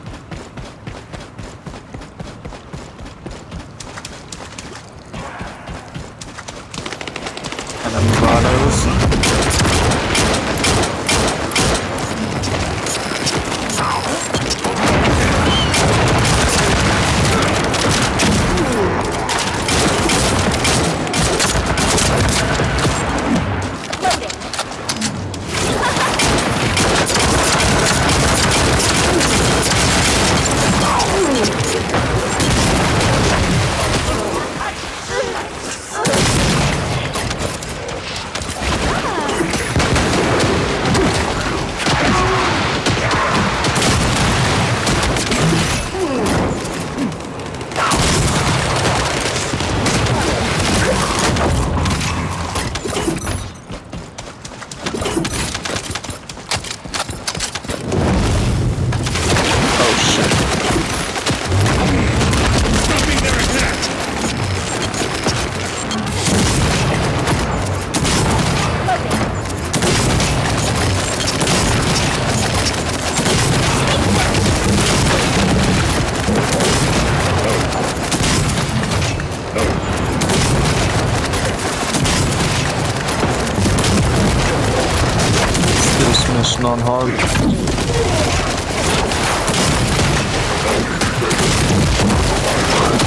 pushing on hard.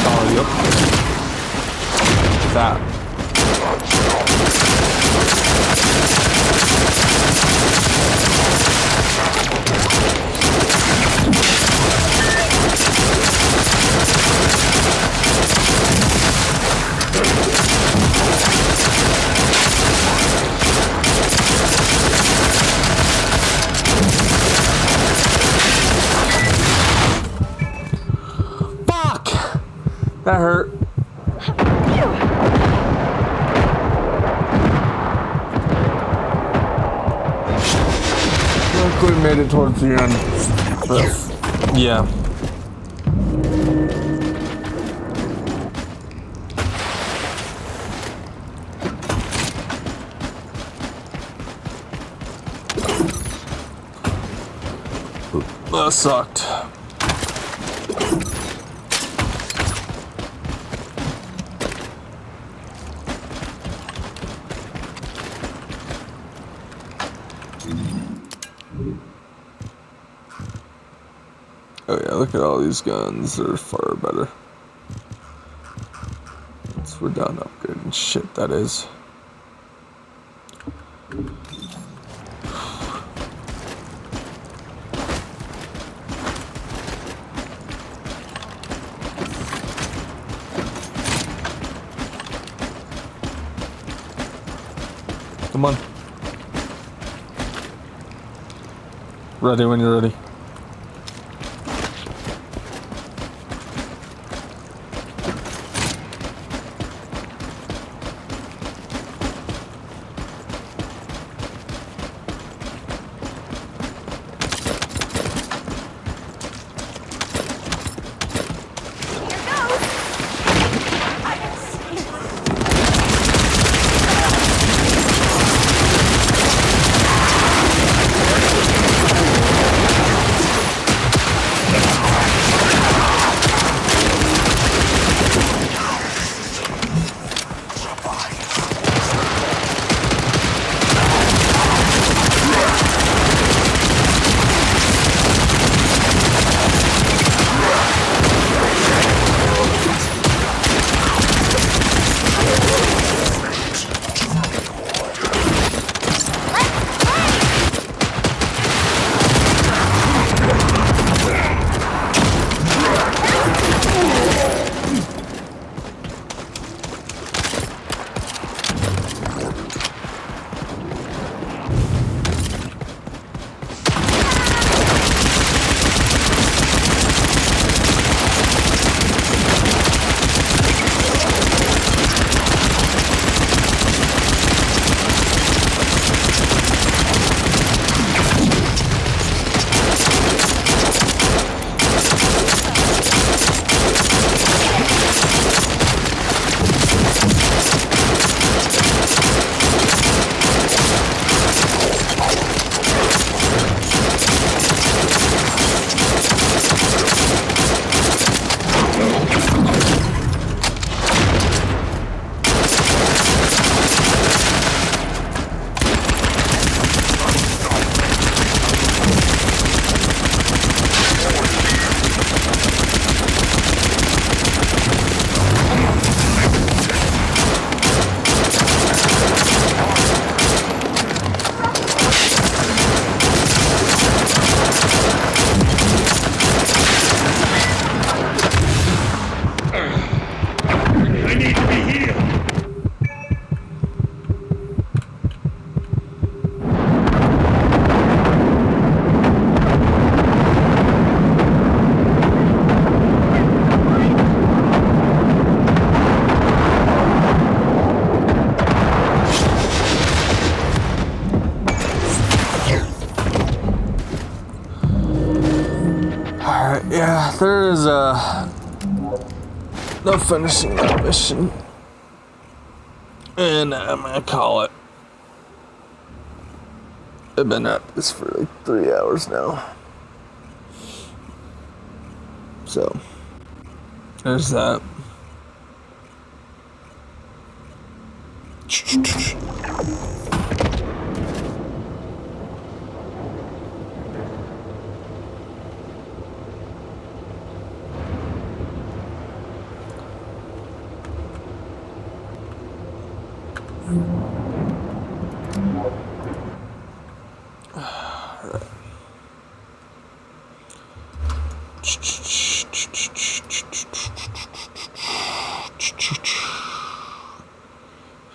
Oh, yep. That. Fuck! That hurt. Look, we made it towards the end. But, yeah. That sucked. Oh yeah, look at all these guns. They're far better. Once we're done upgrading shit, that is. Come on. Ready when you're ready. Yeah, there is no finishing that mission. And I'm gonna call it. I've been at this for like 3 hours now. So, there's that.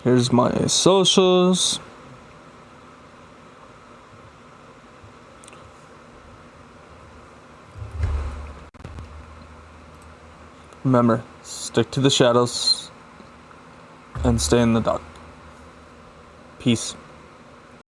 Here's my socials. Remember, stick to the shadows and stay in the dark. Peace.